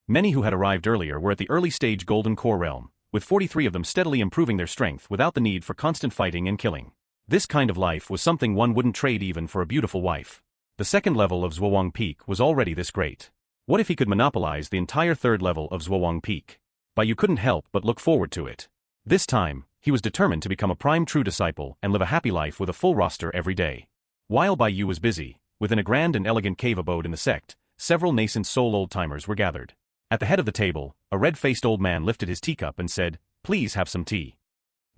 Many who had arrived earlier were at the early-stage golden core realm, with 43 of them steadily improving their strength without the need for constant fighting and killing. This kind of life was something one wouldn't trade even for a beautiful wife. The second level of Zhuowang Peak was already this great. What if he could monopolize the entire third level of Zhuowang Peak? Baiyu couldn't help but look forward to it. This time, he was determined to become a prime true disciple and live a happy life with a full roster every day. While Baiyu was busy, within a grand and elegant cave abode in the sect, several nascent soul old-timers were gathered. At the head of the table, a red-faced old man lifted his teacup and said, "Please have some tea."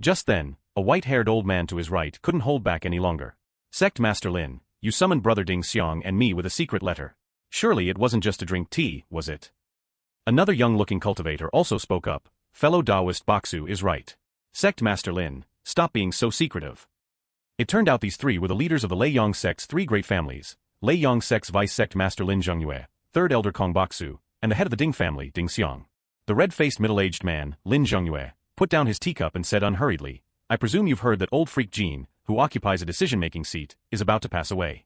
Just then, a white-haired old man to his right couldn't hold back any longer. "Sect Master Lin, you summoned Brother Ding Xiang and me with a secret letter. Surely it wasn't just to drink tea, was it?" Another young-looking cultivator also spoke up, "Fellow Taoist Baksu is right. Sect Master Lin, stop being so secretive." It turned out these three were the leaders of the Lei Yang sect's three great families, Lei Yang sect's vice-sect master Lin Zhengyue, third elder Kong Baksu, and the head of the Ding family, Ding Xiang. The red-faced middle-aged man, Lin Zhengyue, put down his teacup and said unhurriedly, "I presume you've heard that old freak Jean, who occupies a decision-making seat, is about to pass away."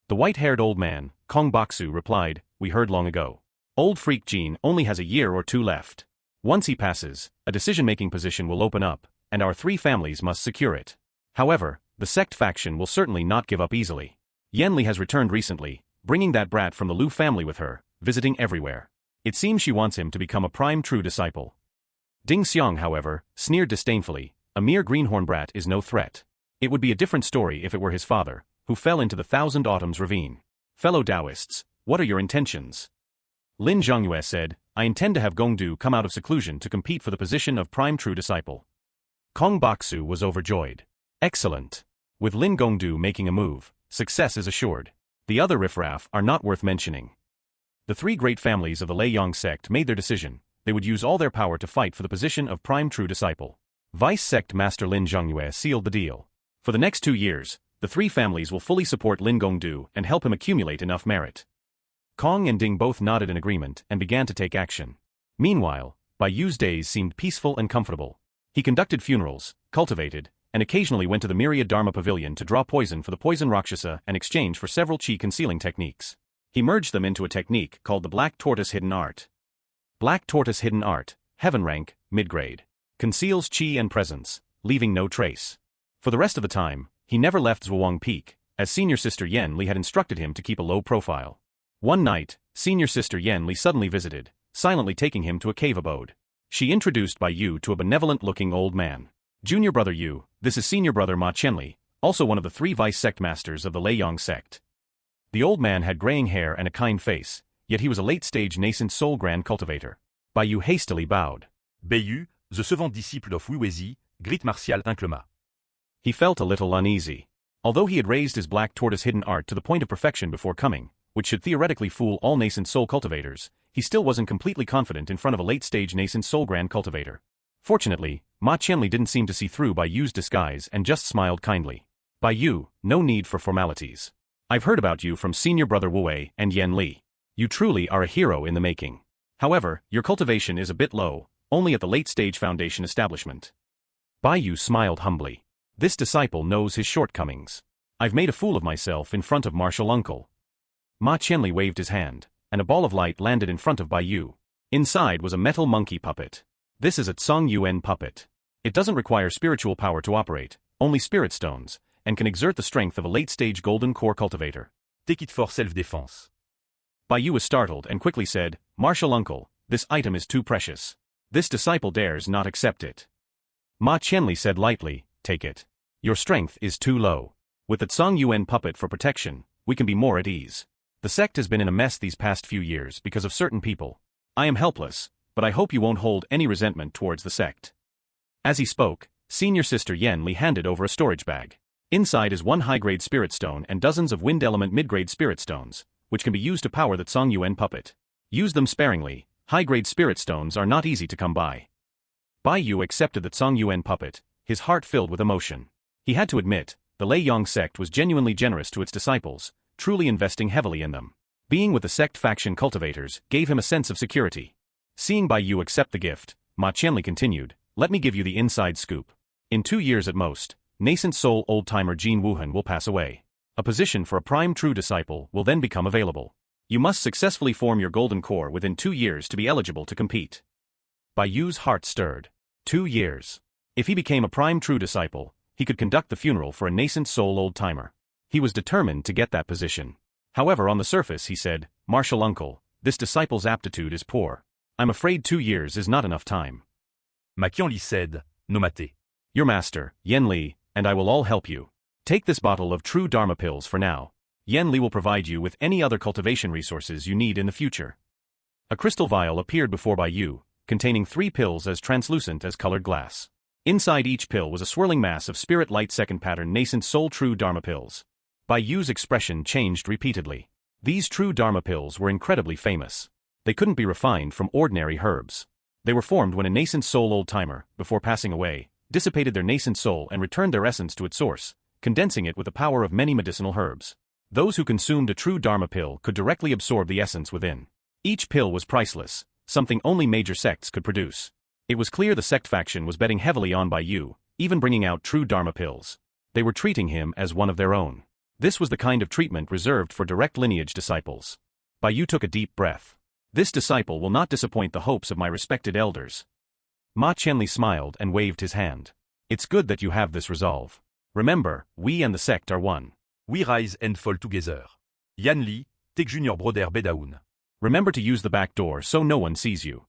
The white-haired old man, Kong Baksu, replied, "We heard long ago. Old freak Jean only has a year or two left. Once he passes, a decision-making position will open up, and our three families must secure it. However, the sect faction will certainly not give up easily. Yan Li has returned recently, bringing that brat from the Lu family with her, visiting everywhere. It seems she wants him to become a prime true disciple." Ding Xiang, however, sneered disdainfully, "A mere greenhorn brat is no threat. It would be a different story if it were his father, who fell into the Thousand Autumns ravine. Fellow Taoists, what are your intentions?" Lin Zhengyue said, "I intend to have Gongdu come out of seclusion to compete for the position of prime true disciple." Kong Baksu was overjoyed. "Excellent. With Lin Gongdu making a move, success is assured. The other riffraff are not worth mentioning." The three great families of the Lei Yang sect made their decision. They would use all their power to fight for the position of prime true disciple. Vice-sect master Lin Zhengyue sealed the deal. For the next 2 years, the three families will fully support Lin Gongdu and help him accumulate enough merit. Kong and Ding both nodded in agreement and began to take action. Meanwhile, Baiyu's days seemed peaceful and comfortable. He conducted funerals, cultivated, and occasionally went to the Myriad Dharma Pavilion to draw poison for the poison Rakshasa and exchange for several chi concealing techniques. He merged them into a technique called the Black Tortoise Hidden Art. Black Tortoise Hidden Art, Heaven Rank, Mid-Grade. Conceals chi and presence, leaving no trace. For the rest of the time, he never left Zhuowang Peak, as Senior Sister Yan Li had instructed him to keep a low profile. One night, Senior Sister Yan Li suddenly visited, silently taking him to a cave abode. She introduced Baiyu to a benevolent-looking old man. "Junior brother Yu, this is Senior brother Ma Qianli, also one of the three vice-sect masters of the Lei Yang sect." The old man had graying hair and a kind face, yet he was a late-stage nascent soul grand cultivator. Baiyu hastily bowed. Baiyu, the savant disciple of Wu Weixi, great martial inclement. He felt a little uneasy. Although he had raised his black tortoise hidden art to the point of perfection before coming, which should theoretically fool all nascent soul cultivators, he still wasn't completely confident in front of a late-stage nascent soul grand cultivator. Fortunately, Ma Qianli didn't seem to see through Baiyu's disguise and just smiled kindly. "Baiyu, no need for formalities. I've heard about you from Senior Brother Wu Wei and Yan Li. You truly are a hero in the making. However, your cultivation is a bit low, only at the late-stage foundation establishment." Baiyu smiled humbly. This disciple knows his shortcomings. "I've made a fool of myself in front of Martial Uncle." Ma Qianli waved his hand, and a ball of light landed in front of Baiyu. Inside was a metal monkey puppet. "This is a Tsang Yuan puppet. It doesn't require spiritual power to operate, only spirit stones, and can exert the strength of a late-stage golden core cultivator. Take it for self-defense." Baiyu was startled and quickly said, "Martial Uncle, this item is too precious. This disciple dares not accept it." Ma Qianli said lightly, "Take it. Your strength is too low. With the Tsang Yuan puppet for protection, we can be more at ease. The sect has been in a mess these past few years because of certain people. I am helpless, but I hope you won't hold any resentment towards the sect." As he spoke, Senior Sister Yan Li handed over a storage bag. Inside is one high-grade spirit stone and dozens of wind element mid-grade spirit stones, which can be used to power the Tsang Yuan puppet. Use them sparingly, high-grade spirit stones are not easy to come by. Baiyu accepted the Tsang Yuan puppet, his heart filled with emotion. He had to admit, the Lei Yang sect was genuinely generous to its disciples, truly investing heavily in them. Being with the sect faction cultivators gave him a sense of security. Seeing Baiyu accept the gift, Ma Qianli continued, "Let me give you the inside scoop. In 2 years at most, nascent soul old-timer Jin Wuhan will pass away. A position for a prime true disciple will then become available. You must successfully form your golden core within 2 years to be eligible to compete. Bai Yu's heart stirred. 2 years. If he became a prime true disciple, he could conduct the funeral for a nascent soul old-timer. He was determined to get that position. However, on the surface he said, "Martial uncle, this disciple's aptitude is poor. I'm afraid 2 years is not enough time." Ma Qianli said, "Nomate." Your master, Yen Li, and I will all help you. Take this bottle of true Dharma pills for now. Yen Li will provide you with any other cultivation resources you need in the future. A crystal vial appeared before Bai Yu, containing 3 pills as translucent as colored glass. Inside each pill was a swirling mass of spirit light second pattern nascent soul true Dharma pills. Bai Yu's expression changed repeatedly. These true Dharma pills were incredibly famous. They couldn't be refined from ordinary herbs. They were formed when a nascent soul old-timer, before passing away, dissipated their nascent soul and returned their essence to its source, condensing it with the power of many medicinal herbs. Those who consumed a true Dharma pill could directly absorb the essence within. Each pill was priceless, something only major sects could produce. It was clear the sect faction was betting heavily on Bai Yu, even bringing out true Dharma pills. They were treating him as one of their own. This was the kind of treatment reserved for direct lineage disciples. Bai Yu took a deep breath. This disciple will not disappoint the hopes of my respected elders. Ma Qianli smiled and waved his hand. It's good that you have this resolve. Remember, we and the sect are one. We rise and fall together. Yan Li, take Junior Broder Bedaoun. Remember to use the back door so no one sees you.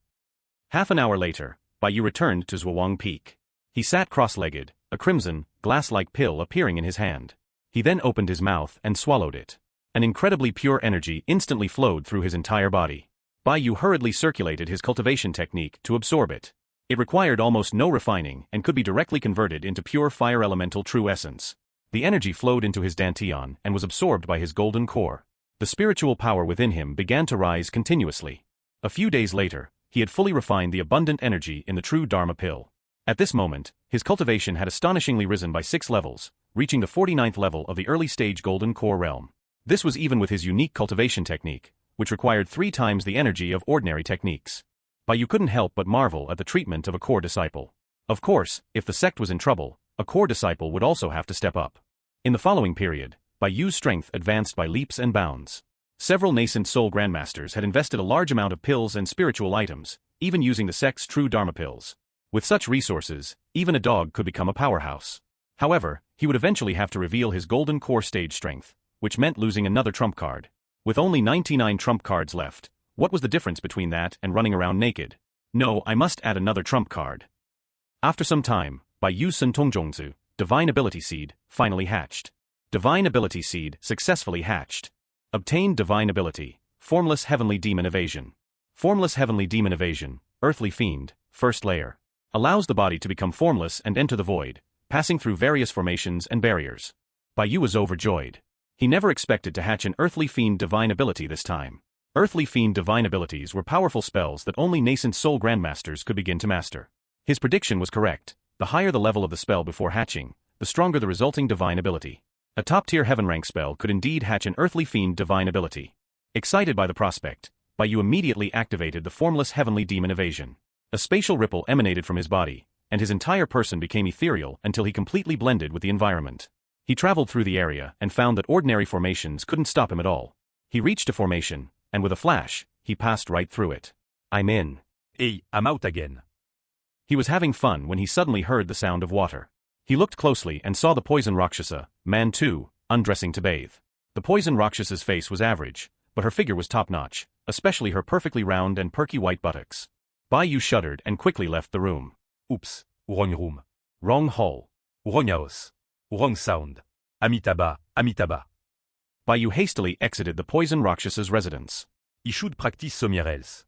Half an hour later, Bai Yu returned to Zhuoang Peak. He sat cross-legged, a crimson, glass-like pill appearing in his hand. He then opened his mouth and swallowed it. An incredibly pure energy instantly flowed through his entire body. Bai Yu hurriedly circulated his cultivation technique to absorb it. It required almost no refining and could be directly converted into pure fire elemental true essence. The energy flowed into his dantian and was absorbed by his golden core. The spiritual power within him began to rise continuously. A few days later, he had fully refined the abundant energy in the true Dharma pill. At this moment, his cultivation had astonishingly risen by 6 levels, reaching the 49th level of the early-stage golden core realm. This was even with his unique cultivation technique, which required 3 times the energy of ordinary techniques. Bai Yu couldn't help but marvel at the treatment of a core disciple. Of course, if the sect was in trouble, a core disciple would also have to step up. In the following period, Bai Yu's strength advanced by leaps and bounds. Several nascent soul grandmasters had invested a large amount of pills and spiritual items, even using the sect's true Dharma pills. With such resources, even a dog could become a powerhouse. However, he would eventually have to reveal his golden core stage strength, which meant losing another trump card. With only 99 trump cards left, what was the difference between that and running around naked? No, I must add another trump card. After some time, Bai Yu's Sentongzhongzi, Divine Ability Seed, finally hatched. Divine Ability Seed successfully hatched. Obtained Divine Ability, Formless Heavenly Demon Evasion. Formless Heavenly Demon Evasion, Earthly Fiend, First Layer. Allows the body to become formless and enter the void, passing through various formations and barriers. Bai Yu was overjoyed. He never expected to hatch an Earthly Fiend Divine Ability this time. Earthly Fiend Divine Abilities were powerful spells that only nascent soul grandmasters could begin to master. His prediction was correct. The higher the level of the spell before hatching, the stronger the resulting divine ability. A top-tier heaven rank spell could indeed hatch an Earthly Fiend Divine Ability. Excited by the prospect, Bai Yu immediately activated the Formless Heavenly Demon Evasion. A spatial ripple emanated from his body, and his entire person became ethereal until he completely blended with the environment. He traveled through the area and found that ordinary formations couldn't stop him at all. He reached a formation, and with a flash, he passed right through it. I'm in. Hey, I'm out again. He was having fun when he suddenly heard the sound of water. He looked closely and saw the poison Rakshasa, man 2, undressing to bathe. The poison Rakshasa's face was average, but her figure was top-notch, especially her perfectly round and perky white buttocks. Bai Yu shuddered and quickly left the room. Oops, wrong room. Wrong hall. Wrong house. Wrong sound. Amitabha, Amitabha. Bai Yu hastily exited the poison Rakshasa's residence. He should practice somewhere else.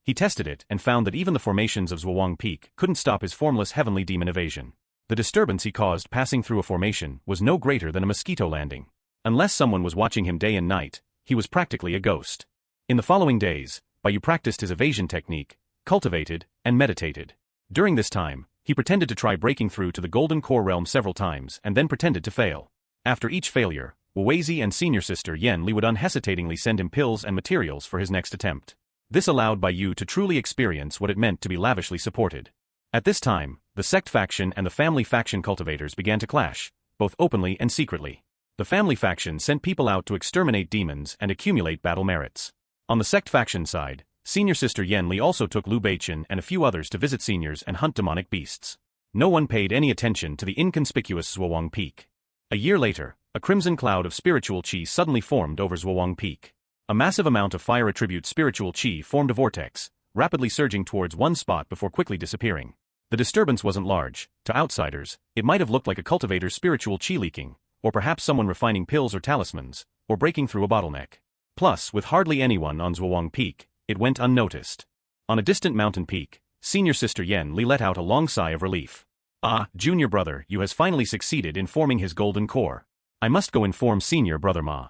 He tested it and found that even the formations of Zhuoang Peak couldn't stop his formless heavenly demon evasion. The disturbance he caused passing through a formation was no greater than a mosquito landing. Unless someone was watching him day and night, he was practically a ghost. In the following days, Bai Yu practiced his evasion technique, cultivated, and meditated. During this time, he pretended to try breaking through to the Golden Core realm several times and then pretended to fail. After each failure, Wuweizi and senior sister Yen Li would unhesitatingly send him pills and materials for his next attempt. This allowed Bai Yu to truly experience what it meant to be lavishly supported. At this time, the sect faction and the family faction cultivators began to clash, both openly and secretly. The family faction sent people out to exterminate demons and accumulate battle merits. On the sect faction side, senior sister Yanli also took Liu Beichen and a few others to visit seniors and hunt demonic beasts. No one paid any attention to the inconspicuous Zhuowang Peak. A year later, a crimson cloud of spiritual qi suddenly formed over Zhuowang Peak. A massive amount of fire attribute spiritual qi formed a vortex, rapidly surging towards one spot before quickly disappearing. The disturbance wasn't large. To outsiders, it might have looked like a cultivator's spiritual qi leaking, or perhaps someone refining pills or talismans, or breaking through a bottleneck. Plus, with hardly anyone on Zhuowang Peak, it went unnoticed. On a distant mountain peak, senior sister Yan Li let out a long sigh of relief. Ah, junior brother Yu has finally succeeded in forming his golden core. I must go inform senior brother Ma.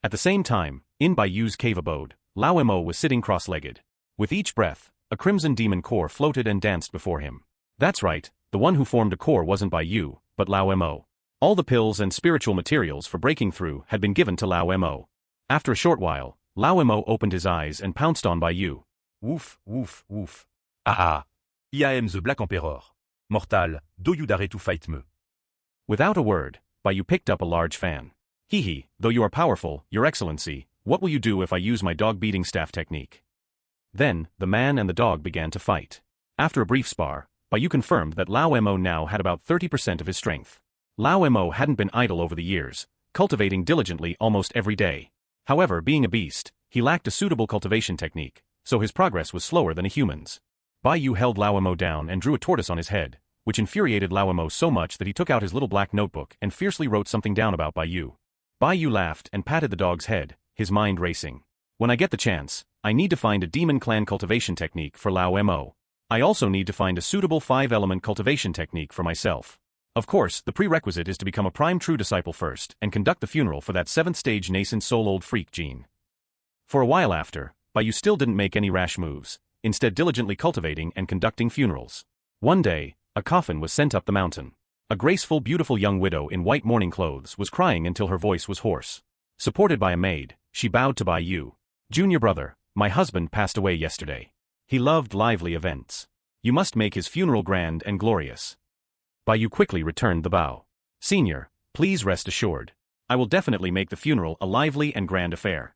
At the same time, in Bai Yu's cave abode, Lao Mo was sitting cross-legged. With each breath, a crimson demon core floated and danced before him. That's right, the one who formed a core wasn't Bai Yu, but Lao Mo. All the pills and spiritual materials for breaking through had been given to Lao Mo. After a short while, Lao Mo opened his eyes and pounced on Bai Yu. Woof, woof, woof. Ah ah. I am the Black Emperor. Mortal, do you dare to fight me? Without a word, Bai Yu picked up a large fan. Hee, though you are powerful, your excellency, what will you do if I use my dog-beating staff technique? Then, the man and the dog began to fight. After a brief spar, Bai Yu confirmed that Lao Mo now had about 30% of his strength. Lao Mo hadn't been idle over the years, cultivating diligently almost every day. However, being a beast, he lacked a suitable cultivation technique, so his progress was slower than a human's. Bai Yu held Lao Mo down and drew a tortoise on his head, which infuriated Lao Mo so much that he took out his little black notebook and fiercely wrote something down about Bai Yu. Bai Yu laughed and patted the dog's head, his mind racing. When I get the chance, I need to find a demon clan cultivation technique for Lao Mo. I also need to find a suitable 5-element cultivation technique for myself. Of course, the prerequisite is to become a prime true disciple first and conduct the funeral for that 7th stage nascent soul old freak gene. For a while after, Bai Yu still didn't make any rash moves, instead diligently cultivating and conducting funerals. One day, a coffin was sent up the mountain. A graceful, beautiful young widow in white mourning clothes was crying until her voice was hoarse. Supported by a maid, she bowed to Bai Yu. Junior brother, my husband passed away yesterday. He loved lively events. You must make his funeral grand and glorious. Bai Yu quickly returned the bow. Senior, please rest assured. I will definitely make the funeral a lively and grand affair.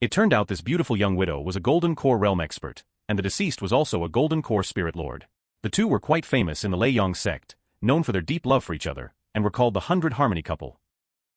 It turned out this beautiful young widow was a Golden Core realm expert, and the deceased was also a Golden Core spirit lord. The two were quite famous in the Leiyang sect, known for their deep love for each other, and were called the 100 Harmony couple.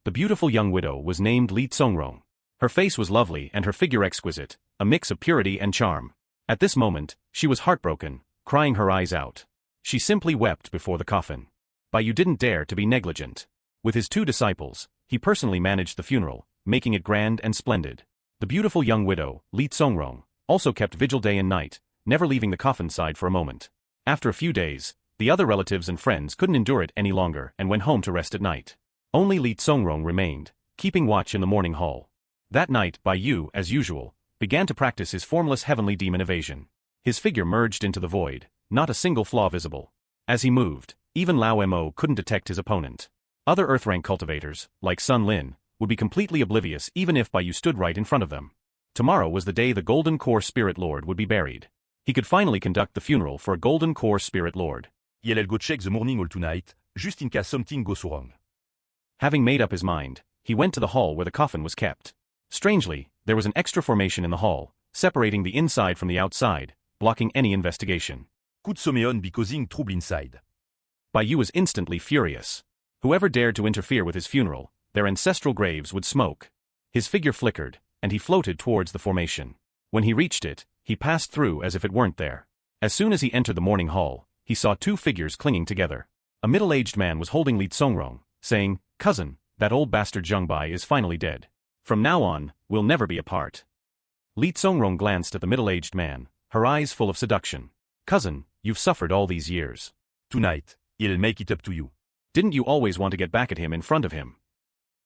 The beautiful young widow was named Li Tsongrong. Her face was lovely and her figure exquisite, a mix of purity and charm. At this moment, she was heartbroken, crying her eyes out. She simply wept before the coffin. Bai Yu didn't dare to be negligent. With his 2 disciples, he personally managed the funeral, making it grand and splendid. The beautiful young widow, Li Tsongrong, also kept vigil day and night, never leaving the coffin side for a moment. After a few days, the other relatives and friends couldn't endure it any longer and went home to rest at night. Only Li Tsongrong remained, keeping watch in the morning hall. That night, Bai Yu, as usual, began to practice his formless heavenly demon evasion. His figure merged into the void, not a single flaw visible. As he moved, even Lao Mo couldn't detect his opponent. Other Earth-rank cultivators, like Sun Lin, would be completely oblivious even if Bai Yu stood right in front of them. Tomorrow was the day the Golden Core Spirit Lord would be buried. He could finally conduct the funeral for a Golden Core Spirit Lord. I'll go check the morning hall tonight, just in case something goes wrong. Having made up his mind, he went to the hall where the coffin was kept. Strangely, there was an extra formation in the hall, separating the inside from the outside, blocking any investigation. Could someone be causing trouble inside? Bai Yu was instantly furious. Whoever dared to interfere with his funeral, their ancestral graves would smoke. His figure flickered, and he floated towards the formation. When he reached it, he passed through as if it weren't there. As soon as he entered the morning hall, he saw 2 figures clinging together. A middle-aged man was holding Li Tsongrong, saying, "Cousin, that old bastard Zheng Bai is finally dead. From now on, we'll never be apart." Li Tsongrong glanced at the middle-aged man, her eyes full of seduction. "Cousin, you've suffered all these years. Tonight, I'll make it up to you." Didn't you always want to get back at him in front of him?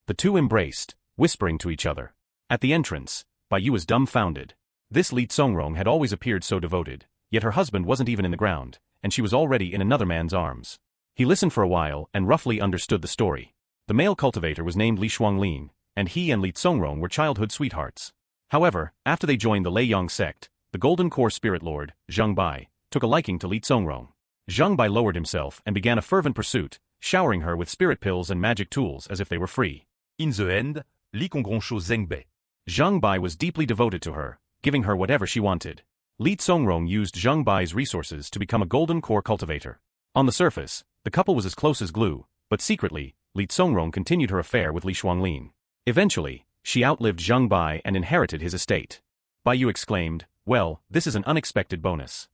The two embraced, whispering to each other. At the entrance, Bai Yu was dumbfounded. This Li Tsongrong had always appeared so devoted, yet her husband wasn't even in the ground, and she was already in another man's arms. He listened for a while and roughly understood the story. The male cultivator was named Li Shuanglin, and he and Li Tsongrong were childhood sweethearts. However, after they joined the Leiyang sect, the Golden Core Spirit Lord, Zheng Bai, took a liking to Li Tsongrong. Zheng Bai lowered himself and began a fervent pursuit, showering her with spirit pills and magic tools as if they were free. In the end, Li Congroncho Zheng Bei. Zhang Bai was deeply devoted to her, giving her whatever she wanted. Li Songrong used Zhang Bai's resources to become a golden core cultivator. On the surface, the couple was as close as glue, but secretly, Li Songrong continued her affair with Li Shuanglin. Eventually, she outlived Zhang Bai and inherited his estate. Bai Yu exclaimed, "Well, this is an unexpected bonus."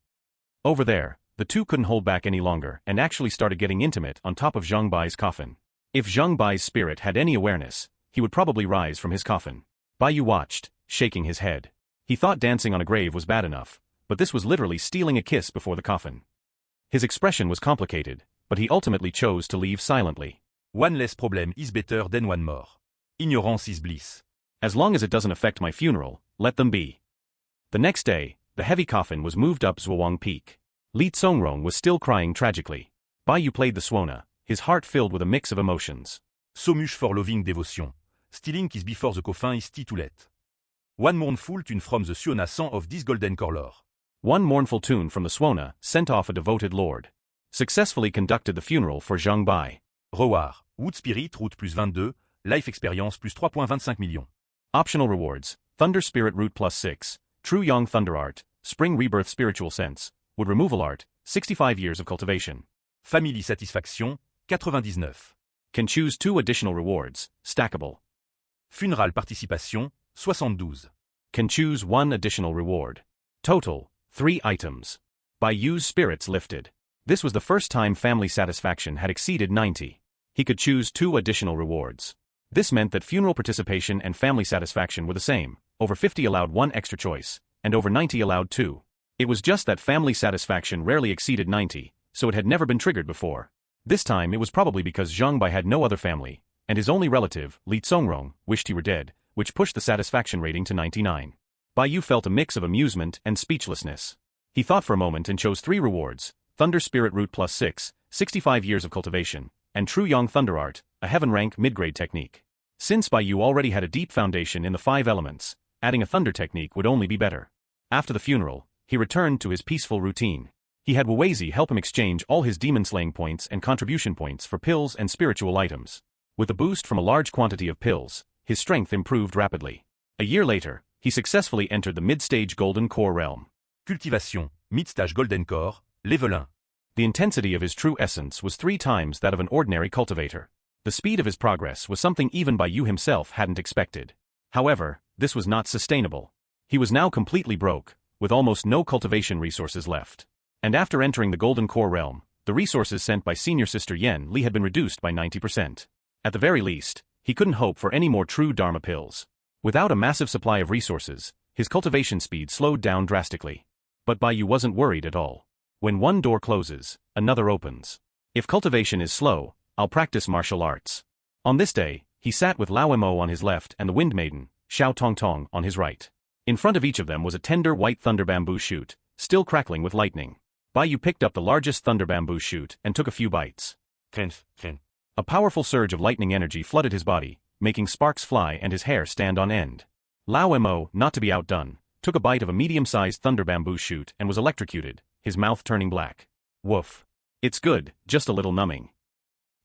Over there, the two couldn't hold back any longer and actually started getting intimate on top of Zhang Bai's coffin. If Zhang Bai's spirit had any awareness, he would probably rise from his coffin. Bai Yu watched, shaking his head. He thought dancing on a grave was bad enough, but this was literally stealing a kiss before the coffin. His expression was complicated, but he ultimately chose to leave silently. One less problem is better than one more. Ignorance is bliss. As long as it doesn't affect my funeral, let them be. The next day, the heavy coffin was moved up Zhuoang Peak. Li Songrong was still crying tragically. Bai Yu played the suona, his heart filled with a mix of emotions. So much for loving devotion. Stealing kiss before the coffin is too late. One mournful tune from the suona song of this golden core lore. One mournful tune from the suona sent off a devoted lord. Successfully conducted the funeral for Zhang Bai. Reward, Wood Spirit Route plus 22, Life Experience plus 3.25 millions. Optional rewards, Thunder Spirit Root plus 6, True Yang Thunder Art, Spring Rebirth Spiritual Sense, Wood Removal Art, 65 years of cultivation. Family Satisfaction, 99. Can choose 2 additional rewards, stackable. Funeral Participation, 72. Can choose 1 additional reward. Total, 3 items. Bai Yu's spirits lifted. This was the first time family satisfaction had exceeded 90. He could choose 2 additional rewards. This meant that funeral participation and family satisfaction were the same. Over 50 allowed 1 extra choice, and over 90 allowed 2. It was just that family satisfaction rarely exceeded 90, so it had never been triggered before. This time it was probably because Zhang Bai had no other family, and his only relative, Li Songrong, wished he were dead, which pushed the satisfaction rating to 99. Bai Yu felt a mix of amusement and speechlessness. He thought for a moment and chose 3 rewards, Thunder Spirit Root plus 6, 65 years of cultivation, and True Yang Thunder Art, a heaven rank mid-grade technique. Since Bai Yu already had a deep foundation in the 5 elements, adding a thunder technique would only be better. After the funeral, he returned to his peaceful routine. He had Wu Weizi help him exchange all his demon-slaying points and contribution points for pills and spiritual items. With a boost from a large quantity of pills, his strength improved rapidly. A year later, he successfully entered the mid-stage Golden Core realm. Cultivation, mid-stage Golden Core, level 1. The intensity of his true essence was 3 times that of an ordinary cultivator. The speed of his progress was something even Bai Yu himself hadn't expected. However, this was not sustainable. He was now completely broke, with almost no cultivation resources left. And after entering the Golden Core realm, the resources sent by senior sister Yen Li had been reduced by 90%. At the very least, he couldn't hope for any more true Dharma pills. Without a massive supply of resources, his cultivation speed slowed down drastically. But Bai Yu wasn't worried at all. When one door closes, another opens. If cultivation is slow, I'll practice martial arts. On this day, he sat with Lao Mo on his left and the Wind Maiden, Xiao Tong Tong, on his right. In front of each of them was a tender white thunder bamboo shoot, still crackling with lightning. Bai Yu picked up the largest thunder bamboo shoot and took a few bites. A powerful surge of lightning energy flooded his body, making sparks fly and his hair stand on end. Lao Mo, not to be outdone, took a bite of a medium-sized thunder bamboo shoot and was electrocuted, his mouth turning black. Woof. It's good, just a little numbing.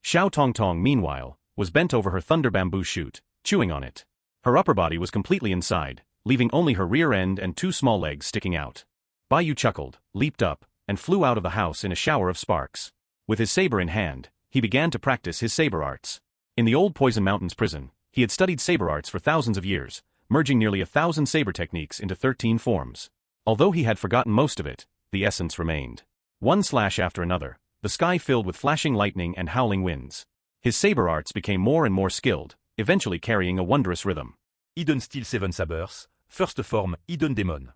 Xiao Tong Tong, meanwhile, was bent over her thunder bamboo shoot, chewing on it. Her upper body was completely inside, leaving only her rear end and 2 small legs sticking out. Bai Yu chuckled, leaped up, and flew out of the house in a shower of sparks. With his saber in hand, he began to practice his saber arts. In the old Poison Mountains prison, he had studied saber arts for thousands of years, merging nearly 1,000 saber techniques into 13 forms. Although he had forgotten most of it, the essence remained. One slash after another, the sky filled with flashing lightning and howling winds. His saber arts became more and more skilled, eventually carrying a wondrous rhythm. Hidden Steel 7 Sabers, first form Hidden Demon.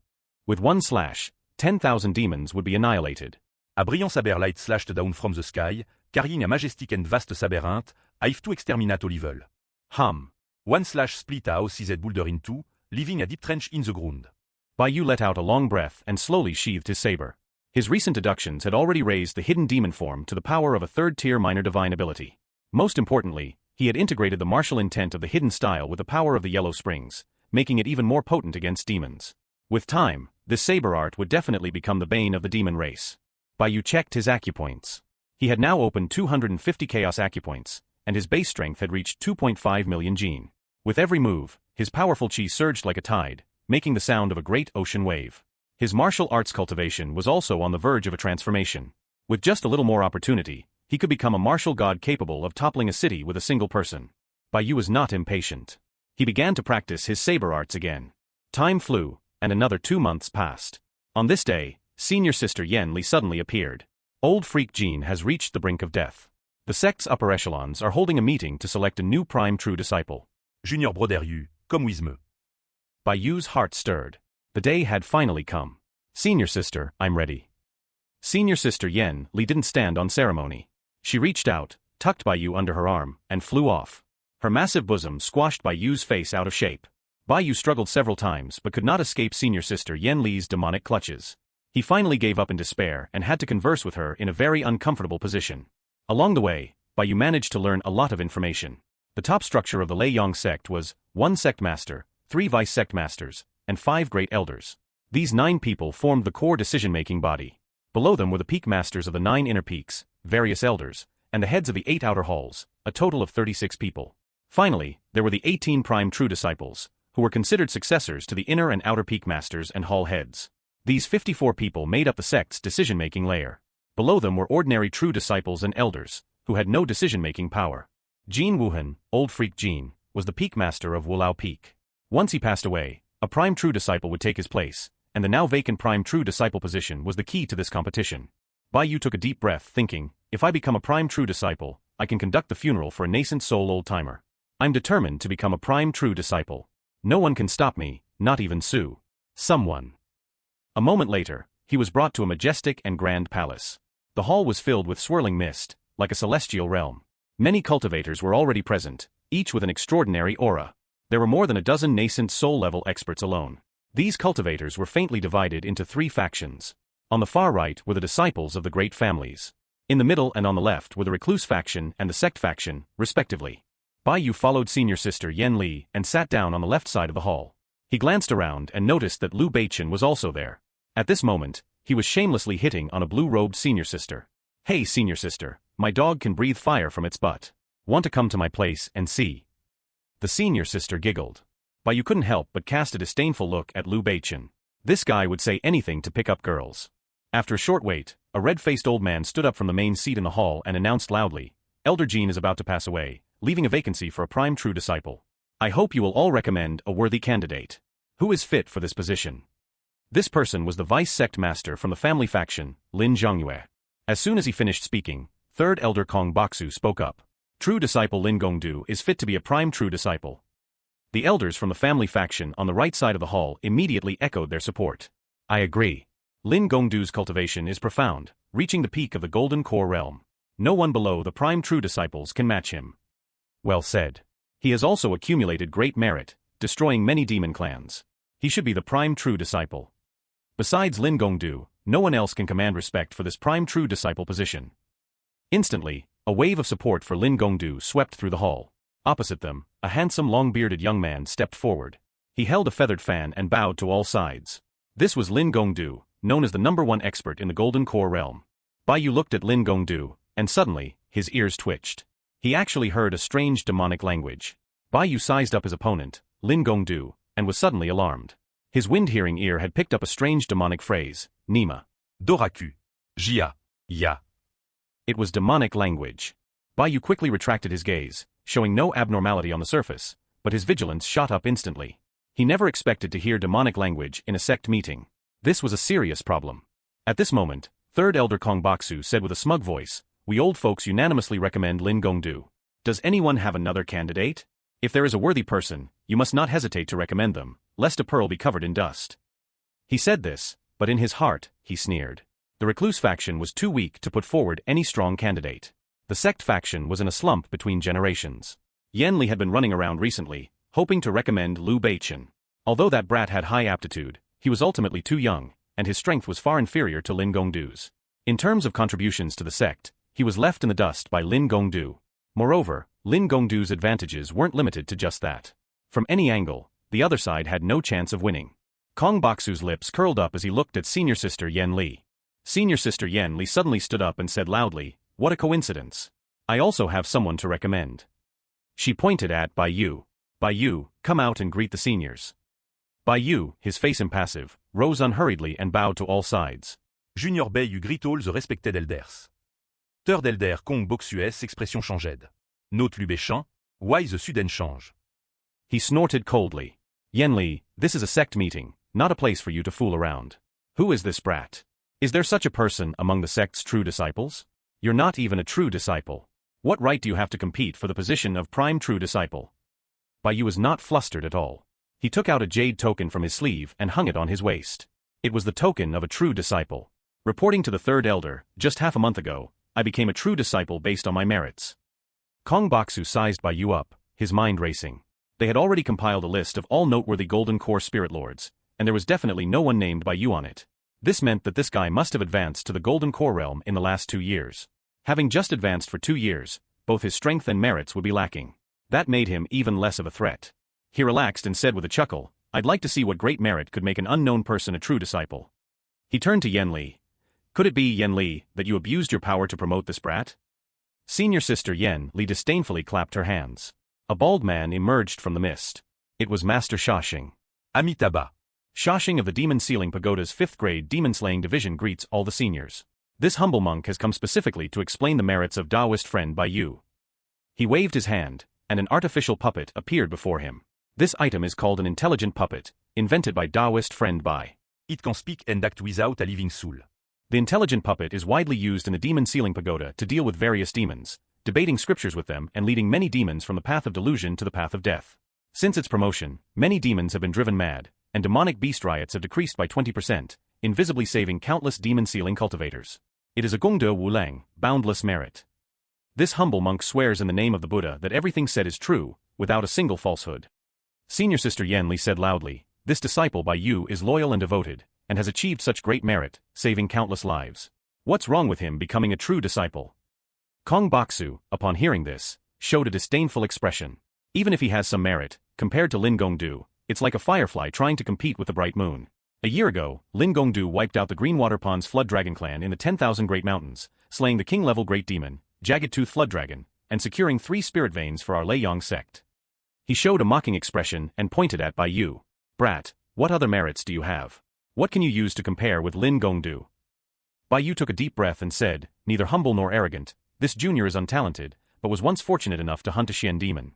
With one slash, 10,000 demons would be annihilated. A brilliant saber light slashed down from the sky, carrying a majestic and vast saberint, I've to exterminate all evil. Hum. One slash split a house-sized boulder in 2, leaving a deep trench in the ground. Bai Yu let out a long breath and slowly sheathed his saber. His recent deductions had already raised the hidden demon form to the power of a 3rd-tier minor divine ability. Most importantly, he had integrated the martial intent of the hidden style with the power of the Yellow Springs, making it even more potent against demons. With time, this saber art would definitely become the bane of the demon race. Bai Yu checked his acupoints. He had now opened 250 chaos acupoints, and his base strength had reached 2.5 million gene. With every move, his powerful chi surged like a tide, making the sound of a great ocean wave. His martial arts cultivation was also on the verge of a transformation. With just a little more opportunity, he could become a martial god capable of toppling a city with a single person. Bai Yu was not impatient. He began to practice his saber arts again. Time flew, and another 2 months passed. On this day, senior sister Yan Li suddenly appeared. Old freak Jean has reached the brink of death. The sect's upper echelons are holding a meeting to select a new prime true disciple. Junior Broder Yu, comme Wisme. Bai Yu's heart stirred. The day had finally come. Senior sister, I'm ready. Senior sister Yan Li didn't stand on ceremony. She reached out, tucked Bai Yu under her arm, and flew off. Her massive bosom squashed Bai Yu's face out of shape. Bai Yu struggled several times but could not escape senior sister Yan Li's demonic clutches. He finally gave up in despair and had to converse with her in a very uncomfortable position. Along the way, Bai Yu managed to learn a lot of information. The top structure of the Lei Yang sect was 1 sect master, 3 vice sect masters, and 5 great elders. These 9 people formed the core decision-making body. Below them were the peak masters of the 9 inner peaks, various elders, and the heads of the 8 outer halls, a total of 36 people. Finally, there were the 18 prime true disciples, who were considered successors to the inner and outer peak masters and hall heads. These 54 people made up the sect's decision-making layer. Below them were ordinary true disciples and elders, who had no decision-making power. Jin Wuhan, old freak Jin, was the peak master of Wulao Peak. Once he passed away, a prime true disciple would take his place, and the now vacant prime true disciple position was the key to this competition. Bai Yu took a deep breath, thinking, if I become a prime true disciple, I can conduct the funeral for a nascent soul old-timer. I'm determined to become a prime true disciple. No one can stop me, not even Su. Someone. A moment later, he was brought to a majestic and grand palace. The hall was filled with swirling mist, like a celestial realm. Many cultivators were already present, each with an extraordinary aura. There were more than a dozen nascent soul-level experts alone. These cultivators were faintly divided into 3 factions. On the far right were the disciples of the great families. In the middle and on the left were the recluse faction and the sect faction, respectively. Bai Yu followed senior sister Yan Li and sat down on the left side of the hall. He glanced around and noticed that Liu Beichen was also there. At this moment, he was shamelessly hitting on a blue-robed senior sister. Hey senior sister, my dog can breathe fire from its butt. Want to come to my place and see? The senior sister giggled. Bai Yu couldn't help but cast a disdainful look at Liu Beichen. This guy would say anything to pick up girls. After a short wait, a red-faced old man stood up from the main seat in the hall and announced loudly, Elder Jean is about to pass away, leaving a vacancy for a prime true disciple. I hope you will all recommend a worthy candidate. Who is fit for this position? This person was the vice sect master from the family faction, Lin Zhongyue. As soon as he finished speaking, third elder Kong Baksu spoke up. True disciple Lin Gongdu is fit to be a prime true disciple. The elders from the family faction on the right side of the hall immediately echoed their support. I agree. Lin Gongdu's cultivation is profound, reaching the peak of the golden core realm. No one below the prime true disciples can match him. Well said. He has also accumulated great merit, destroying many demon clans. He should be the prime true disciple. Besides Lin Gongdu, no one else can command respect for this prime true disciple position. Instantly, a wave of support for Lin Gongdu swept through the hall. Opposite them, a handsome long-bearded young man stepped forward. He held a feathered fan and bowed to all sides. This was Lin Gongdu, known as the #1 expert in the golden core realm. Bai Yu looked at Lin Gongdu, and suddenly, his ears twitched. He actually heard a strange demonic language. Bai Yu sized up his opponent, Lin Gongdu, and was suddenly alarmed. His wind-hearing ear had picked up a strange demonic phrase, Nima. Doraku. Jia. Ya. It was demonic language. Bai Yu quickly retracted his gaze, showing no abnormality on the surface, but his vigilance shot up instantly. He never expected to hear demonic language in a sect meeting. This was a serious problem. At this moment, third elder Kong Baksu said with a smug voice, we old folks unanimously recommend Lin Gongdu. Does anyone have another candidate? If there is a worthy person, you must not hesitate to recommend them, lest a pearl be covered in dust. He said this, but in his heart, he sneered. The recluse faction was too weak to put forward any strong candidate. The sect faction was in a slump between generations. Yan Li had been running around recently, hoping to recommend Liu Beichen. Although that brat had high aptitude, he was ultimately too young, and his strength was far inferior to Lin Gongdu's. In terms of contributions to the sect, he was left in the dust by Lin Gongdu. Moreover, Lin Gongdu's advantages weren't limited to just that. From any angle, the other side had no chance of winning. Kong Baksu's lips curled up as he looked at senior sister Yan Li. Senior sister Yan Li suddenly stood up and said loudly, what a coincidence. I also have someone to recommend. She pointed at Bai Yu. Bai Yu, come out and greet the seniors. Bai Yu, his face impassive, rose unhurriedly and bowed to all sides. Junior Bai Yu grit all the respected elders. Third elder Kong Boksues expression changed. Note l'ubéchant, why the sudden change? He snorted coldly. Yen Li, this is a sect meeting, not a place for you to fool around. Who is this brat? Is there such a person among the sect's true disciples? You're not even a true disciple. What right do you have to compete for the position of prime true disciple? Bai Yu was not flustered at all. He took out a jade token from his sleeve and hung it on his waist. It was the token of a true disciple. Reporting to the third elder, just half a month ago, I became a true disciple based on my merits. Kong Baksu sized Bai Yu up, his mind racing. They had already compiled a list of all noteworthy Golden Core Spirit Lords, and there was definitely no one named Bai Yu on it. This meant that this guy must have advanced to the Golden Core realm in the last 2 years. Having just advanced for 2 years, both his strength and merits would be lacking. That made him even less of a threat. He relaxed and said with a chuckle, I'd like to see what great merit could make an unknown person a true disciple. He turned to Yen Li. Could it be, Yen Li, that you abused your power to promote this brat? Senior sister Yen Li disdainfully clapped her hands. A bald man emerged from the mist. It was Master Shashing. Amitabha. Shashing of the Demon Sealing Pagoda's 5th grade demon-slaying division greets all the seniors. This humble monk has come specifically to explain the merits of Taoist friend Bai Yu. He waved his hand, and an artificial puppet appeared before him. This item is called an intelligent puppet, invented by Taoist friend Bai. It can speak and act without a living soul. The intelligent puppet is widely used in the Demon Sealing Pagoda to deal with various demons, debating scriptures with them and leading many demons from the path of delusion to the path of death. Since its promotion, many demons have been driven mad, and demonic beast riots have decreased by 20%, invisibly saving countless demon-sealing cultivators. It is a Gongde Wulang, boundless merit. This humble monk swears in the name of the Buddha that everything said is true, without a single falsehood. Senior sister Yen Li said loudly, this disciple Bai Yu is loyal and devoted, and has achieved such great merit, saving countless lives. What's wrong with him becoming a true disciple? Kong Baksu, upon hearing this, showed a disdainful expression. Even if he has some merit, compared to Lin Gongdu, it's like a firefly trying to compete with the bright moon. A year ago, Lin Gongdu wiped out the Greenwater Pond's Flood Dragon clan in the 10,000 Great Mountains, slaying the king-level Great Demon, Jagged Tooth Flood Dragon, and securing 3 spirit veins for our Leiyang sect. He showed a mocking expression and pointed at Bai Yu. Brat, what other merits do you have? What can you use to compare with Lin Gongdu? Bai Yu took a deep breath and said, neither humble nor arrogant, this junior is untalented, but was once fortunate enough to hunt a Xian demon.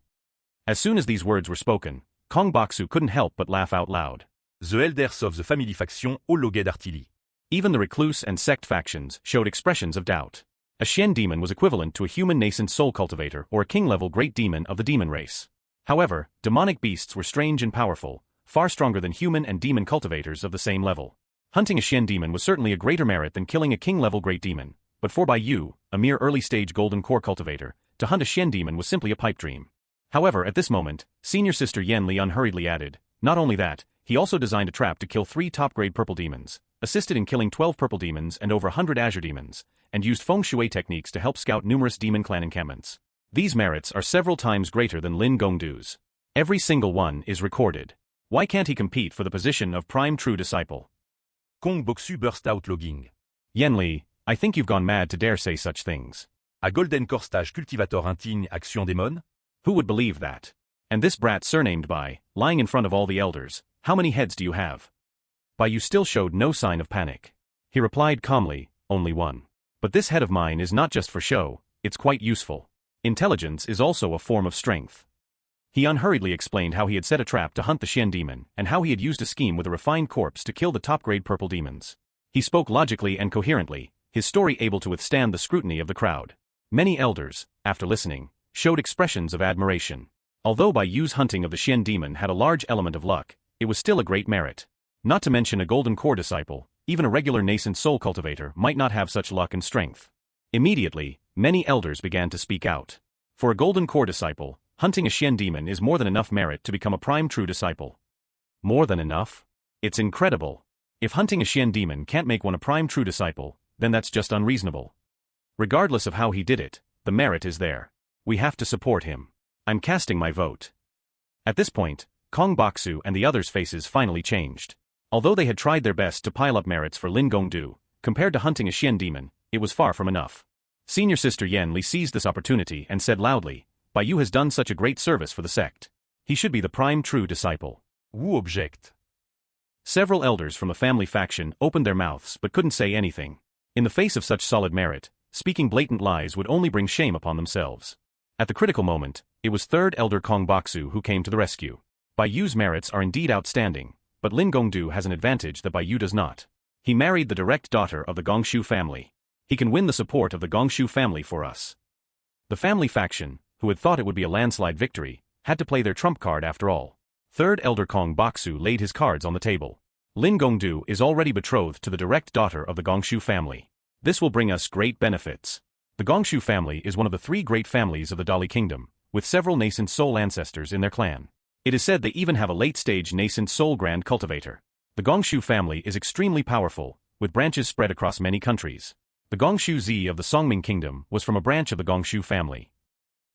As soon as these words were spoken, Kong Baksu couldn't help but laugh out loud. The elders of the family faction all looked artily. Even the recluse and sect factions showed expressions of doubt. A Xian demon was equivalent to a human nascent soul cultivator or a king-level great demon of the demon race. However, demonic beasts were strange and powerful, far stronger than human and demon cultivators of the same level. Hunting a Xian demon was certainly a greater merit than killing a king-level great demon, but for Bai Yu, a mere early-stage golden core cultivator, to hunt a Xian demon was simply a pipe dream. However, at this moment, senior sister Yen Li unhurriedly added, not only that, he also designed a trap to kill 3 top-grade purple demons, assisted in killing 12 purple demons and over 100 azure demons, and used feng shui techniques to help scout numerous demon clan encampments. These merits are several times greater than Lin Gongdu's. Every single one is recorded. Why can't he compete for the position of prime true disciple? Kong Boksu burst out logging. Yen Li, I think you've gone mad to dare say such things. A golden core stage cultivator intigne action démon? Who would believe that? And this brat surnamed Bai, lying in front of all the elders, how many heads do you have? Bai Yu still showed no sign of panic. He replied calmly, only one. But this head of mine is not just for show, it's quite useful. Intelligence is also a form of strength. He unhurriedly explained how he had set a trap to hunt the Xian demon and how he had used a scheme with a refined corpse to kill the top-grade purple demons. He spoke logically and coherently, his story able to withstand the scrutiny of the crowd. Many elders, after listening, showed expressions of admiration. Although Bai Yu's hunting of the Xian demon had a large element of luck, it was still a great merit. Not to mention a golden core disciple, even a regular nascent soul cultivator might not have such luck and strength. Immediately, many elders began to speak out. For a golden core disciple, hunting a Xian demon is more than enough merit to become a prime true disciple. More than enough? It's incredible. If hunting a Xian demon can't make one a prime true disciple, then that's just unreasonable. Regardless of how he did it, the merit is there. We have to support him. I'm casting my vote. At this point, Kong Baksu and the others' faces finally changed. Although they had tried their best to pile up merits for Lin Gongdu, compared to hunting a Xian demon, it was far from enough. Senior Sister Yen Li seized this opportunity and said loudly, Bai Yu has done such a great service for the sect. He should be the prime true disciple. Wu object. Several elders from the family faction opened their mouths but couldn't say anything. In the face of such solid merit, speaking blatant lies would only bring shame upon themselves. At the critical moment, it was third elder Kong Baksu who came to the rescue. Bai Yu's merits are indeed outstanding, but Lin Gongdu has an advantage that Bai Yu does not. He married the direct daughter of the Gongshu family. He can win the support of the Gongshu family for us. The family faction, who had thought it would be a landslide victory, had to play their trump card after all. Third elder Kong Baksu laid his cards on the table. Lin Gongdu is already betrothed to the direct daughter of the Gongshu family. This will bring us great benefits. The Gongshu family is one of the 3 great families of the Dali Kingdom, with several nascent soul ancestors in their clan. It is said they even have a late-stage nascent soul grand cultivator. The Gongshu family is extremely powerful, with branches spread across many countries. The Gongshu Zi of the Songming Kingdom was from a branch of the Gongshu family.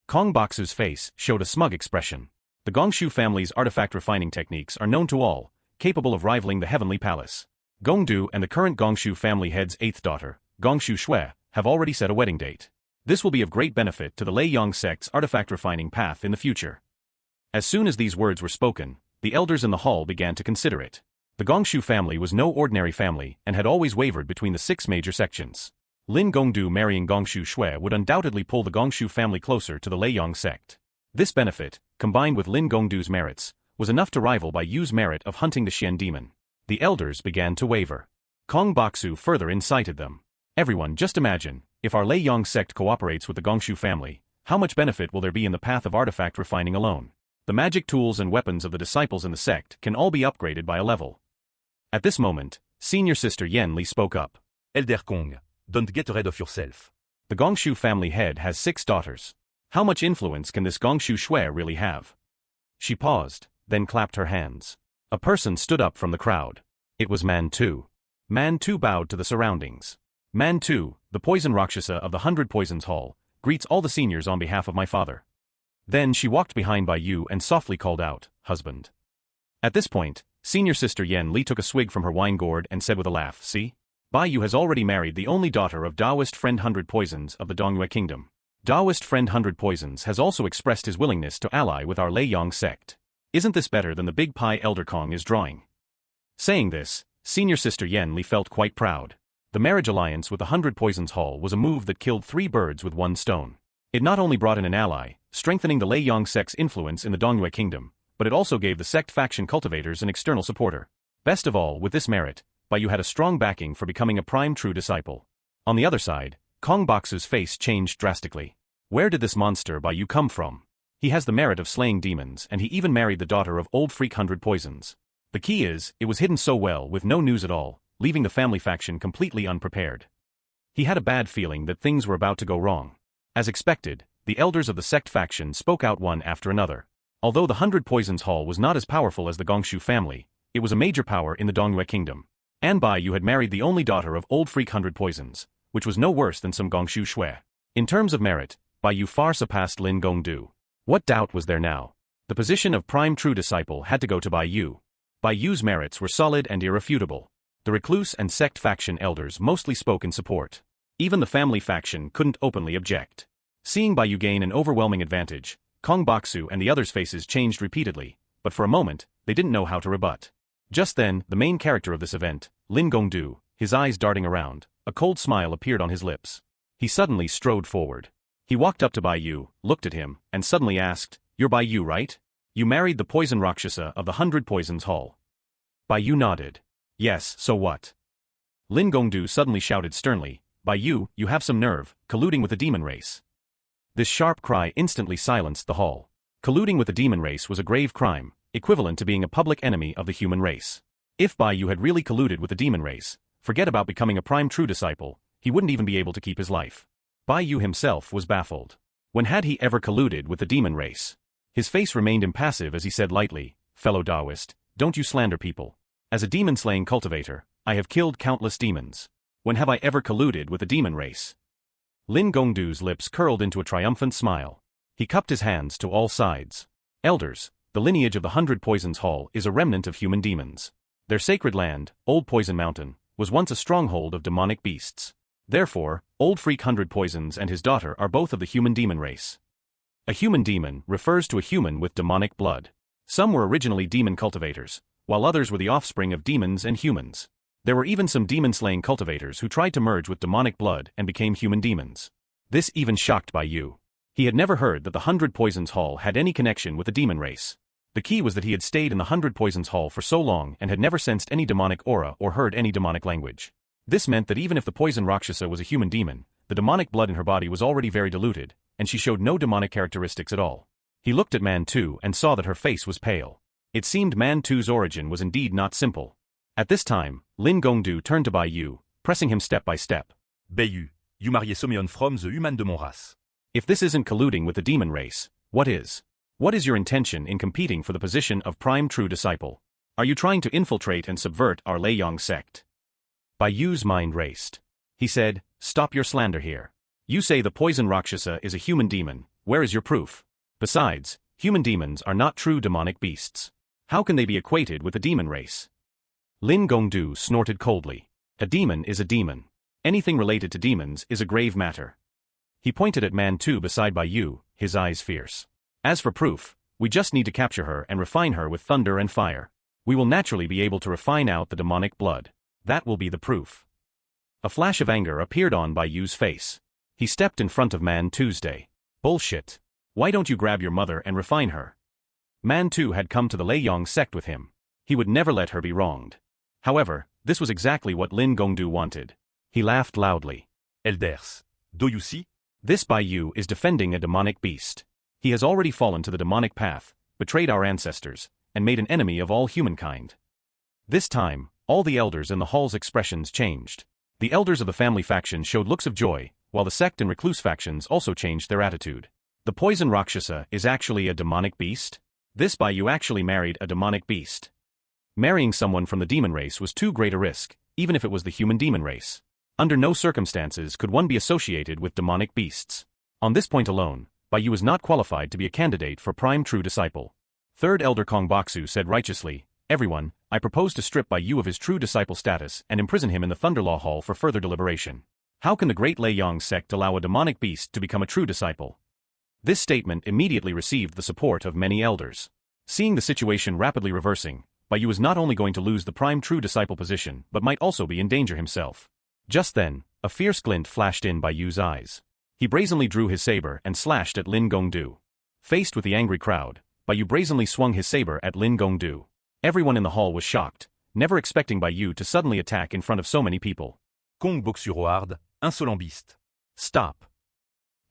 Kong Baksu's face showed a smug expression. The Gongshu family's artifact refining techniques are known to all, capable of rivaling the Heavenly Palace. Gongdu and the current Gongshu family head's 8th daughter, Gongshu Shui, have already set a wedding date. This will be of great benefit to the Lei Yang sect's artifact refining path in the future. As soon as these words were spoken, the elders in the hall began to consider it. The Gongshu family was no ordinary family and had always wavered between the 6 major sections. Lin Gongdu marrying Gongshu Shui would undoubtedly pull the Gongshu family closer to the Lei Yang sect. This benefit, combined with Lin Gongdu's merits, was enough to rival Bai Yu's merit of hunting the Xian demon. The elders began to waver. Kong Baksu further incited them. Everyone, just imagine, if our Lei Yang sect cooperates with the Gongshu family, how much benefit will there be in the path of artifact refining alone? The magic tools and weapons of the disciples in the sect can all be upgraded by a level. At this moment, Senior Sister Yen Li spoke up. Elder Kong, don't get rid of yourself. The Gongshu family head has 6 daughters. How much influence can this Gongshu Shui really have? She paused, then clapped her hands. A person stood up from the crowd. It was Man Tu. Man Tu bowed to the surroundings. Man Tu, the poison Rakshasa of the 100 Poisons Hall, greets all the seniors on behalf of my father. Then she walked behind Bai Yu and softly called out, husband. At this point, Senior Sister Yen Li took a swig from her wine gourd and said with a laugh, see? Bai Yu has already married the only daughter of Taoist Friend 100 Poisons of the Dongyue Kingdom. Taoist Friend 100 Poisons has also expressed his willingness to ally with our Lei Yang sect. Isn't this better than the big pie Elder Kong is drawing? Saying this, Senior Sister Yen Li felt quite proud. The marriage alliance with the 100 Poisons Hall was a move that killed 3 birds with 1 stone. It not only brought in an ally, strengthening the Lei Yang sect's influence in the Dongyue Kingdom, but it also gave the sect faction cultivators an external supporter. Best of all, with this merit, Bai Yu had a strong backing for becoming a prime true disciple. On the other side, Kong Baksu's face changed drastically. Where did this monster Bai Yu come from? He has the merit of slaying demons, and he even married the daughter of Old Freak 100 Poisons. The key is, it was hidden so well with no news at all, leaving the family faction completely unprepared. He had a bad feeling that things were about to go wrong. As expected, the elders of the sect faction spoke out one after another. Although the 100 Poisons Hall was not as powerful as the Gongshu family, it was a major power in the Dongyue Kingdom. And Bai Yu had married the only daughter of Old Freak 100 Poisons, which was no worse than some Gongshu Shui. In terms of merit, Bai Yu far surpassed Lin Gongdu. What doubt was there now? The position of prime true disciple had to go to Bai Yu. Bai Yu's merits were solid and irrefutable. The recluse and sect faction elders mostly spoke in support. Even the family faction couldn't openly object. Seeing Bai Yu gain an overwhelming advantage, Kong Baksu and the others' faces changed repeatedly, but for a moment, they didn't know how to rebut. Just then, the main character of this event, Lin Gongdu, his eyes darting around, a cold smile appeared on his lips. He suddenly strode forward. He walked up to Bai Yu, looked at him, and suddenly asked, "You're Bai Yu, right? You married the poison Rakshasa of the 100 Poisons Hall." Bai Yu nodded. "Yes, so what?" Lin Gongdu suddenly shouted sternly, "Bai Yu, you have some nerve, colluding with the demon race." This sharp cry instantly silenced the hall. Colluding with the demon race was a grave crime, equivalent to being a public enemy of the human race. If Bai Yu had really colluded with the demon race, forget about becoming a prime true disciple, he wouldn't even be able to keep his life. Bai Yu himself was baffled. When had he ever colluded with the demon race? His face remained impassive as he said lightly, "Fellow Taoist, don't you slander people. As a demon-slaying cultivator, I have killed countless demons. When have I ever colluded with the demon race?" Lin Gongdu's lips curled into a triumphant smile. He cupped his hands to all sides. "Elders, the lineage of the 100 Poisons Hall is a remnant of human demons. Their sacred land, Old Poison Mountain, was once a stronghold of demonic beasts. Therefore, Old Freak 100 Poisons and his daughter are both of the human demon race. A human demon refers to a human with demonic blood. Some were originally demon cultivators, while others were the offspring of demons and humans. There were even some demon-slaying cultivators who tried to merge with demonic blood and became human demons. This even shocked Bai Yu. He had never heard that the 100 Poisons Hall had any connection with the demon race. The key was that he had stayed in the 100 Poisons Hall for so long and had never sensed any demonic aura or heard any demonic language. This meant that even if the poison Rakshasa was a human demon, the demonic blood in her body was already very diluted, and she showed no demonic characteristics at all. He looked at Man 2 and saw that her face was pale. It seemed Man 2's origin was indeed not simple. At this time, Lin Gongdu turned to Bai Yu, pressing him step by step. Bai Yu, you marry Someone from the human de mon race. If this isn't colluding with the demon race, what is? What is your intention in competing for the position of prime true disciple? Are you trying to infiltrate and subvert our Leiyang sect? Bai Yu's mind raced. He said, stop your slander here. You say the poison Rakshasa is a human demon, where is your proof? Besides, human demons are not true demonic beasts. How can they be equated with the demon race? Lin Gongdu snorted coldly. A demon is a demon. Anything related to demons is a grave matter. He pointed at Man 2 beside Bai Yu, his eyes fierce. As for proof, we just need to capture her and refine her with thunder and fire. We will naturally be able to refine out the demonic blood. That will be the proof. A flash of anger appeared on Bai Yu's face. He stepped in front of Man 2's day. Bullshit. Why don't you grab your mother and refine her? Man 2 had come to the Leiyang sect with him. He would never let her be wronged. However, this was exactly what Lin Gongdu wanted. He laughed loudly. Elders, do you see? This Bai Yu is defending a demonic beast. He has already fallen to the demonic path, betrayed our ancestors, and made an enemy of all humankind. This time, all the elders in the hall's expressions changed. The elders of the family faction showed looks of joy, while the sect and recluse factions also changed their attitude. The poison Rakshasa is actually a demonic beast? This Bai Yu actually married a demonic beast. Marrying someone from the demon race was too great a risk, even if it was the human demon race. Under no circumstances could one be associated with demonic beasts. On this point alone, Bai Yu was not qualified to be a candidate for prime true disciple. Third Elder Kong Baksu said righteously, everyone, I propose to strip Bai Yu of his true disciple status and imprison him in the Thunderlaw Hall for further deliberation. How can the great Leiyang sect allow a demonic beast to become a true disciple? This statement immediately received the support of many elders. Seeing the situation rapidly reversing, Bai Yu was not only going to lose the prime true disciple position but might also be in danger himself. Just then, a fierce glint flashed in Bai Yu's eyes. He brazenly drew his saber and slashed at Lin Gongdu. Faced with the angry crowd, Bai Yu brazenly swung his saber at Lin Gongdu. Everyone in the hall was shocked, never expecting Bai Yu to suddenly attack in front of so many people. Kong Boksuroard, insolent beast. Stop.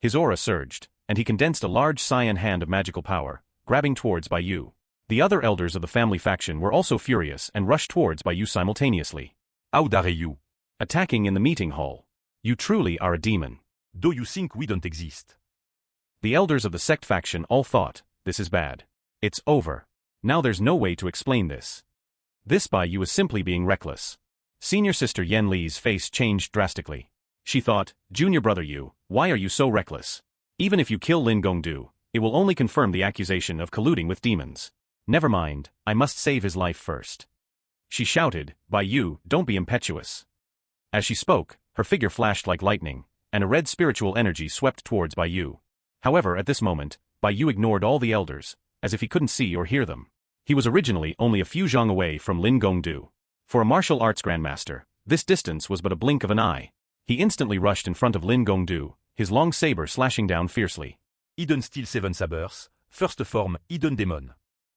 His aura surged, and he condensed a large cyan hand of magical power, grabbing towards Bai Yu. The other elders of the family faction were also furious and rushed towards Bai Yu simultaneously. How dare you? Attacking in the meeting hall. You truly are a demon. Do you think we don't exist? The elders of the sect faction all thought, this is bad. It's over. Now there's no way to explain this. This Bai Yu is simply being reckless. Senior sister Yen Li's face changed drastically. She thought, Junior brother Yu, why are you so reckless? Even if you kill Lin Gongdu, it will only confirm the accusation of colluding with demons. Never mind, I must save his life first. She shouted, Bai Yu, don't be impetuous. As she spoke, her figure flashed like lightning, and a red spiritual energy swept towards Bai Yu. However, at this moment, Bai Yu ignored all the elders, as if he couldn't see or hear them. He was originally only a few zhang away from Lin Gongdu. For a martial arts grandmaster, this distance was but a blink of an eye. He instantly rushed in front of Lin Gongdu, his long saber slashing down fiercely. Hidden Steel 7 Sabers, First Form Hidden Demon.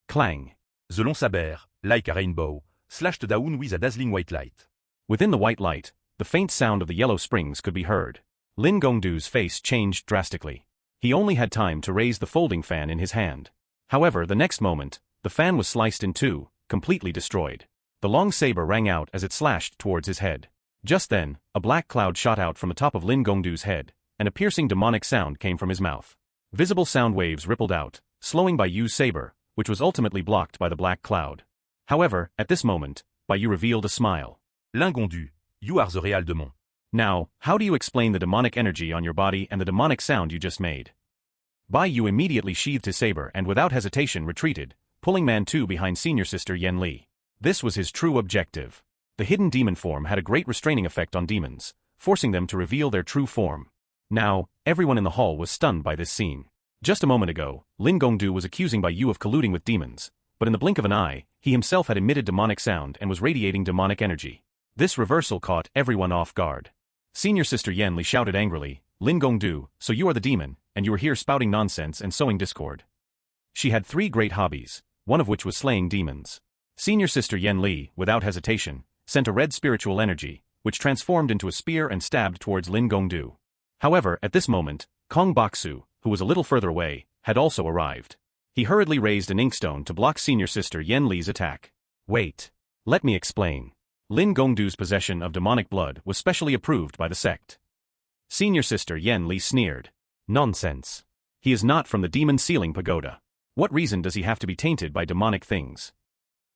Clang. The long saber, like a rainbow, slashed down with a dazzling white light. Within the white light, the faint sound of the yellow springs could be heard. Lin Gongdu's face changed drastically. He only had time to raise the folding fan in his hand. However, the next moment, the fan was sliced in two, completely destroyed. The long saber rang out as it slashed towards his head. Just then, a black cloud shot out from the top of Lin Gongdu's head, and a piercing demonic sound came from his mouth. Visible sound waves rippled out, slowing Bai Yu's saber, which was ultimately blocked by the black cloud. However, at this moment, Bai Yu revealed a smile. Lin Gongdu, you are the real demon. Now, how do you explain the demonic energy on your body and the demonic sound you just made? Bai Yu immediately sheathed his saber and without hesitation retreated, pulling Man 2 behind senior sister Yen Li. This was his true objective. The hidden demon form had a great restraining effect on demons, forcing them to reveal their true form. Now, everyone in the hall was stunned by this scene. Just a moment ago, Lin Gongdu was accusing Bai Yu of colluding with demons, but in the blink of an eye, he himself had emitted demonic sound and was radiating demonic energy. This reversal caught everyone off guard. Senior Sister Yan Li shouted angrily, "Lin Gongdu, so you are the demon, and you are here spouting nonsense and sowing discord." She had 3 great hobbies, one of which was slaying demons. Senior Sister Yan Li, without hesitation, sent a red spiritual energy, which transformed into a spear and stabbed towards Lin Gongdu. However, at this moment, Kong Baksu, who was a little further away, had also arrived. He hurriedly raised an inkstone to block Senior Sister Yan Li's attack. "Wait. Let me explain. Lin Gongdu's possession of demonic blood was specially approved by the sect." Senior Sister Yan Li sneered. "Nonsense. He is not from the demon ceiling pagoda. What reason does he have to be tainted by demonic things?"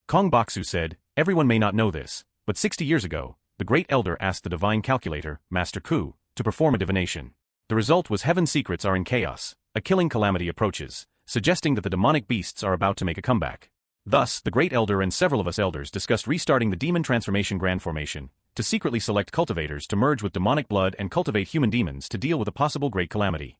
Kong Baksu said, "Everyone may not know this, but 60 years ago, the Great Elder asked the divine calculator, Master Ku, to perform a divination. The result was heaven's secrets are in chaos, a killing calamity approaches, suggesting that the demonic beasts are about to make a comeback. Thus, the Great Elder and several of us elders discussed restarting the Demon Transformation Grand Formation, to secretly select cultivators to merge with demonic blood and cultivate human demons to deal with a possible great calamity.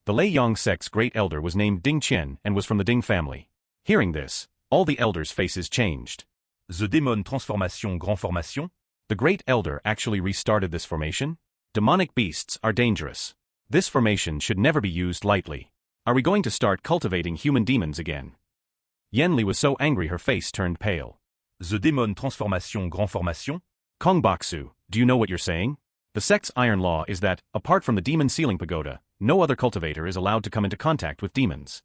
The Lei Yang sect's Great Elder was named Ding Qian and was from the Ding family. Hearing this, all the elders' faces changed. The Demon Transformation Grand Formation? The Great Elder actually restarted this formation? Demonic beasts are dangerous. This formation should never be used lightly. Are we going to start cultivating human demons again? Yan Li was so angry her face turned pale. The Demon Transformation Grand Formation? Kong Baksu, do you know what you're saying? The sect's iron law is that, apart from the demon ceiling pagoda, no other cultivator is allowed to come into contact with demons.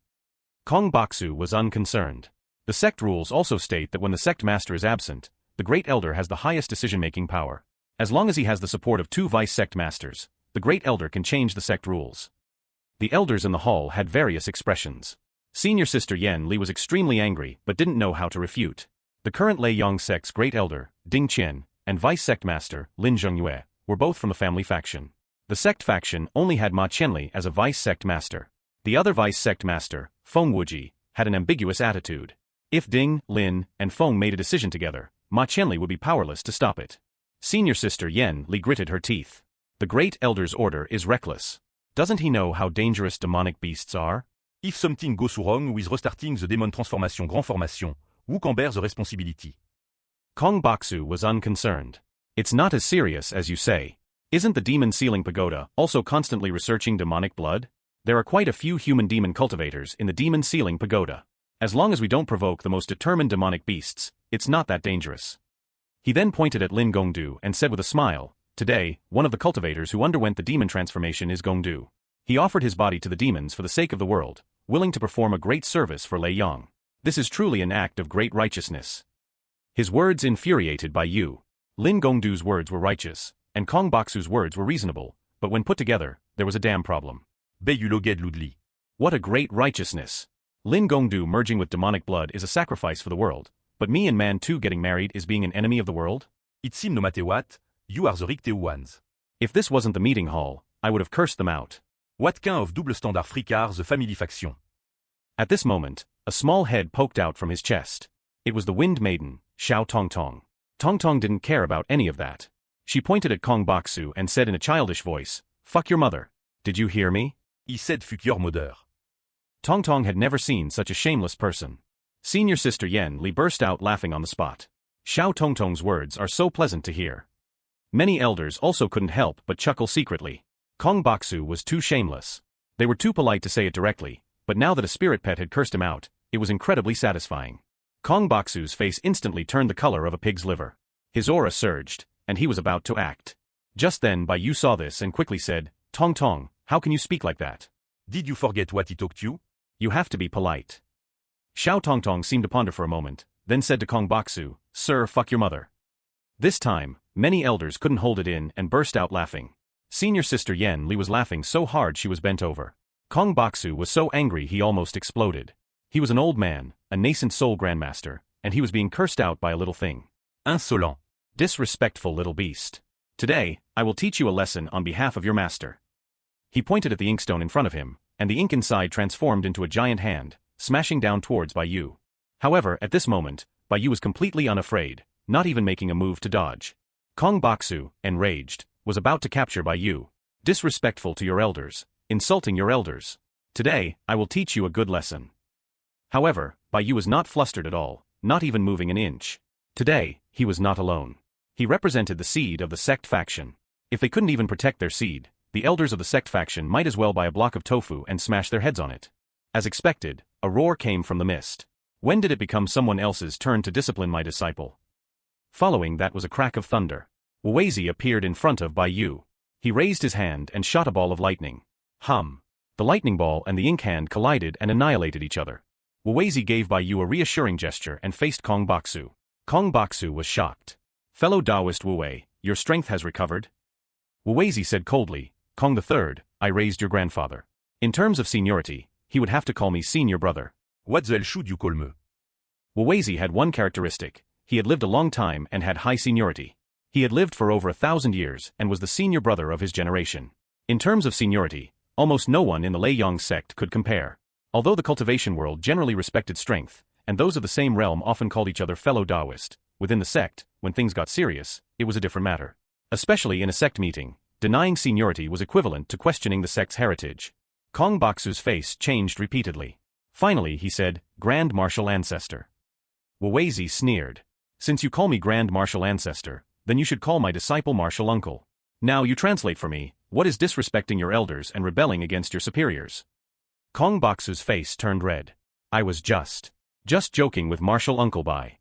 Kong Baksu was unconcerned. The sect rules also state that when the sect master is absent, the Great Elder has the highest decision-making power. As long as he has the support of 2 vice-sect masters, the Great Elder can change the sect rules. The elders in the hall had various expressions. Senior Sister Yan Li was extremely angry but didn't know how to refute. The current Lei Yang sect's Great Elder, Ding Qian, and vice-sect master, Lin Zhengyue, were both from the family faction. The sect faction only had Ma Qianli as a vice-sect master. The other vice-sect master, Feng Wuji, had an ambiguous attitude. If Ding, Lin, and Feng made a decision together, Ma Qianli would be powerless to stop it. Senior Sister Yan Li gritted her teeth. The Great Elder's order is reckless. Doesn't he know how dangerous demonic beasts are? If something goes wrong with restarting the Demon Transformation Grand Formation, who can bear the responsibility? Kong Baksu was unconcerned. It's not as serious as you say. Isn't the demon ceiling pagoda also constantly researching demonic blood? There are quite a few human demon cultivators in the demon ceiling pagoda. As long as we don't provoke the most determined demonic beasts, it's not that dangerous. He then pointed at Lin Gongdu and said with a smile, "Today, one of the cultivators who underwent the demon transformation is Gongdu. He offered his body to the demons for the sake of the world, willing to perform a great service for Lei Yang. This is truly an act of great righteousness." His words infuriated Bai Yu. Lin Gongdu's words were righteous, and Kong Baksu's words were reasonable, but when put together, there was a damn problem. Bai Yu loged ludli. What a great righteousness! Lin Gongdu merging with demonic blood is a sacrifice for the world, but me and Man 2 getting married is being an enemy of the world? It seems no matter what, you are the Ricteu ones. If this wasn't the meeting hall, I would have cursed them out. What kind of double standard fricard the family faction? At this moment, a small head poked out from his chest. It was the Wind Maiden, Xiao Tongtong. Tongtong didn't care about any of that. She pointed at Kong Baksu and said in a childish voice, "Fuck your mother. Did you hear me?" He said fuck your mother. Tongtong had never seen such a shameless person. Senior Sister Yan Li burst out laughing on the spot. Xiao Tongtong's words are so pleasant to hear. Many elders also couldn't help but chuckle secretly. Kong Baksu was too shameless. They were too polite to say it directly, but now that a spirit pet had cursed him out, it was incredibly satisfying. Kong Baksu's face instantly turned the color of a pig's liver. His aura surged, and he was about to act. Just then Bai Yu saw this and quickly said, "Tongtong, how can you speak like that? Did you forget what he talked you? You have to be polite." Xiao Tongtong seemed to ponder for a moment, then said to Kong Baksu, "Sir, fuck your mother." This time, many elders couldn't hold it in and burst out laughing. Senior Sister Yan Li was laughing so hard she was bent over. Kong Baksu was so angry he almost exploded. He was an old man, a nascent soul grandmaster, and he was being cursed out by a little thing. Insolent. Disrespectful little beast. Today, I will teach you a lesson on behalf of your master. He pointed at the inkstone in front of him, and the ink inside transformed into a giant hand, smashing down towards Bai Yu. However, at this moment, Bai Yu was completely unafraid, not even making a move to dodge. Kong Baksu, enraged, was about to capture by you. Disrespectful to your elders, insulting your elders. Today, I will teach you a good lesson. However, Bai Yu was not flustered at all, not even moving an inch. Today, he was not alone. He represented the seed of the sect faction. If they couldn't even protect their seed, the elders of the sect faction might as well buy a block of tofu and smash their heads on it. As expected, a roar came from the mist. When did it become someone else's turn to discipline my disciple? Following that was a crack of thunder. Wuweizi appeared in front of Bai Yu. He raised his hand and shot a ball of lightning. Hum. The lightning ball and the ink hand collided and annihilated each other. Wuweizi gave Bai Yu a reassuring gesture and faced Kong Baksu. Kong Baksu was shocked. Fellow Taoist Wuwei, your strength has recovered? Wuweizi said coldly, Kong III, I raised your grandfather. In terms of seniority, he would have to call me senior brother. What the hell should you call me? Wuweizi had one characteristic. He had lived a long time and had high seniority. He had lived for over 1,000 years and was the senior brother of his generation. In terms of seniority, almost no one in the Lei Yang sect could compare. Although the cultivation world generally respected strength, and those of the same realm often called each other fellow Taoist, within the sect, when things got serious, it was a different matter. Especially in a sect meeting, denying seniority was equivalent to questioning the sect's heritage. Kong Baksu's face changed repeatedly. Finally he said, Grand Martial Ancestor. Wuweizi sneered. Since you call me Grand Martial Ancestor, then you should call my disciple Martial Uncle. Now you translate for me, what is disrespecting your elders and rebelling against your superiors? Kong Baksu's face turned red. I was just joking with Martial Uncle Bai.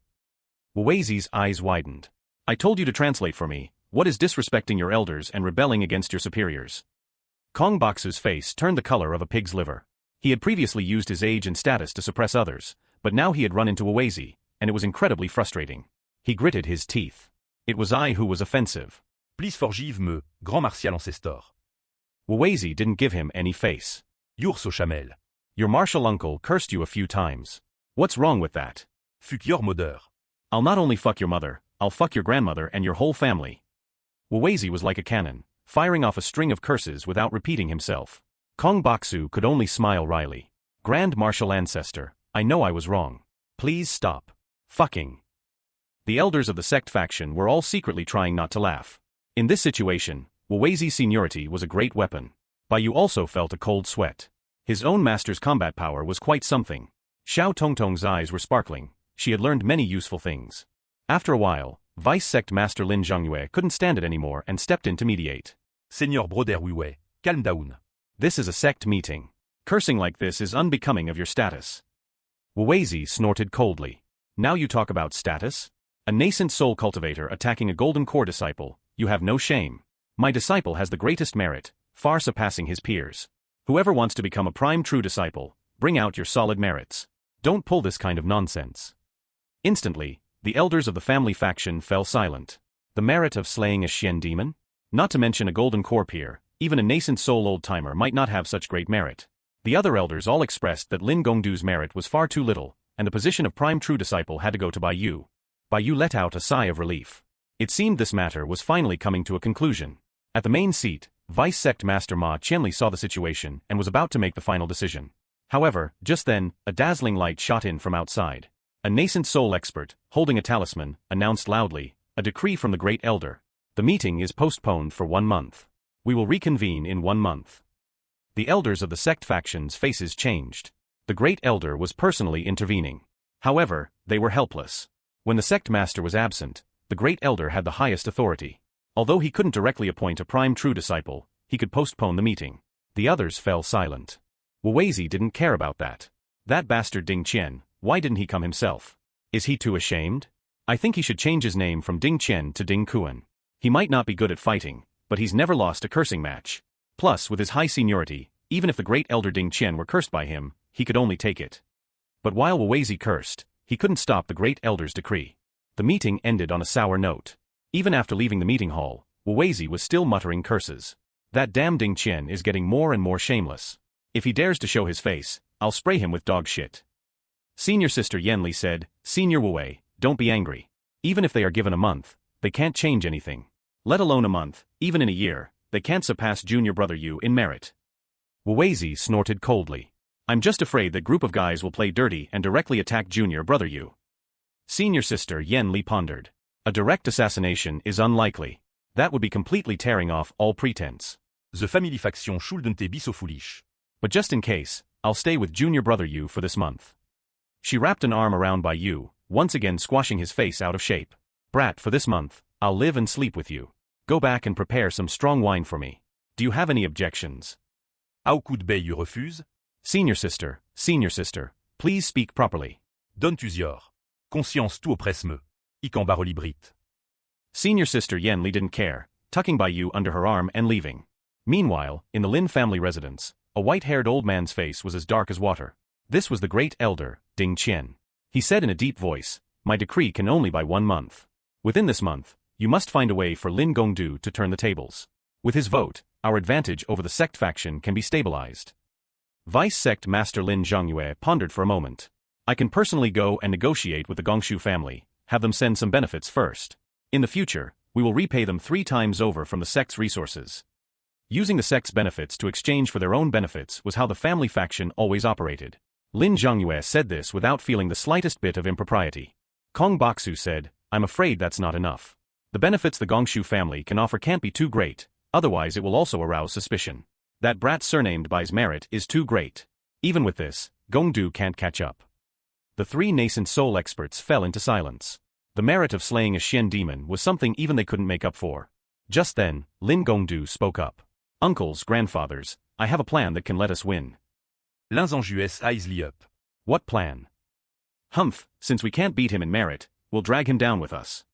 Wuweizi's eyes widened. I told you to translate for me, what is disrespecting your elders and rebelling against your superiors? Kong Baksu's face turned the color of a pig's liver. He had previously used his age and status to suppress others, but now he had run into Wuweizi, and it was incredibly frustrating. He gritted his teeth. It was I who was offensive. Please forgive me, Grand Martial Ancestor. Wuweizi didn't give him any face. Yours au chamel. Your martial uncle cursed you a few times. What's wrong with that? Fuck your mother. I'll not only fuck your mother, I'll fuck your grandmother and your whole family. Wuweizi was like a cannon, firing off a string of curses without repeating himself. Kong Baksu could only smile wryly. Grand Martial Ancestor, I know I was wrong. Please stop. Fucking. The elders of the sect faction were all secretly trying not to laugh. In this situation, Wuweizi's seniority was a great weapon. Bai Yu also felt a cold sweat. His own master's combat power was quite something. Xiao Tongtong's eyes were sparkling. She had learned many useful things. After a while, Vice Sect Master Lin Zhongyue couldn't stand it anymore and stepped in to mediate. Seigneur Broder Wuwei, calm down. This is a sect meeting. Cursing like this is unbecoming of your status. Wuweizi snorted coldly. Now you talk about status? A nascent soul cultivator attacking a golden core disciple, you have no shame. My disciple has the greatest merit, far surpassing his peers. Whoever wants to become a prime true disciple, bring out your solid merits. Don't pull this kind of nonsense. Instantly, the elders of the family faction fell silent. The merit of slaying a Xian demon? Not to mention a golden core peer, even a nascent soul old-timer might not have such great merit. The other elders all expressed that Lin Gongdu's merit was far too little, and the position of prime true disciple had to go to Bai Yu. Bai Yu let out a sigh of relief. It seemed this matter was finally coming to a conclusion. At the main seat, Vice Sect Master Ma Qianli saw the situation and was about to make the final decision. However, just then, a dazzling light shot in from outside. A nascent soul expert, holding a talisman, announced loudly, a decree from the Great Elder. The meeting is postponed for 1 month. We will reconvene in 1 month. The elders of the sect factions' faces changed. The Great Elder was personally intervening. However, they were helpless. When the sect master was absent, the Great Elder had the highest authority. Although he couldn't directly appoint a prime true disciple, he could postpone the meeting. The others fell silent. Wuweizi didn't care about that. That bastard Ding Qian, why didn't he come himself? Is he too ashamed? I think he should change his name from Ding Qian to Ding Kuan. He might not be good at fighting, but he's never lost a cursing match. Plus, with his high seniority, even if the Great Elder Ding Qian were cursed by him, he could only take it. But while Wuweizi cursed, he couldn't stop the Great Elder's decree. The meeting ended on a sour note. Even after leaving the meeting hall, Wuweizi was still muttering curses. That damn Ding Qian is getting more and more shameless. If he dares to show his face, I'll spray him with dog shit. Senior Sister Yanli said, Senior Wuwei, don't be angry. Even if they are given a month, they can't change anything. Let alone a month, even in a year, they can't surpass Junior Brother Yu in merit. Wuweizi snorted coldly. I'm just afraid that group of guys will play dirty and directly attack Junior Brother Yu. Senior Sister Yanli pondered. A direct assassination is unlikely. That would be completely tearing off all pretense. The family faction shouldn't be so foolish. But just in case, I'll stay with junior brother Yu for this month. She wrapped an arm around Bai Yu, once again squashing his face out of shape. Brat, for this month, I'll live and sleep with you. Go back and prepare some strong wine for me. Do you have any objections? How could Bai Yu refuse? Senior sister, please speak properly. Don't use your conscience to oppress me. Ikan barolibrit. Senior sister Yen Li didn't care, tucking Bai Yu under her arm and leaving. Meanwhile, in the Lin family residence, a white-haired old man's face was as dark as water. This was the great elder, Ding Qian. He said in a deep voice, "My decree can only buy 1 month. Within this month, you must find a way for Lin Gongdu to turn the tables. With his vote, our advantage over the sect faction can be stabilized." Vice Sect Master Lin Zhongyue pondered for a moment. "I can personally go and negotiate with the Gongshu family, have them send some benefits first. In the future, we will repay them 3 times over from the sect's resources." Using the sect's benefits to exchange for their own benefits was how the family faction always operated. Lin Zhongyue said this without feeling the slightest bit of impropriety. Kong Baksu said, "I'm afraid that's not enough. The benefits the Gongshu family can offer can't be too great, otherwise it will also arouse suspicion. That brat surnamed by's merit is too great. Even with this, Gongdu can't catch up." The 3 nascent soul experts fell into silence. The merit of slaying a Xian demon was something even they couldn't make up for. Just then, Lin Gongdu spoke up. "Uncles, grandfathers, I have a plan that can let us win." Lin Zhongyue's eyes lit up. "What plan?" "Humph, since we can't beat him in merit, we'll drag him down with us."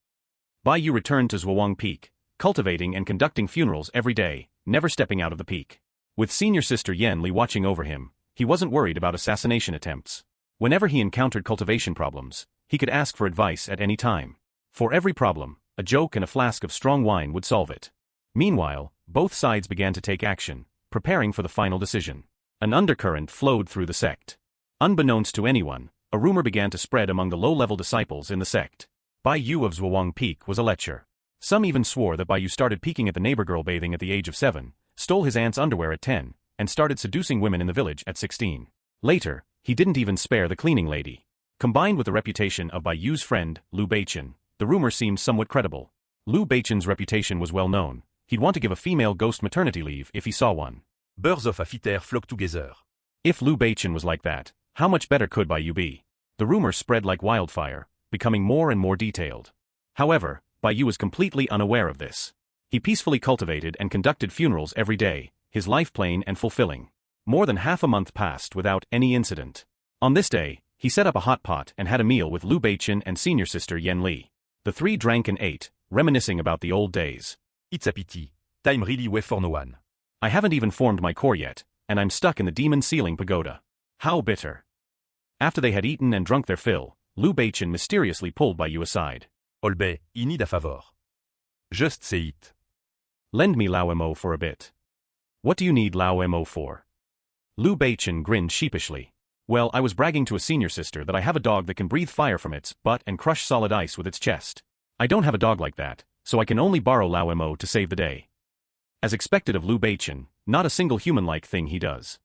Bai Yu returned to Zhuowang Peak, cultivating and conducting funerals every day, never stepping out of the peak. With senior sister Yen Li watching over him, he wasn't worried about assassination attempts. Whenever he encountered cultivation problems, he could ask for advice at any time. For every problem, a joke and a flask of strong wine would solve it. Meanwhile, both sides began to take action, preparing for the final decision. An undercurrent flowed through the sect. Unbeknownst to anyone, a rumor began to spread among the low-level disciples in the sect. Bai Yu of Zhuowang Peak was a lecher. Some even swore that Bai Yu started peeking at the neighbor girl bathing at the age of 7, stole his aunt's underwear at 10, and started seducing women in the village at 16. Later, he didn't even spare the cleaning lady. Combined with the reputation of Bai Yu's friend, Liu Beichen, the rumor seemed somewhat credible. Liu Beichen's reputation was well known. He'd want to give a female ghost maternity leave if he saw one. Birds of a feather flock together. If Liu Beichen was like that, how much better could Bai Yu be? The rumor spread like wildfire, becoming more and more detailed. However, Bai Yu was completely unaware of this. He peacefully cultivated and conducted funerals every day, his life plain and fulfilling. More than half a month passed without any incident. On this day, he set up a hot pot and had a meal with Liu Beichen and senior sister Yen Li. The 3 drank and ate, reminiscing about the old days. "It's a pity. Time really wait for no one. I haven't even formed my core yet, and I'm stuck in the demon ceiling pagoda. How bitter." After they had eaten and drunk their fill, Liu Beichen mysteriously pulled Bai Yu aside. Olbei, I need a favor. Just say it. "Lend me Lao Mo for a bit." "What do you need Lao Mo for?" Liu Beichen grinned sheepishly. "Well, I was bragging to a senior sister that I have a dog that can breathe fire from its butt and crush solid ice with its chest. I don't have a dog like that, so I can only borrow Lao Mo to save the day." As expected of Liu Beichen, not a single human-like thing he does.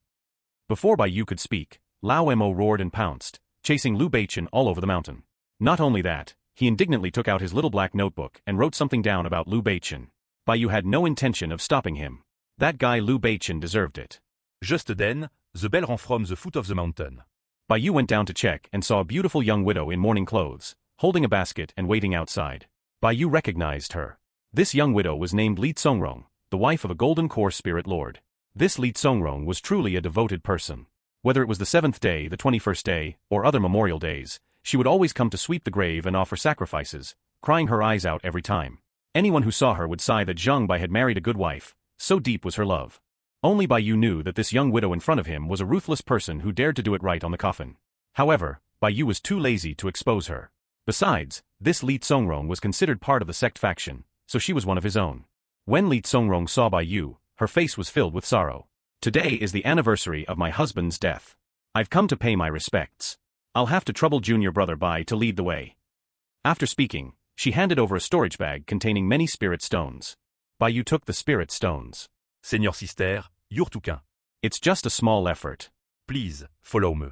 Before Bai Yu could speak, Lao Mo roared and pounced, chasing Liu Beichen all over the mountain. Not only that, he indignantly took out his little black notebook and wrote something down about Liu Beichen. Bai Yu had no intention of stopping him. That guy Liu Beichen deserved it. Just then, the bell rang from the foot of the mountain. Bai Yu went down to check and saw a beautiful young widow in mourning clothes, holding a basket and waiting outside. Bai Yu recognized her. This young widow was named Li Tsongrong, the wife of a golden core spirit lord. This Li Tsongrong was truly a devoted person. Whether it was the 7th day, the 21st day, or other memorial days, she would always come to sweep the grave and offer sacrifices, crying her eyes out every time. Anyone who saw her would sigh that Zhang Bai had married a good wife, so deep was her love. Only Bai Yu knew that this young widow in front of him was a ruthless person who dared to do it right on the coffin. However, Bai Yu was too lazy to expose her. Besides, this Li Tsongrong was considered part of the sect faction, so she was one of his own. When Li Tsongrong saw Bai Yu, her face was filled with sorrow. "Today is the anniversary of my husband's death. I've come to pay my respects. I'll have to trouble junior brother Bai to lead the way." After speaking, she handed over a storage bag containing many spirit stones. Bai Yu took the spirit stones. "Seigneur sister, you're toucan. "It's just a small effort. Please, follow me."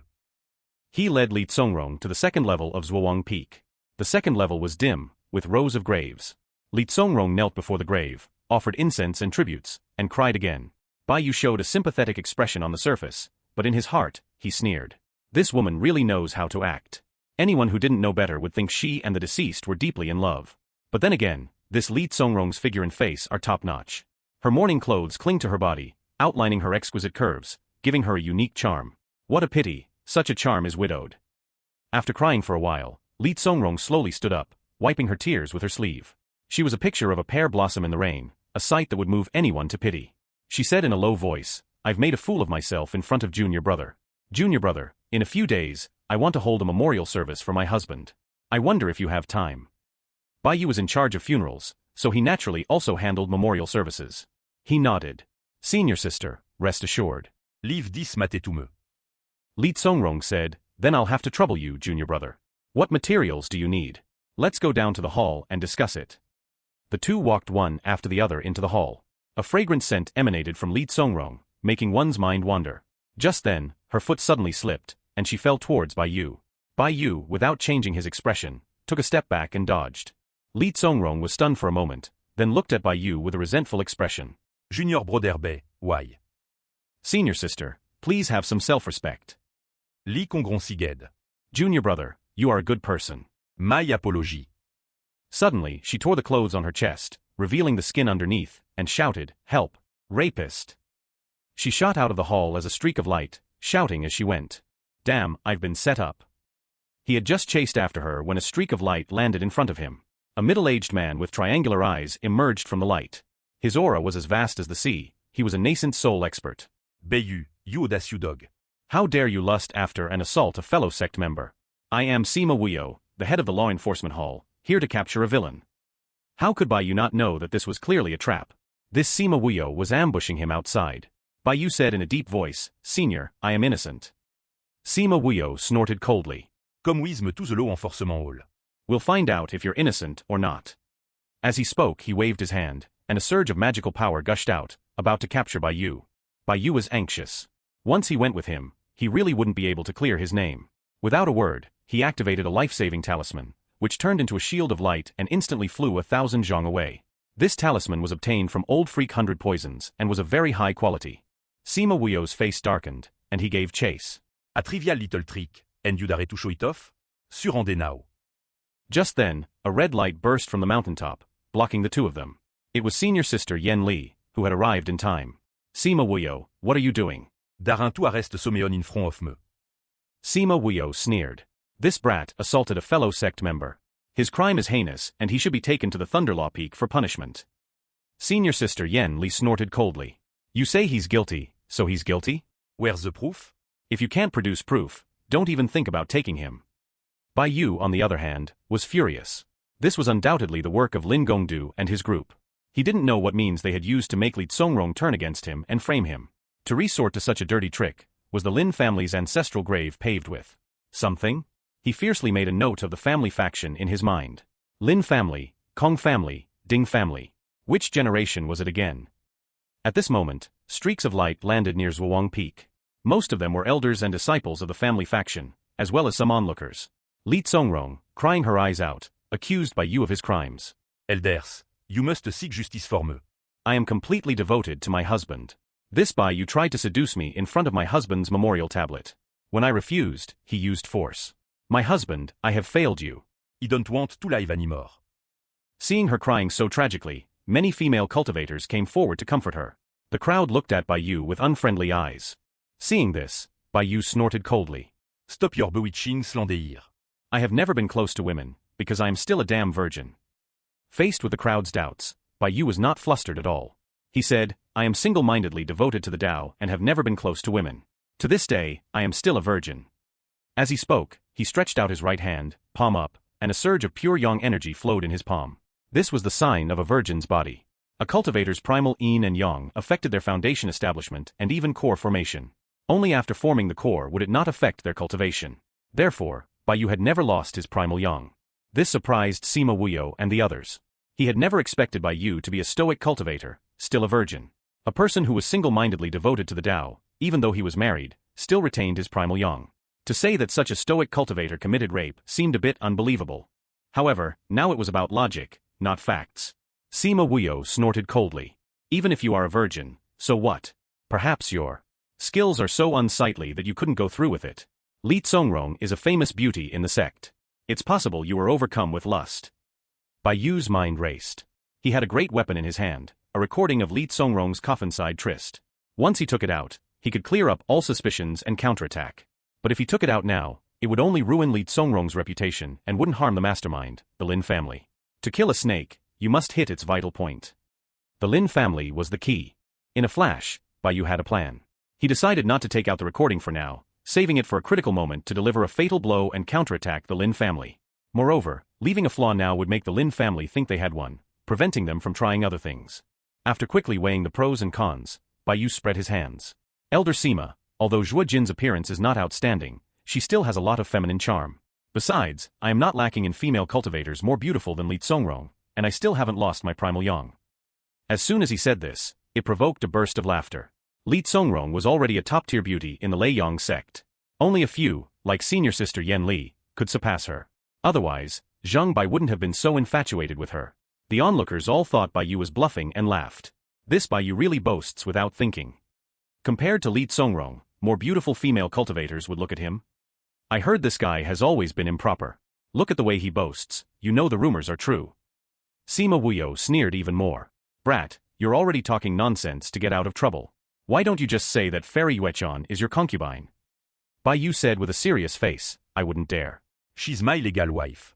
He led Li Tsongrong to the 2nd level of Zhuowang Peak. The 2nd level was dim, with rows of graves. Li Tsongrong knelt before the grave, offered incense and tributes, and cried again. Bai Yu showed a sympathetic expression on the surface, but in his heart, he sneered. This woman really knows how to act. Anyone who didn't know better would think she and the deceased were deeply in love. But then again, this Li Tsongrong's figure and face are top-notch. Her mourning clothes cling to her body, outlining her exquisite curves, giving her a unique charm. What a pity, such a charm is widowed. After crying for a while, Li Tsongrong slowly stood up, wiping her tears with her sleeve. She was a picture of a pear blossom in the rain, a sight that would move anyone to pity. She said in a low voice, I've made a fool of myself in front of Junior Brother. Junior Brother, in a few days, I want to hold a memorial service for my husband. I wonder if you have time. Bai Yu was in charge of funerals, so he naturally also handled memorial services. He nodded. Senior sister, rest assured. Liv 10 maté tout me. Li Tsongrong said, then I'll have to trouble you, Junior Brother. What materials do you need? Let's go down to the hall and discuss it. The two walked one after the other into the hall. A fragrant scent emanated from Li Tsongrong, making one's mind wander. Just then, her foot suddenly slipped, and she fell towards Bai Yu. Bai Yu, without changing his expression, took a step back and dodged. Li Tsongrong was stunned for a moment, then looked at Bai Yu with a resentful expression. Junior Brother Bai, why? Senior sister, please have some self-respect. Li Congron Siged. Junior brother, you are a good person. My apologie. Suddenly, she tore the clothes on her chest, revealing the skin underneath, and shouted, help, rapist. She shot out of the hall as a streak of light, shouting as she went. Damn, I've been set up. He had just chased after her when a streak of light landed in front of him. A middle-aged man with triangular eyes emerged from the light. His aura was as vast as the sea. He was a nascent soul expert. Bai Yu, you audacious dog. How dare you lust after and assault a fellow sect member? I am Sima Wuyo, the head of the law enforcement hall, here to capture a villain. How could Bai Yu not know that this was clearly a trap? This Sima Wuyo was ambushing him outside. Bai Yu said in a deep voice, Senior, I am innocent. Sima Wuyo snorted coldly. Comme wisme tout le enforcement hall. We'll find out if you're innocent or not. As he spoke, he waved his hand, and a surge of magical power gushed out, about to capture Bai Yu. Bai Yu was anxious. Once he went with him, he really wouldn't be able to clear his name. Without a word, he activated a life-saving talisman, which turned into a shield of light and instantly flew 1,000 zhong away. This talisman was obtained from Old Freak 100 Poisons and was of very high quality. Sima Wuyo's face darkened, and he gave chase. A trivial little trick, and you'd to show it off? Surrendez now. Just then, a red light burst from the mountaintop, blocking the two of them. It was senior sister Yen Li, who had arrived in time. Sima Wuyo, what are you doing? Darin tout arreste sommeon in front of me. Sima Wuyo sneered. This brat assaulted a fellow sect member. His crime is heinous, and he should be taken to the Thunderlaw Peak for punishment. Senior sister Yen Li snorted coldly. You say he's guilty, so he's guilty? Where's the proof? If you can't produce proof, don't even think about taking him. Bai Yu, on the other hand, was furious. This was undoubtedly the work of Lin Gongdu and his group. He didn't know what means they had used to make Li Tsongrong turn against him and frame him. To resort to such a dirty trick, was the Lin family's ancestral grave paved with something? He fiercely made a note of the family faction in his mind. Lin family, Kong family, Ding family. Which generation was it again? At this moment, streaks of light landed near Zhuang Peak. Most of them were elders and disciples of the family faction, as well as some onlookers. Li Tsongrong, crying her eyes out, accused Bai Yu of his crimes. Elders, you must seek justice for me. I am completely devoted to my husband. This Bai Yu tried to seduce me in front of my husband's memorial tablet. When I refused, he used force. My husband, I have failed you. I don't want to live anymore. Seeing her crying so tragically, many female cultivators came forward to comfort her. The crowd looked at Bai Yu with unfriendly eyes. Seeing this, Bai Yu snorted coldly. Stop your bewitching slandeir. I have never been close to women, because I am still a damn virgin. Faced with the crowd's doubts, Bai Yu was not flustered at all. He said, I am single-mindedly devoted to the Tao and have never been close to women. To this day, I am still a virgin. As he spoke, he stretched out his right hand, palm up, and a surge of pure yang energy flowed in his palm. This was the sign of a virgin's body. A cultivator's primal yin and yang affected their foundation establishment and even core formation. Only after forming the core would it not affect their cultivation. Therefore, Bai Yu had never lost his primal yang. This surprised Sima Wuyo and the others. He had never expected Bai Yu to be a stoic cultivator, still a virgin. A person who was single-mindedly devoted to the Tao, even though he was married, still retained his primal yang. To say that such a stoic cultivator committed rape seemed a bit unbelievable. However, now it was about logic, not facts. Sima Wuyo snorted coldly. Even if you are a virgin, so what? Perhaps your skills are so unsightly that you couldn't go through with it. Li Tsongrong is a famous beauty in the sect. It's possible you were overcome with lust. Bai Yu's mind raced. He had a great weapon in his hand, a recording of Li Tsongrong's coffin-side tryst. Once he took it out, he could clear up all suspicions and counterattack. But if he took it out now, it would only ruin Li Tsongrong's reputation and wouldn't harm the mastermind, the Lin family. To kill a snake, you must hit its vital point. The Lin family was the key. In a flash, Bai Yu had a plan. He decided not to take out the recording for now, saving it for a critical moment to deliver a fatal blow and counterattack the Lin family. Moreover, leaving a flaw now would make the Lin family think they had one, preventing them from trying other things. After quickly weighing the pros and cons, Bai Yu spread his hands. Elder Sima, although Zhuo Jin's appearance is not outstanding, she still has a lot of feminine charm. Besides, I am not lacking in female cultivators more beautiful than Li Tsongrong, and I still haven't lost my primal yang. As soon as he said this, it provoked a burst of laughter. Li Tsongrong was already a top-tier beauty in the Lei Yang sect. Only a few, like senior sister Yan Li, could surpass her. Otherwise, Zhang Bai wouldn't have been so infatuated with her. The onlookers all thought Bai Yu was bluffing and laughed. This Bai Yu really boasts without thinking. Compared to Li Tsongrong, more beautiful female cultivators would look at him. I heard this guy has always been improper. Look at the way he boasts, you know the rumors are true. Sima Wuyo sneered even more. Brat, you're already talking nonsense to get out of trouble. Why don't you just say that Fairy Yuechan is your concubine? Bai Yu said with a serious face, I wouldn't dare. She's my legal wife.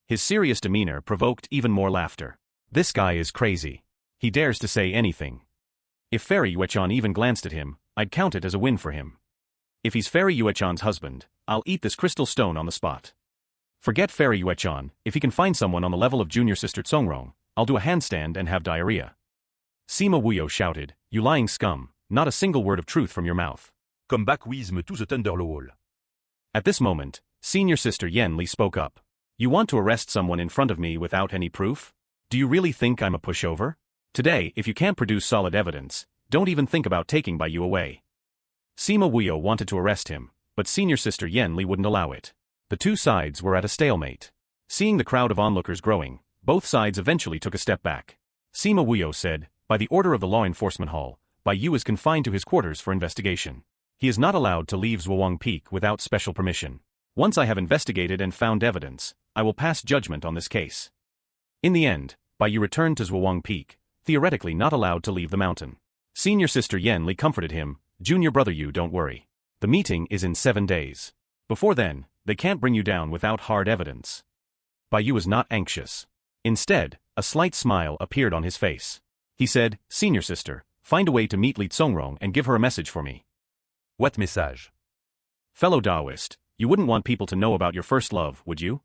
His serious demeanor provoked even more laughter. This guy is crazy. He dares to say anything. If Fairy Yuechan even glanced at him, I'd count it as a win for him. If he's Fairy Yuechan's husband, I'll eat this crystal stone on the spot. Forget Fairy Yuechan, if he can find someone on the level of junior sister Tsongrong, I'll do a handstand and have diarrhea. Sima Wuyo shouted, you lying scum, not a single word of truth from your mouth. Come back with me to the Thunderlaw. At this moment, senior sister Yan Li spoke up. You want to arrest someone in front of me without any proof? Do you really think I'm a pushover? Today, if you can't produce solid evidence, don't even think about taking Bai Yu away. Sima Wuyo wanted to arrest him, but senior sister Yan Li wouldn't allow it. The two sides were at a stalemate. Seeing the crowd of onlookers growing, both sides eventually took a step back. Sima Wuyo said, by the order of the Law Enforcement Hall, Bai Yu is confined to his quarters for investigation. He is not allowed to leave Zhuowang Peak without special permission. Once I have investigated and found evidence, I will pass judgment on this case. In the end, Bai Yu returned to Zhuowang Peak, theoretically not allowed to leave the mountain. Senior sister Yan Li comforted him, junior brother Yu, don't worry. The meeting is in 7 days. Before then, they can't bring you down without hard evidence. Bai Yu was not anxious. Instead, a slight smile appeared on his face. He said, senior sister, find a way to meet Li Tsongrong and give her a message for me. What message? Fellow Taoist, you wouldn't want people to know about your first love, would you?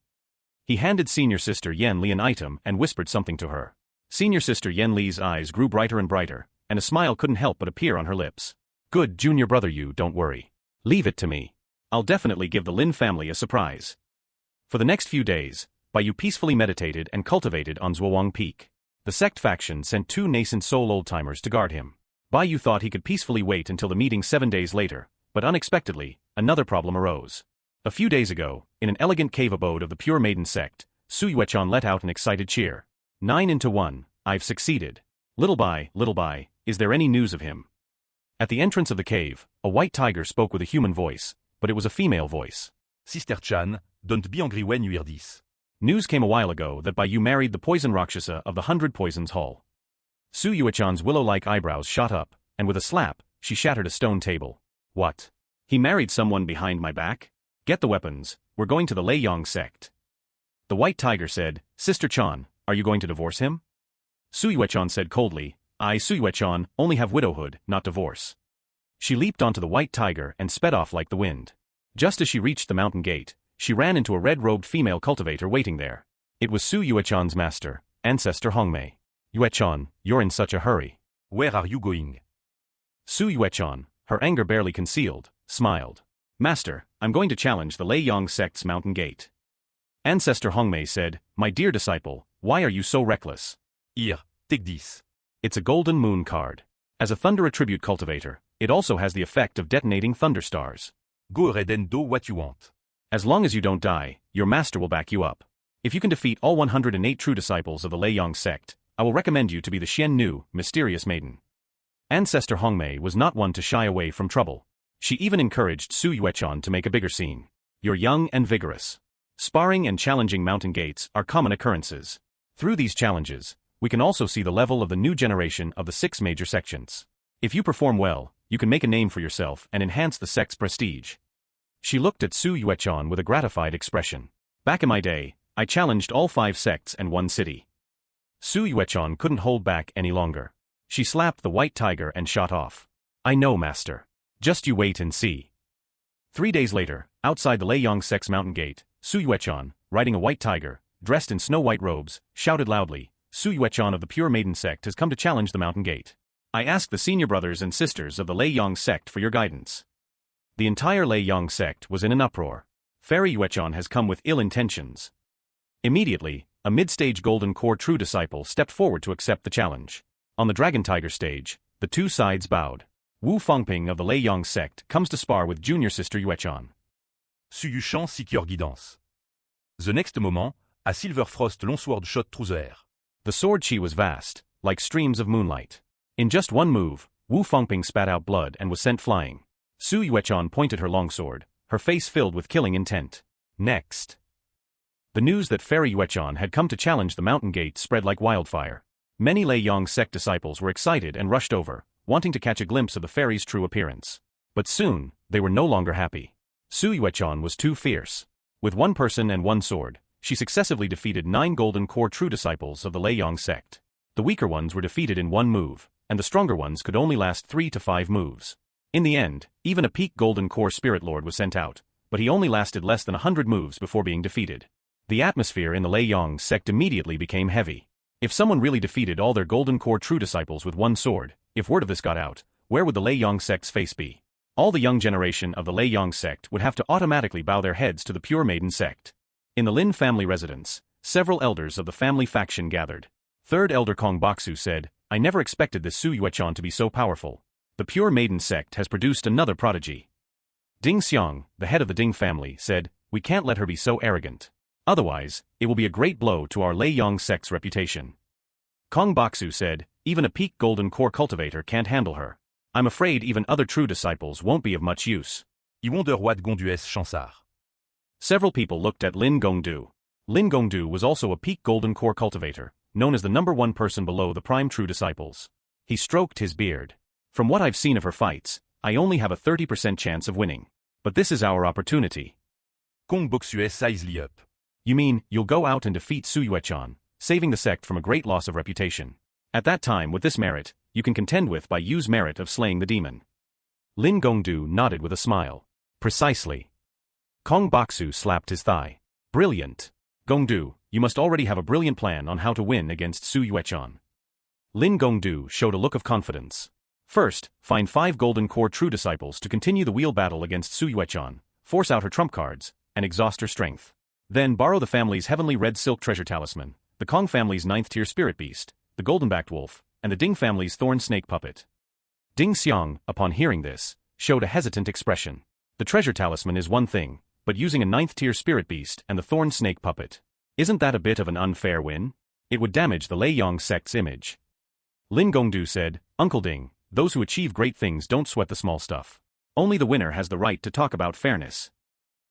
He handed senior sister Yan Li an item and whispered something to her. Senior sister Yan Li's eyes grew brighter and brighter, and a smile couldn't help but appear on her lips. Good junior brother Yu, don't worry. Leave it to me. I'll definitely give the Lin family a surprise. For the next few days, Bai Yu peacefully meditated and cultivated on Zhuowang Peak. The sect faction sent 2 nascent soul old-timers to guard him. Bai Yu thought he could peacefully wait until the meeting 7 days later, but unexpectedly, another problem arose. A few days ago, in an elegant cave abode of the Pure Maiden sect, Su Yuechan let out an excited cheer. 9-1, I've succeeded. Little Bai, is there any news of him? At the entrance of the cave, a white tiger spoke with a human voice, but it was a female voice. Sister Chan, don't be angry when you hear this. News came a while ago that Bai Yu married the poison Rakshasa of the 100 Poisons Hall. Su Yuechan's willow-like eyebrows shot up, and with a slap, she shattered a stone table. What? He married someone behind my back? Get the weapons, we're going to the Lei Yang sect. The white tiger said, Sister Chan, are you going to divorce him? Su Yuechan said coldly, I, Su Yuechan, only have widowhood, not divorce. She leaped onto the white tiger and sped off like the wind. Just as she reached the mountain gate, she ran into a red-robed female cultivator waiting there. It was Su Yuechan's master, ancestor Hongmei. Yuechan, you're in such a hurry. Where are you going? Su Yuechan, her anger barely concealed, smiled. Master, I'm going to challenge the Lei Yang sect's mountain gate. Ancestor Hongmei said, my dear disciple, why are you so reckless? Here, take this. It's a golden moon card. As a thunder attribute cultivator, it also has the effect of detonating thunderstars. Go ahead and do what you want. As long as you don't die, your master will back you up. If you can defeat all 108 true disciples of the Lei Yang sect, I will recommend you to be the Xian Nu, mysterious maiden. Ancestor Hongmei was not one to shy away from trouble. She even encouraged Su Yuechan to make a bigger scene. You're young and vigorous. Sparring and challenging mountain gates are common occurrences. Through these challenges, we can also see the level of the new generation of the 6 major sections. If you perform well, you can make a name for yourself and enhance the sect's prestige. She looked at Su Yuechan with a gratified expression. Back in my day, I challenged all 5 sects and 1 city. Su Yuechan couldn't hold back any longer. She slapped the white tiger and shot off. I know, master. Just you wait and see. 3 days later, outside the Leiyang sect's mountain gate, Su Yuechan, riding a white tiger, dressed in snow-white robes, shouted loudly, Su Yuechan of the Pure Maiden sect has come to challenge the mountain gate. I ask the senior brothers and sisters of the Leiyang sect for your guidance. The entire Leiyang sect was in an uproar. Fairy Yuechan has come with ill intentions. Immediately, a mid-stage Golden Core true disciple stepped forward to accept the challenge. On the Dragon Tiger stage, the 2 sides bowed. Wu Fangping of the Leiyang sect comes to spar with junior sister Yuechan. Su Yuchan seek your guidance. The next moment, a silver frost long sword shot through the air. The sword chi was vast, like streams of moonlight. In just one move, Wu Fangping spat out blood and was sent flying. Su Yuechan pointed her longsword, her face filled with killing intent. Next. The news that Fairy Yuechan had come to challenge the mountain gate spread like wildfire. Many Leiyang sect disciples were excited and rushed over, wanting to catch a glimpse of the fairy's true appearance. But soon, they were no longer happy. Su Yuechan was too fierce. With 1 person and 1 sword, she successively defeated 9 Golden Core true disciples of the Leiyang sect. The weaker ones were defeated in 1 move, and the stronger ones could only last 3 to 5 moves. In the end, even a peak Golden Core Spirit Lord was sent out, but he only lasted less than 100 moves before being defeated. The atmosphere in the Leiyang sect immediately became heavy. If someone really defeated all their Golden Core true disciples with 1 sword, if word of this got out, where would the Leiyang sect's face be? All the young generation of the Leiyang sect would have to automatically bow their heads to the Pure Maiden sect. In the Lin family residence, several elders of the family faction gathered. 3rd Elder Kong Baksu said, I never expected this Su Yuechan to be so powerful. The Pure Maiden sect has produced another prodigy. Ding Xiang, the head of the Ding family, said, we can't let her be so arrogant. Otherwise, it will be a great blow to our Leiyang sect's reputation. Kong Baksu said, even a peak Golden Core cultivator can't handle her. I'm afraid even other true disciples won't be of much use. I wonder what Gondu's chansard. Several people looked at Lin Gongdu. Lin Gongdu was also a peak Golden Core cultivator, known as the number 1 person below the prime true disciples. He stroked his beard. From what I've seen of her fights, I only have a 30% chance of winning. But this is our opportunity. Kong Baksu's sizely up. You mean, you'll go out and defeat Su Yuechan, saving the sect from a great loss of reputation. At that time with this merit, you can contend with by use merit of slaying the demon. Lin Gongdu nodded with a smile. Precisely. Kong Baksu slapped his thigh. Brilliant. Gongdu, you must already have a brilliant plan on how to win against Su Yuechan. Lin Gongdu showed a look of confidence. First, find 5 Golden Core true disciples to continue the wheel battle against Su Yuechan, force out her trump cards, and exhaust her strength. Then borrow the family's heavenly red silk treasure talisman, the Kong family's 9th tier spirit beast, the golden-backed wolf, and the Ding family's thorn snake puppet. Ding Xiang, upon hearing this, showed a hesitant expression. The treasure talisman is one thing, but using a 9th tier spirit beast and the thorn snake puppet, isn't that a bit of an unfair win? It would damage the Leiyang sect's image. Lin Gongdu said, Uncle Ding, those who achieve great things don't sweat the small stuff. Only the winner has the right to talk about fairness.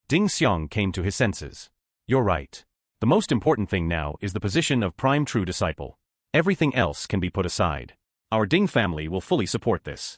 Ding Xiang came to his senses. You're right. The most important thing now is the position of prime true disciple. Everything else can be put aside. Our Ding family will fully support this.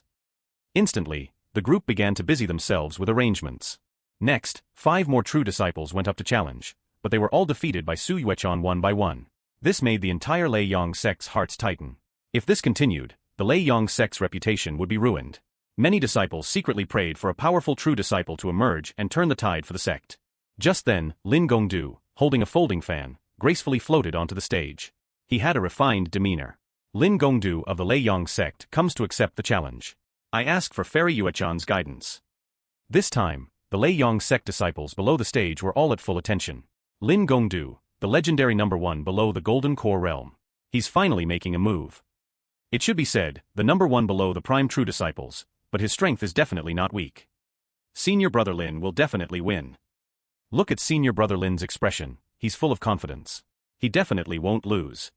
Instantly, the group began to busy themselves with arrangements. Next, 5 more true disciples went up to challenge, but they were all defeated by Su Yuechan 1 by 1. This made the entire Leiyang sect's hearts tighten. If this continued, the Leiyang sect's reputation would be ruined. Many disciples secretly prayed for a powerful true disciple to emerge and turn the tide for the sect. Just then, Lin Gongdu, holding a folding fan, gracefully floated onto the stage. He had a refined demeanor. Lin Gongdu of the Leiyang sect comes to accept the challenge. I ask for Fairy Yuechan's guidance. This time, the Leiyang sect disciples below the stage were all at full attention. Lin Gongdu, the legendary number 1 below the Golden Core realm. He's finally making a move. It should be said, the number 1 below the prime true disciples, but his strength is definitely not weak. Senior Brother Lin will definitely win. Look at Senior Brother Lin's expression, he's full of confidence. He definitely won't lose.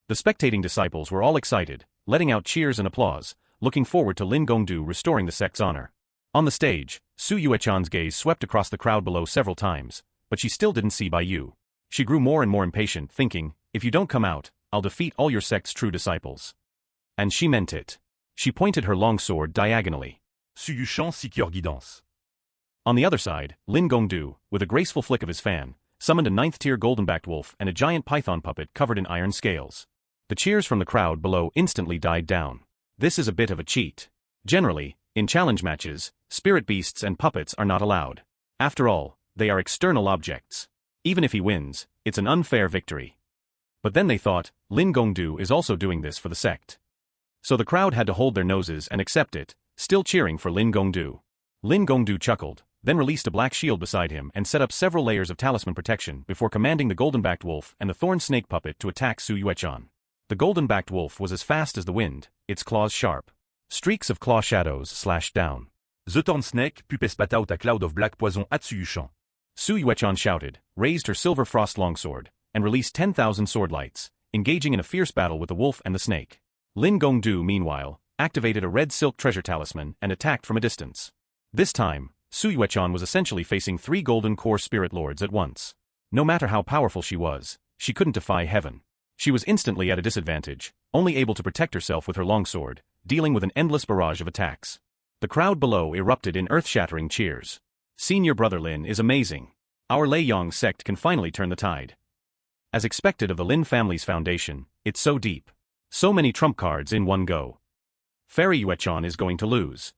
The spectating disciples were all excited, letting out cheers and applause, looking forward to Lin Gongdu restoring the sect's honor. On the stage, Su Yuechan's gaze swept across the crowd below several times, but she still didn't see Bai Yu. She grew more and more impatient, thinking, if you don't come out, I'll defeat all your sect's true disciples. And she meant it. She pointed her long sword diagonally. Su Yuchan, seek your guidance. On the other side, Lin Gongdu, with a graceful flick of his fan, summoned a 9th-tier golden-backed wolf and a giant python puppet covered in iron scales. The cheers from the crowd below instantly died down. This is a bit of a cheat. Generally, in challenge matches, spirit beasts and puppets are not allowed. After all, they are external objects. Even if he wins, it's an unfair victory. But then they thought, Lin Gongdu is also doing this for the sect. So the crowd had to hold their noses and accept it, still cheering for Lin Gongdu. Lin Gongdu chuckled, then released a black shield beside him and set up several layers of talisman protection before commanding the golden-backed wolf and the thorn snake puppet to attack Su Yuechan. The golden-backed wolf was as fast as the wind, its claws sharp. Streaks of claw shadows slashed down. The thorn snake puppe spat out a cloud of black poison at Su Yuchan. Su Yuechan shouted, raised her silver frost longsword, and released 10,000 sword lights, engaging in a fierce battle with the wolf and the snake. Lin Gongdu, meanwhile, activated a red silk treasure talisman and attacked from a distance. This time, Su Yuechan was essentially facing 3 golden core spirit lords at once. No matter how powerful she was, she couldn't defy heaven. She was instantly at a disadvantage, only able to protect herself with her longsword, dealing with an endless barrage of attacks. The crowd below erupted in earth-shattering cheers. Senior Brother Lin is amazing. Our Lei Yong sect can finally turn the tide. As expected of the Lin family's foundation, it's so deep. So many trump cards in one go. Fairy Yuechan is going to lose.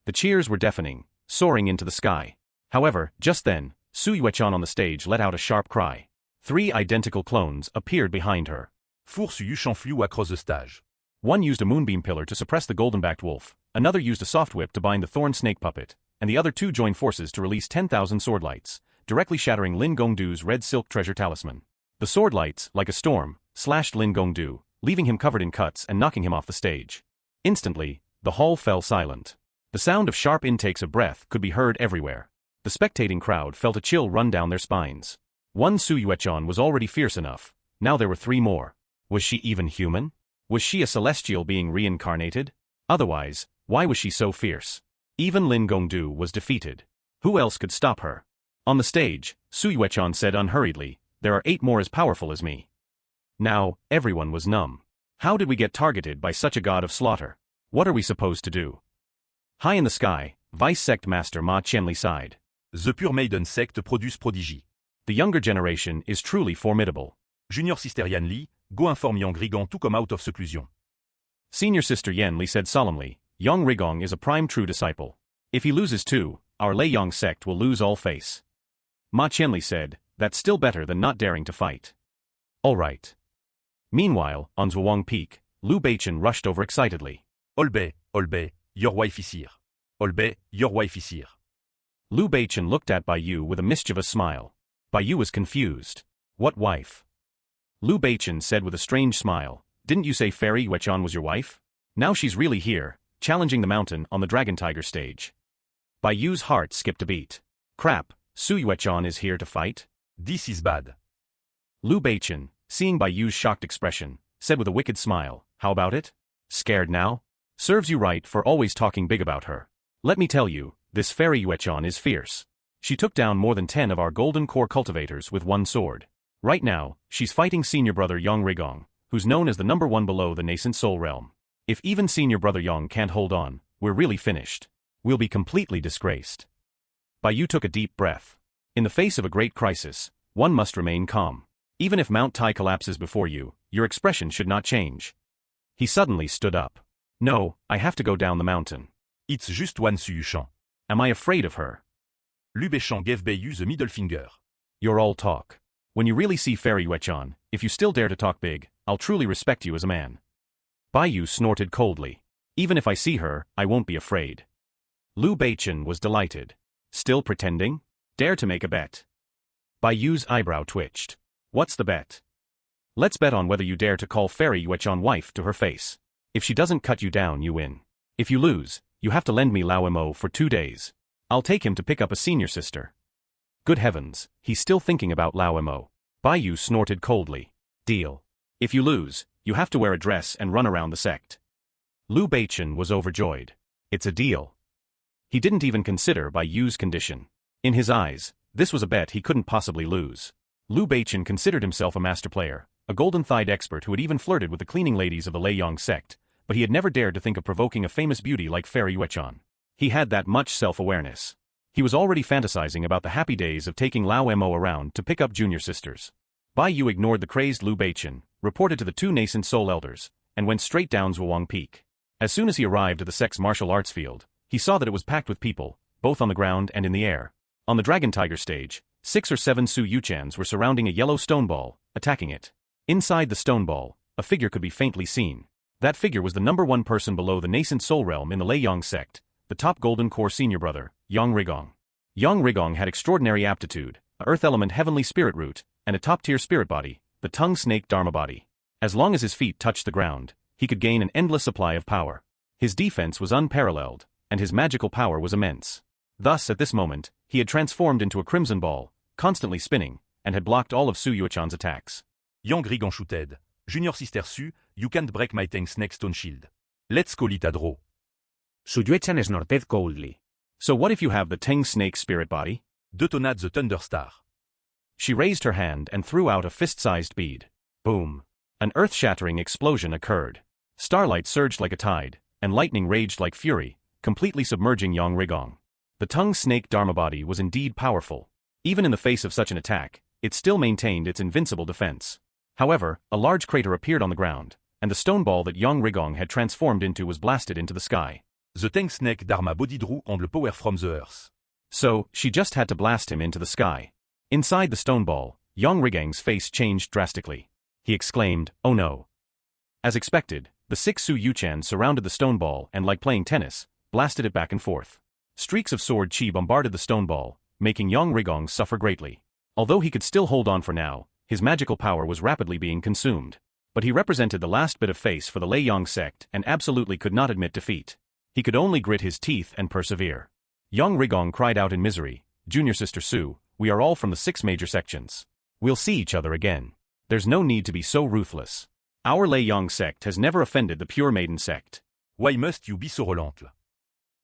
The cheers were deafening, soaring into the sky. However, just then, Su Yuechan on the stage let out a sharp cry. 3 identical clones appeared behind her. Four Su Yuchan flew across the stage. One used a moonbeam pillar to suppress the golden-backed wolf, another used a soft whip to bind the thorn snake puppet, and the other 2 joined forces to release 10,000 sword lights, directly shattering Lin Gongdu's red silk treasure talisman. The sword lights, like a storm, slashed Lin Gongdu, leaving him covered in cuts and knocking him off the stage. Instantly, the hall fell silent. The sound of sharp intakes of breath could be heard everywhere. The spectating crowd felt a chill run down their spines. One Su Yuechan was already fierce enough, now there were 3 more. Was she even human? Was she a celestial being reincarnated? Otherwise, why was she so fierce? Even Lin Gongdu was defeated. Who else could stop her? On the stage, Su Yuechan said unhurriedly, there are 8 more as powerful as me. Now, everyone was numb. How did we get targeted by such a god of slaughter? What are we supposed to do? High in the sky, Vice Sect Master Ma Qianli sighed. The Pure Maiden sect produce prodigy. The younger generation is truly formidable. Junior Sister Yan Li, go informe Yang Rigong to come out of seclusion. Senior Sister Yan Li said solemnly, Yang Rigong is a prime true disciple. If he loses too, our Lei Yong sect will lose all face. Ma Qianli said, that's still better than not daring to fight. All right. Meanwhile, on Zhuang Peak, Liu Beichen rushed over excitedly. Olbei, your wife is here. Olbei, your wife is here. Liu Beichen looked at Bai Yu with a mischievous smile. Bai Yu was confused. What wife? Liu Beichen said with a strange smile, didn't you say Fairy Yuechan was your wife? Now she's really here, challenging the mountain on the Dragon Tiger stage. Bai Yu's heart skipped a beat. Crap, Su Yuechan is here to fight? This is bad. Liu Beichen, seeing Bai Yu's shocked expression, said with a wicked smile, how about it? Scared now? Serves you right for always talking big about her. Let me tell you, this Fairy Yuechan is fierce. She took down more than 10 of our golden core cultivators with one sword. Right now, she's fighting Senior Brother Yang Rigong, who's known as the #1 below the nascent soul realm. If even Senior Brother Yang can't hold on, we're really finished. We'll be completely disgraced. Bai Yu took a deep breath. In the face of a great crisis, one must remain calm. Even if Mount Tai collapses before you, your expression should not change. He suddenly stood up. No, I have to go down the mountain. It's just one Su Yuchan. Am I afraid of her? Liu Beichen gave Bai Yu the middle finger. You're all talk. When you really see Fairy Yuechan, if you still dare to talk big, I'll truly respect you as a man. Bai Yu snorted coldly. Even if I see her, I won't be afraid. Liu Beichen was delighted. Still pretending? Dare to make a bet. Bai Yu's eyebrow twitched. What's the bet? Let's bet on whether you dare to call Fairy Yuechan wife to her face. If she doesn't cut you down, you win. If you lose, you have to lend me Lao Mo for 2 days. I'll take him to pick up a senior sister. Good heavens, he's still thinking about Lao Mo. Bai Yu snorted coldly. Deal. If you lose, you have to wear a dress and run around the sect. Liu Beichen was overjoyed. It's a deal. He didn't even consider Bai Yu's condition. In his eyes, this was a bet he couldn't possibly lose. Liu Beichen considered himself a master player, a golden-thighed expert who had even flirted with the cleaning ladies of the Leiyang sect, but he had never dared to think of provoking a famous beauty like Fairy Yuechan. He had that much self-awareness. He was already fantasizing about the happy days of taking Lao Mo around to pick up junior sisters. Bai Yu ignored the crazed Liu Beichen, reported to the two nascent soul elders, and went straight down Zhuang Peak. As soon as he arrived at the sect's martial arts field, he saw that it was packed with people, both on the ground and in the air. On the Dragon Tiger stage, 6 or 7 Su Yuchans were surrounding a yellow stone ball, attacking it. Inside the stone ball, a figure could be faintly seen. That figure was the #1 person below the nascent soul realm in the Leiyang sect, the top Golden Core senior brother, Yang Rigong. Yang Rigong had extraordinary aptitude, a earth element heavenly spirit root, and a top-tier spirit body, the tongue snake dharma body. As long as his feet touched the ground, he could gain an endless supply of power. His defense was unparalleled, and his magical power was immense. Thus, at this moment, he had transformed into a crimson ball, constantly spinning, and had blocked all of Su Yuechan's attacks. Yang Rigong shooted. Junior Sister Su, you can't break my Tang Snake Stone Shield. Let's call it a draw. Su Yuechan snorted coldly. So what if you have the Teng Snake spirit body? Detonate the Thunderstar. She raised her hand and threw out a fist-sized bead. Boom. An earth-shattering explosion occurred. Starlight surged like a tide, and lightning raged like fury, completely submerging Yang Rigong. The tongue snake dharma body was indeed powerful. Even in the face of such an attack, it still maintained its invincible defense. However, a large crater appeared on the ground, and the stone ball that Yang Rigong had transformed into was blasted into the sky. The Tang Snake Dharma body drew on the power from the earth. So, she just had to blast him into the sky. Inside the stone ball, Yang Rigong's face changed drastically. He exclaimed, "Oh no." As expected, the 6 Su Yuchan surrounded the stone ball and, like playing tennis, blasted it back and forth. Streaks of sword chi bombarded the stone ball, making Yang Rigong suffer greatly. Although he could still hold on for now, his magical power was rapidly being consumed. But he represented the last bit of face for the Leiyang sect and absolutely could not admit defeat. He could only grit his teeth and persevere. Yang Rigong cried out in misery, "Junior Sister Su, we are all from the 6 major sections. We'll see each other again. There's no need to be so ruthless. Our Leiyang sect has never offended the Pure Maiden sect. Why must you be so relentless?"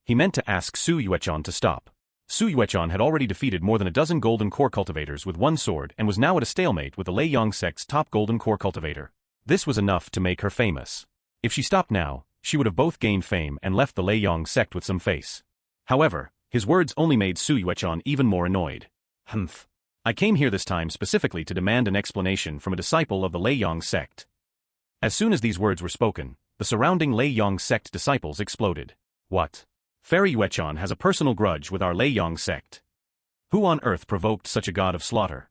He meant to ask Su Yuechan to stop. Su Yuechan had already defeated more than a dozen Golden Core cultivators with one sword and was now at a stalemate with the Leiyang sect's top Golden Core cultivator. This was enough to make her famous. If she stopped now, she would have both gained fame and left the Leiyang sect with some face. However, his words only made Su Yuechan even more annoyed. "Humph. I came here this time specifically to demand an explanation from a disciple of the Leiyang sect." As soon as these words were spoken, the surrounding Leiyang sect disciples exploded. "What? Fairy Yuechan has a personal grudge with our Leiyang sect. Who on earth provoked such a god of slaughter?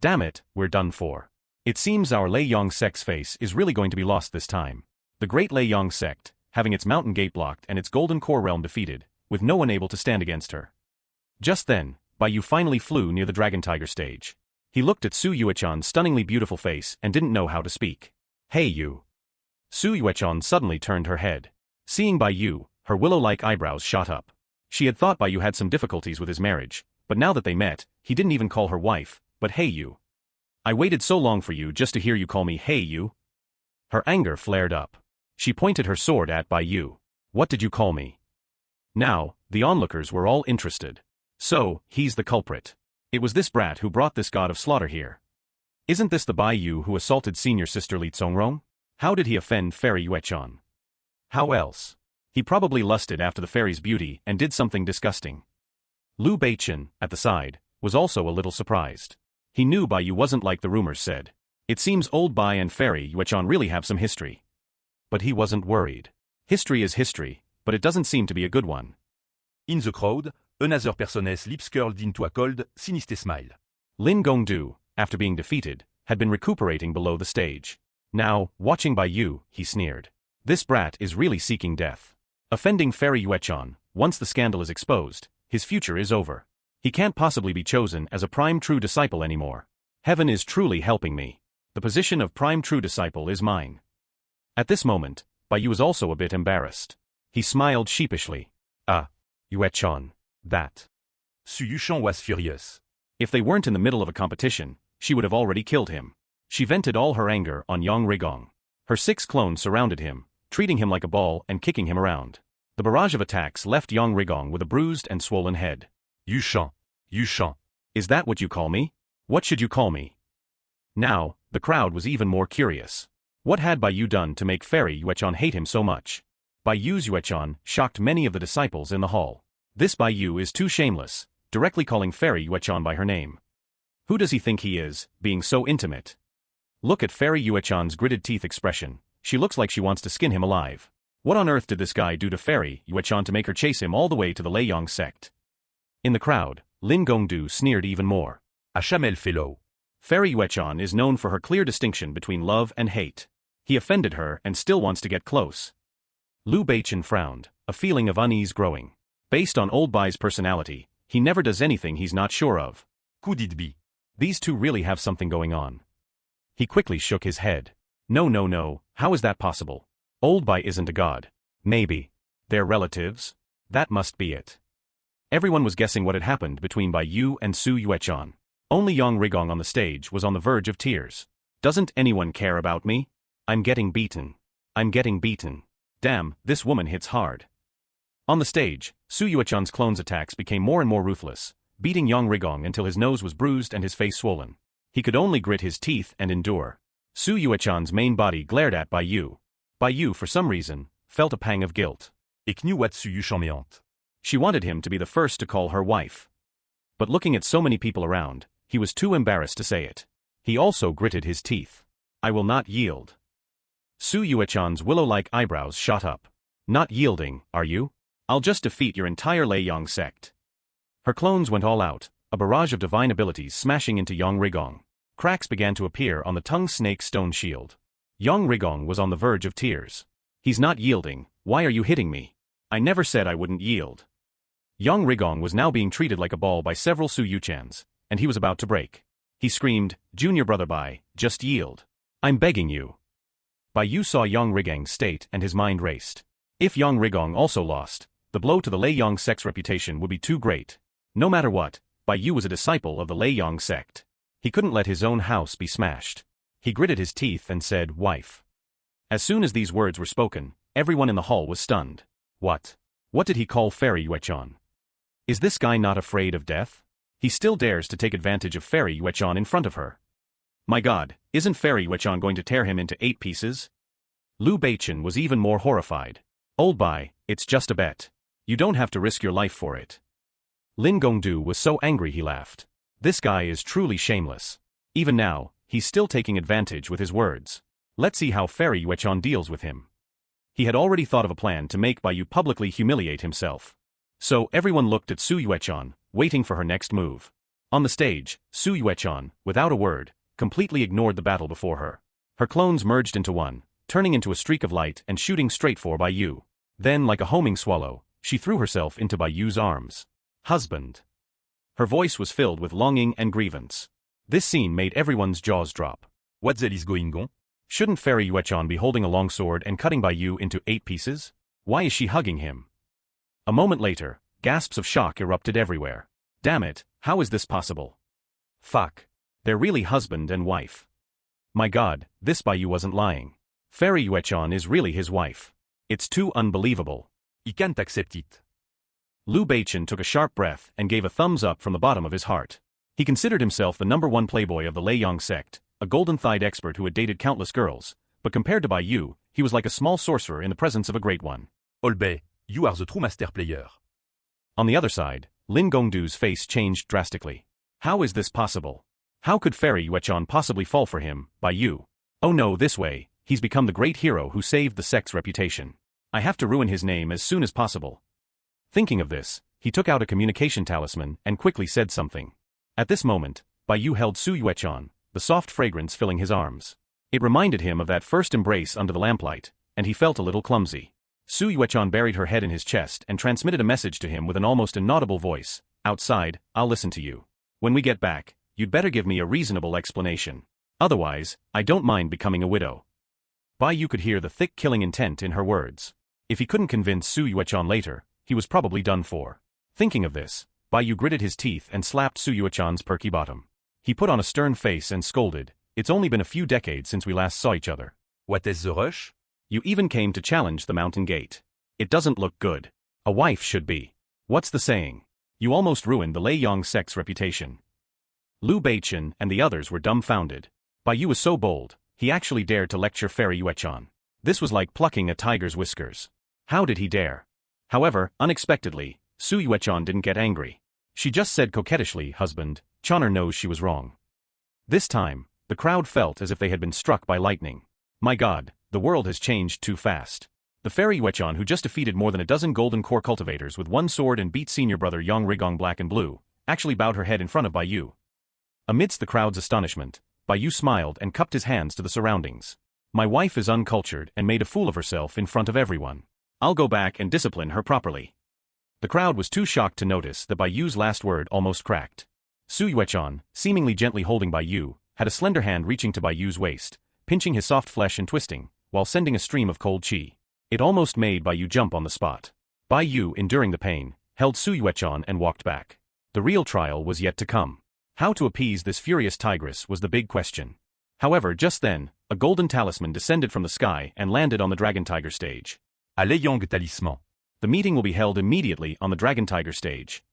Damn it, we're done for. It seems our Leiyang sect's face is really going to be lost this time." The great Leiyang sect, having its mountain gate blocked and its Golden Core realm defeated, with no one able to stand against her. Just then, Bai Yu finally flew near the Dragon Tiger stage. He looked at Su Yuechan's stunningly beautiful face and didn't know how to speak. "Hey you." Su Yuechan suddenly turned her head. Seeing Bai Yu, her willow-like eyebrows shot up. She had thought Bai Yu had some difficulties with his marriage, but now that they met, he didn't even call her wife, but "Hey you. I waited so long for you just to hear you call me hey you." Her anger flared up. She pointed her sword at Bai Yu. "What did you call me?" Now, the onlookers were all interested. So, he's the culprit. It was this brat who brought this god of slaughter here. Isn't this the Bai Yu who assaulted senior sister Li Zongrong? How did he offend Fairy Yuechan? How else? He probably lusted after the fairy's beauty and did something disgusting. Liu Beichen, at the side, was also a little surprised. He knew Bai Yu wasn't like the rumors said. It seems old Bai and Fairy Yuechan really have some history. But he wasn't worried. History is history, but it doesn't seem to be a good one. In the crowd, another person's lips curled into a cold, sinister smile. Lin Gongdu, after being defeated, had been recuperating below the stage. Now, watching Bai Yu, he sneered. This brat is really seeking death. Offending Fairy Yuechan, once the scandal is exposed, his future is over. He can't possibly be chosen as a prime true disciple anymore. Heaven is truly helping me. The position of prime true disciple is mine. At this moment, Bai Yu was also a bit embarrassed. He smiled sheepishly. "Ah, Yuechan, that." Su Yuchan was furious. If they weren't in the middle of a competition, she would have already killed him. She vented all her anger on Yang Rigong. Her 6 clones surrounded him, treating him like a ball and kicking him around. The barrage of attacks left Yang Rigong with a bruised and swollen head. Yushan. Yushan. Is that what you call me? What should you call me? Now, the crowd was even more curious. What had Bai Yu done to make Fairy Yuechan hate him so much? Bai Yu's Yuechan shocked many of the disciples in the hall. This Bai Yu is too shameless, directly calling Fairy Yuechan by her name. Who does he think he is, being so intimate? Look at Fairy Yuechan's gritted teeth expression. She looks like she wants to skin him alive. What on earth did this guy do to Fairy Yuechan to make her chase him all the way to the Leiyang sect? In the crowd, Lin Gongdu sneered even more. A chamel fellow. Fairy Yuechan is known for her clear distinction between love and hate. He offended her and still wants to get close. Liu Beichen frowned, a feeling of unease growing. Based on Old Bai's personality, he never does anything he's not sure of. Could it be? These two really have something going on. He quickly shook his head. No, how is that possible? Old Bai isn't a god. Maybe. They're relatives? That must be it. Everyone was guessing what had happened between Bai Yu and Su Yuechan. Only Yang Rigong on the stage was on the verge of tears. Doesn't anyone care about me? I'm getting beaten. Damn, this woman hits hard. On the stage, Su Yuechan's clones' attacks became more and more ruthless, beating Yang Rigong until his nose was bruised and his face swollen. He could only grit his teeth and endure. Su Yuechan's main body glared at Bai Yu. Bai Yu, for some reason, felt a pang of guilt. Et knew what Su Yushan meant. She wanted him to be the first to call her wife. But looking at so many people around, he was too embarrassed to say it. He also gritted his teeth. I will not yield. Su Yuechan's willow-like eyebrows shot up. Not yielding, are you? I'll just defeat your entire Leiyang sect. Her clones went all out, a barrage of divine abilities smashing into Yang Rigong. Cracks began to appear on the tongue snake stone shield. Yang Rigong was on the verge of tears. He's not yielding, why are you hitting me? I never said I wouldn't yield. Yang Rigong was now being treated like a ball by several Su Yuchans, and he was about to break. He screamed, Junior brother Bai, just yield. I'm begging you. Bai Yu saw Yang Rigong's state and his mind raced. If Yang Rigong also lost, the blow to the Leiyang sect's reputation would be too great. No matter what, Bai Yu was a disciple of the Leiyang sect. He couldn't let his own house be smashed. He gritted his teeth and said, wife. As soon as these words were spoken, everyone in the hall was stunned. What? What did he call Fairy Yuechan? Is this guy not afraid of death? He still dares to take advantage of Fairy Yuechan in front of her. My god, isn't Fairy Yuechan going to tear him into 8 pieces? Liu Beichen was even more horrified. Old Bai, it's just a bet. You don't have to risk your life for it. Lin Gongdu was so angry he laughed. This guy is truly shameless. Even now, he's still taking advantage with his words. Let's see how Fairy Yuechan deals with him. He had already thought of a plan to make Bai Yu publicly humiliate himself. So everyone looked at Su Yuechan, waiting for her next move. On the stage, Su Yuechan, without a word, completely ignored the battle before her. Her clones merged into one, turning into a streak of light and shooting straight for Bai Yu. Then, like a homing swallow, she threw herself into Bai Yu's arms. Husband. Her voice was filled with longing and grievance. This scene made everyone's jaws drop. What the hell is going on? Shouldn't Fairy Yuechan be holding a long sword and cutting Bai Yu into 8 pieces? Why is she hugging him? A moment later, gasps of shock erupted everywhere. Damn it, how is this possible? Fuck. They're really husband and wife. My god, this Bai Yu wasn't lying. Fairy Yuechan is really his wife. It's too unbelievable. I can't accept it. Liu Beichen took a sharp breath and gave a thumbs up from the bottom of his heart. He considered himself the #1 playboy of the Leiyang sect, a golden-thighed expert who had dated countless girls, but compared to Bai Yu, he was like a small sorcerer in the presence of a great one. Old Bai, you are the true master player. On the other side, Lin Gongdu's face changed drastically. How is this possible? How could Fairy Yuechan possibly fall for him, Bai Yu? Oh no, this way, he's become the great hero who saved the sect's reputation. I have to ruin his name as soon as possible. Thinking of this, he took out a communication talisman and quickly said something. At this moment, Bai Yu held Su Yuechan, the soft fragrance filling his arms. It reminded him of that first embrace under the lamplight, and he felt a little clumsy. Su Yuechan buried her head in his chest and transmitted a message to him with an almost inaudible voice. Outside, I'll listen to you. When we get back, you'd better give me a reasonable explanation. Otherwise, I don't mind becoming a widow. Bai Yu could hear the thick killing intent in her words. If he couldn't convince Su Yuechan later, he was probably done for. Thinking of this, Bai Yu gritted his teeth and slapped Su Yuechan's perky bottom. He put on a stern face and scolded, It's only been a few decades since we last saw each other. What is the rush? You even came to challenge the mountain gate. It doesn't look good. A wife should be. What's the saying? You almost ruined the Lei Yong sect's reputation. Liu Beichen and the others were dumbfounded. Bai Yu was so bold, he actually dared to lecture Fairy Yuechan. This was like plucking a tiger's whiskers. How did he dare? However, unexpectedly, Su Yuechan didn't get angry. She just said coquettishly, "Husband, Choner knows she was wrong." This time, the crowd felt as if they had been struck by lightning. My God, the world has changed too fast. The Fairy Yuechan, who just defeated more than a dozen golden core cultivators with one sword and beat senior brother Yang Rigong Black and Blue, actually bowed her head in front of Bai Yu. Amidst the crowd's astonishment, Bai Yu smiled and cupped his hands to the surroundings. My wife is uncultured and made a fool of herself in front of everyone. I'll go back and discipline her properly. The crowd was too shocked to notice that Bai Yu's last word almost cracked. Su Yuechan, seemingly gently holding Bai Yu, had a slender hand reaching to Bai Yu's waist, pinching his soft flesh and twisting, while sending a stream of cold qi. It almost made Bai Yu jump on the spot. Bai Yu, enduring the pain, held Su Yuechan and walked back. The real trial was yet to come. How to appease this furious tigress was the big question. However, just then, a golden talisman descended from the sky and landed on the Dragon Tiger stage. À Leyang talisman. The meeting will be held immediately on the Dragon Tiger stage.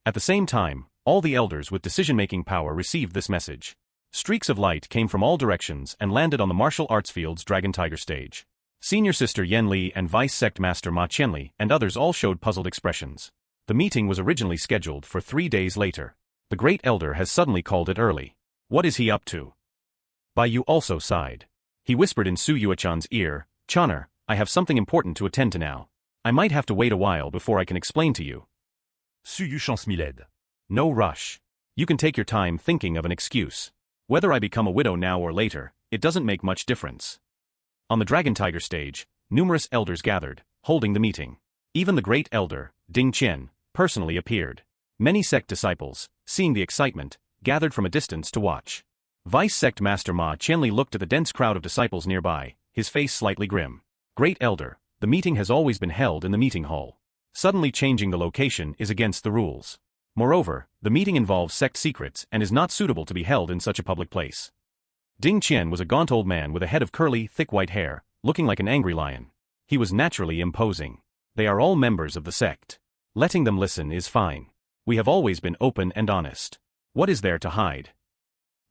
At the same time, all the elders with decision-making power received this message. Streaks of light came from all directions and landed on the martial arts field's Dragon Tiger stage. Senior Sister Yen Li and Vice Sect Master Ma Qianli and others all showed puzzled expressions. The meeting was originally scheduled for 3 days later. The Great Elder has suddenly called it early. What is he up to? Bai Yu also sighed. He whispered in Su Yuechan's ear, "Choner, I have something important to attend to now. I might have to wait a while before I can explain to you." Su Yuechan smiled. No rush. You can take your time thinking of an excuse. Whether I become a widow now or later, it doesn't make much difference. On the Dragon Tiger stage, numerous elders gathered, holding the meeting. Even the Great Elder, Ding Qian, personally appeared. Many sect disciples, seeing the excitement, gathered from a distance to watch. Vice Sect Master Ma Qianli looked at the dense crowd of disciples nearby, his face slightly grim. Great Elder, the meeting has always been held in the meeting hall. Suddenly changing the location is against the rules. Moreover, the meeting involves sect secrets and is not suitable to be held in such a public place. Ding Qian was a gaunt old man with a head of curly, thick white hair, looking like an angry lion. He was naturally imposing. They are all members of the sect. Letting them listen is fine. We have always been open and honest. What is there to hide?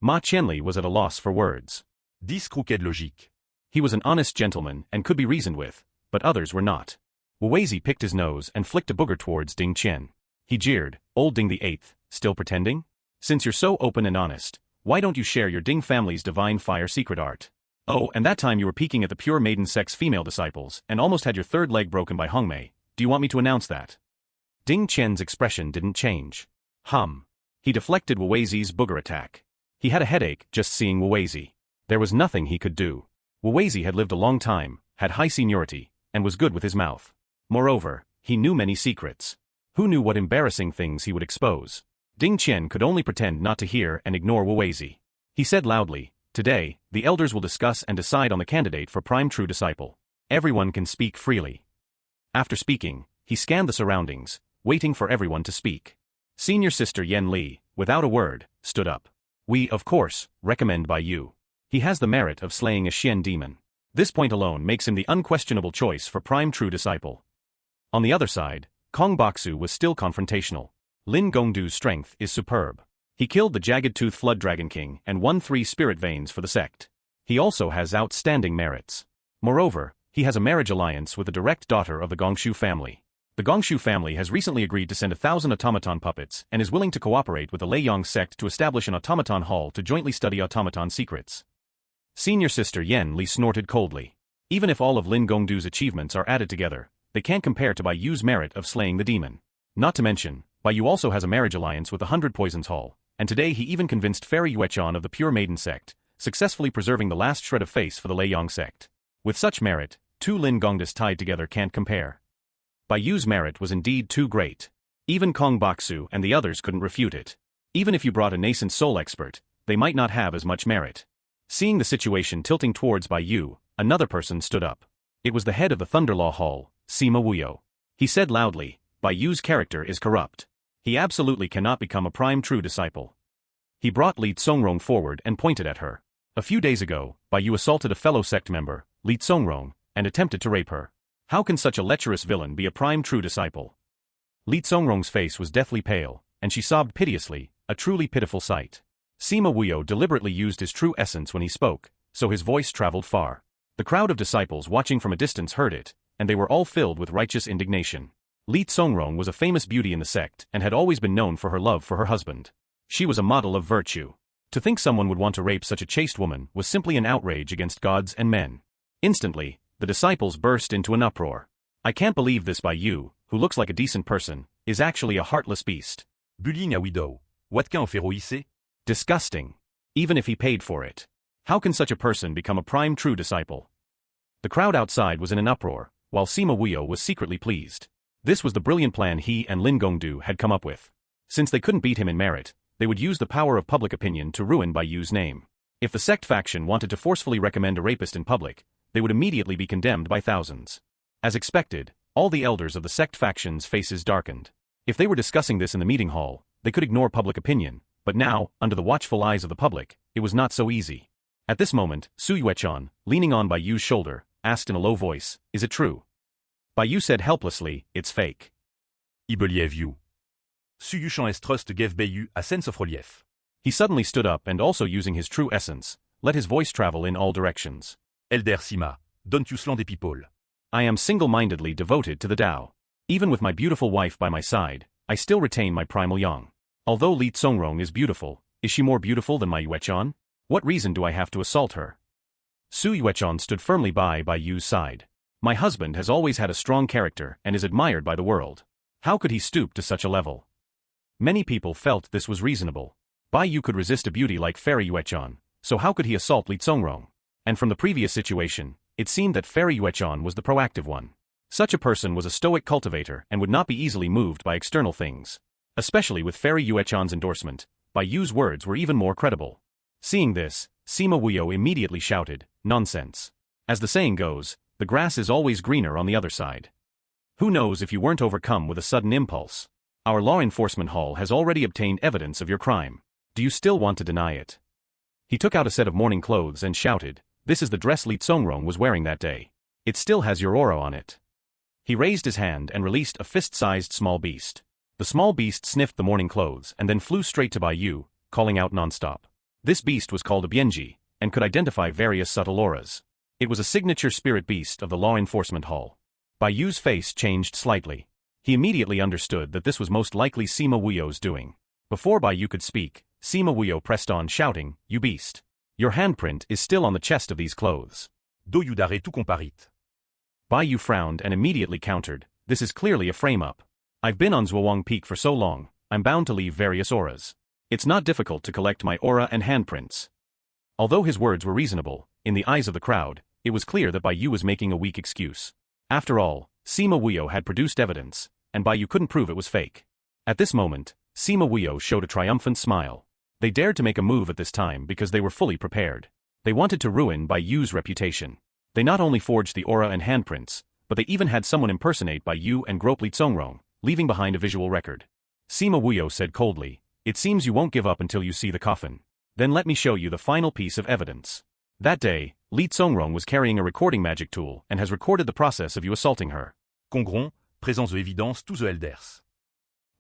Ma Qianli was at a loss for words. 10 croquets de logique. He was an honest gentleman and could be reasoned with, but others were not. Wuweizi picked his nose and flicked a booger towards Ding Qian. He jeered, "Old Ding the Eighth, still pretending? Since you're so open and honest, why don't you share your Ding family's divine fire secret art? Oh, and that time you were peeking at the pure maiden sex female disciples and almost had your third leg broken by Hongmei. Do you want me to announce that?" Ding Qian's expression didn't change. He deflected Wuweizi's booger attack. He had a headache just seeing Wuweizi. There was nothing he could do. Wuweizi had lived a long time, had high seniority, and was good with his mouth. Moreover, he knew many secrets. Who knew what embarrassing things he would expose? Ding Qian could only pretend not to hear and ignore Wuweizi. He said loudly, "Today, the elders will discuss and decide on the candidate for prime true disciple. Everyone can speak freely." After speaking, he scanned the surroundings, waiting for everyone to speak. Senior Sister Yen Li, without a word, stood up. "We, of course, recommend Bai Yu. He has the merit of slaying a Xian demon. This point alone makes him the unquestionable choice for prime true disciple." On the other side, Kong Baksu was still confrontational. Lin Gongdu's strength is superb. He killed the Jagged Tooth Flood Dragon King and won 3 spirit veins for the sect. He also has outstanding merits. Moreover, he has a marriage alliance with a direct daughter of the Gongshu family. The Gongshu family has recently agreed to send 1,000 automaton puppets and is willing to cooperate with the Leiyang sect to establish an automaton hall to jointly study automaton secrets. Senior Sister Yen Li snorted coldly. Even if all of Lin Gongdu's achievements are added together, they can't compare to Bai Yu's merit of slaying the demon. Not to mention, Bai Yu also has a marriage alliance with the 100 Poisons Hall, and today he even convinced Fairy Yuechan of the Pure Maiden sect, successfully preserving the last shred of face for the Leiyang sect. With such merit, 2 Lin Gongdas tied together can't compare. Bai Yu's merit was indeed too great. Even Kong Baksu and the others couldn't refute it. Even if you brought a nascent soul expert, they might not have as much merit. Seeing the situation tilting towards Bai Yu, another person stood up. It was the head of the Thunderlaw Hall, Sima Wuyo. He said loudly, "Bai Yu's character is corrupt. He absolutely cannot become a prime true disciple." He brought Li Tsongrong forward and pointed at her. A few days ago, Bai assaulted a fellow sect member, Li Tsongrong, and attempted to rape her. How can such a lecherous villain be a prime true disciple? Li Tsongrong's face was deathly pale, and she sobbed piteously, a truly pitiful sight. Sima Wuyo deliberately used his true essence when he spoke, so his voice traveled far. The crowd of disciples watching from a distance heard it, and they were all filled with righteous indignation. Li Tsongrong was a famous beauty in the sect and had always been known for her love for her husband. She was a model of virtue. To think someone would want to rape such a chaste woman was simply an outrage against gods and men. Instantly, the disciples burst into an uproar. I can't believe this Bai, who looks like a decent person, is actually a heartless beast. Bullying a widow. Watquin au féroïsé? Disgusting. Even if he paid for it. How can such a person become a prime true disciple? The crowd outside was in an uproar, while Sima Wuyo was secretly pleased. This was the brilliant plan he and Lin Gongdu had come up with. Since they couldn't beat him in merit, they would use the power of public opinion to ruin Bai's name. If the sect faction wanted to forcefully recommend a rapist in public, they would immediately be condemned by thousands. As expected, all the elders of the sect faction's faces darkened. If they were discussing this in the meeting hall, they could ignore public opinion, but now, under the watchful eyes of the public, it was not so easy. At this moment, Su Yuechan, leaning on Bai's shoulder, asked in a low voice, "Is it true?" Bai said helplessly, "It's fake." I believe you. Su Yuchan est trust gave Bayu a sense of relief. He suddenly stood up and also using his true essence, let his voice travel in all directions. Elder Sima, don't you slander people. I am single-mindedly devoted to the Tao. Even with my beautiful wife by my side, I still retain my primal yang. Although Li Tsongrong is beautiful, is she more beautiful than my Yuechan? What reason do I have to assault her? Su Yuechan stood firmly by Yu's side. My husband has always had a strong character and is admired by the world. How could he stoop to such a level? Many people felt this was reasonable. Bai could resist a beauty like Fairy Yuechan, so how could he assault Li Tsongrong? And from the previous situation, it seemed that Fairy Yuechan was the proactive one. Such a person was a stoic cultivator and would not be easily moved by external things. Especially with Fairy Yuechan's endorsement, Bai's words were even more credible. Seeing this, Sima Wuyo immediately shouted, "Nonsense. As the saying goes, the grass is always greener on the other side. Who knows if you weren't overcome with a sudden impulse? Our law enforcement hall has already obtained evidence of your crime. Do you still want to deny it?" He took out a set of mourning clothes and shouted, "This is the dress Li Tsongrong was wearing that day. It still has your aura on it." He raised his hand and released a fist-sized small beast. The small beast sniffed the mourning clothes and then flew straight to Bai, calling out non-stop. This beast was called a Bianji, and could identify various subtle auras. It was a signature spirit beast of the law enforcement hall. Bai's face changed slightly. He immediately understood that this was most likely Sima Wuyo's doing. Before Bai could speak, Sima Wuyo pressed on shouting, "You beast. Your handprint is still on the chest of these clothes." Do you dare tout comparit? Bai frowned and immediately countered, "This is clearly a frame-up. I've been on Zhuowang Peak for so long, I'm bound to leave various auras. It's not difficult to collect my aura and handprints." Although his words were reasonable, in the eyes of the crowd, it was clear that Bai was making a weak excuse. After all, Sima Wuyo had produced evidence, and Bai couldn't prove it was fake. At this moment, Sima Wuyo showed a triumphant smile. They dared to make a move at this time because they were fully prepared. They wanted to ruin Bai's reputation. They not only forged the aura and handprints, but they even had someone impersonate Bai and grope Li Tsongrong, leaving behind a visual record. Sima Wuyo said coldly, "It seems you won't give up until you see the coffin. Then let me show you the final piece of evidence." That day, Li Tsongrong was carrying a recording magic tool and has recorded the process of you assaulting her. Congron, présence de évidence tous the elders.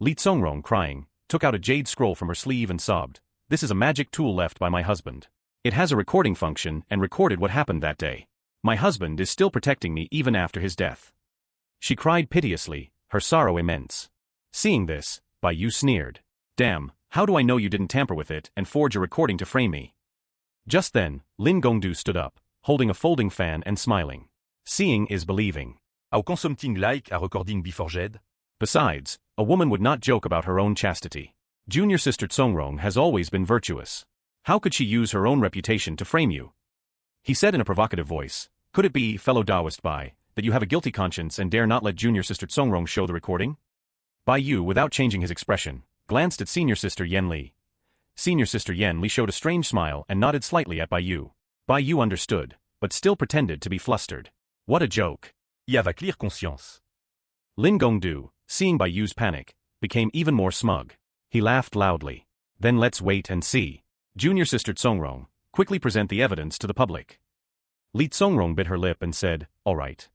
Li Tsongrong, crying, took out a jade scroll from her sleeve and sobbed, "This is a magic tool left by my husband. It has a recording function and recorded what happened that day. My husband is still protecting me even after his death." She cried piteously, her sorrow immense. Seeing this, Bai sneered, "Damn, how do I know you didn't tamper with it and forge a recording to frame me?" Just then, Lin Gongdu stood up, holding a folding fan and smiling. Seeing is believing. How can something like a recording be forged? Besides, a woman would not joke about her own chastity. Junior sister Tsongrong has always been virtuous. How could she use her own reputation to frame you? He said in a provocative voice, "Could it be, fellow Taoist Bai, that you have a guilty conscience and dare not let junior sister Tsongrong show the recording?" Bai, without changing his expression, glanced at senior sister Yen Li. Senior sister Yen Li showed a strange smile and nodded slightly at Bai. Bai understood, but still pretended to be flustered. What a joke. Il have a clear conscience. Lin Gongdu, seeing Bai's panic, became even more smug. He laughed loudly. "Then let's wait and see. Junior sister Tsongrong, quickly present the evidence to the public. Li Tsongrong bit her lip and said, all right.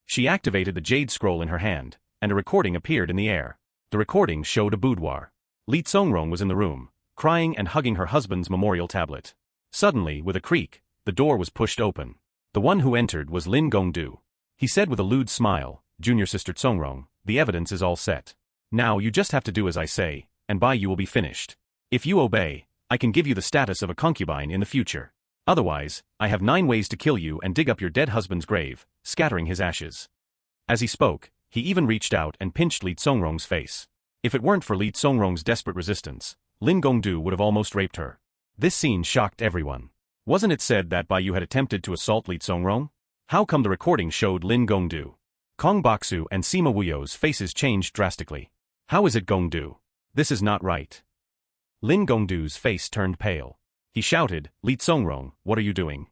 She activated the jade scroll in her hand, and a recording appeared in the air. The recording showed a boudoir. Li Tsongrong was in the room, crying and hugging her husband's memorial tablet. Suddenly, with a creak, the door was pushed open. The one who entered was Lin Gongdu. He said with a lewd smile, Junior Sister Tsongrong, the evidence is all set. Now you just have to do as I say, and by you will be finished. If you obey, I can give you the status of a concubine in the future. Otherwise, I have 9 ways to kill you and dig up your dead husband's grave, scattering his ashes. As he spoke, he even reached out and pinched Li Tsongrong's face. If it weren't for Li Tsongrong's desperate resistance, Lin Gongdu would have almost raped her. This scene shocked everyone. Wasn't it said that Bai Yu had attempted to assault Li Tsongrong? How come the recording showed Lin Gongdu? Kong Baksu and Sima Wuyo's faces changed drastically. How is it Gongdu? This is not right. Lin Gongdu's face turned pale. He shouted, Li Tsongrong, what are you doing?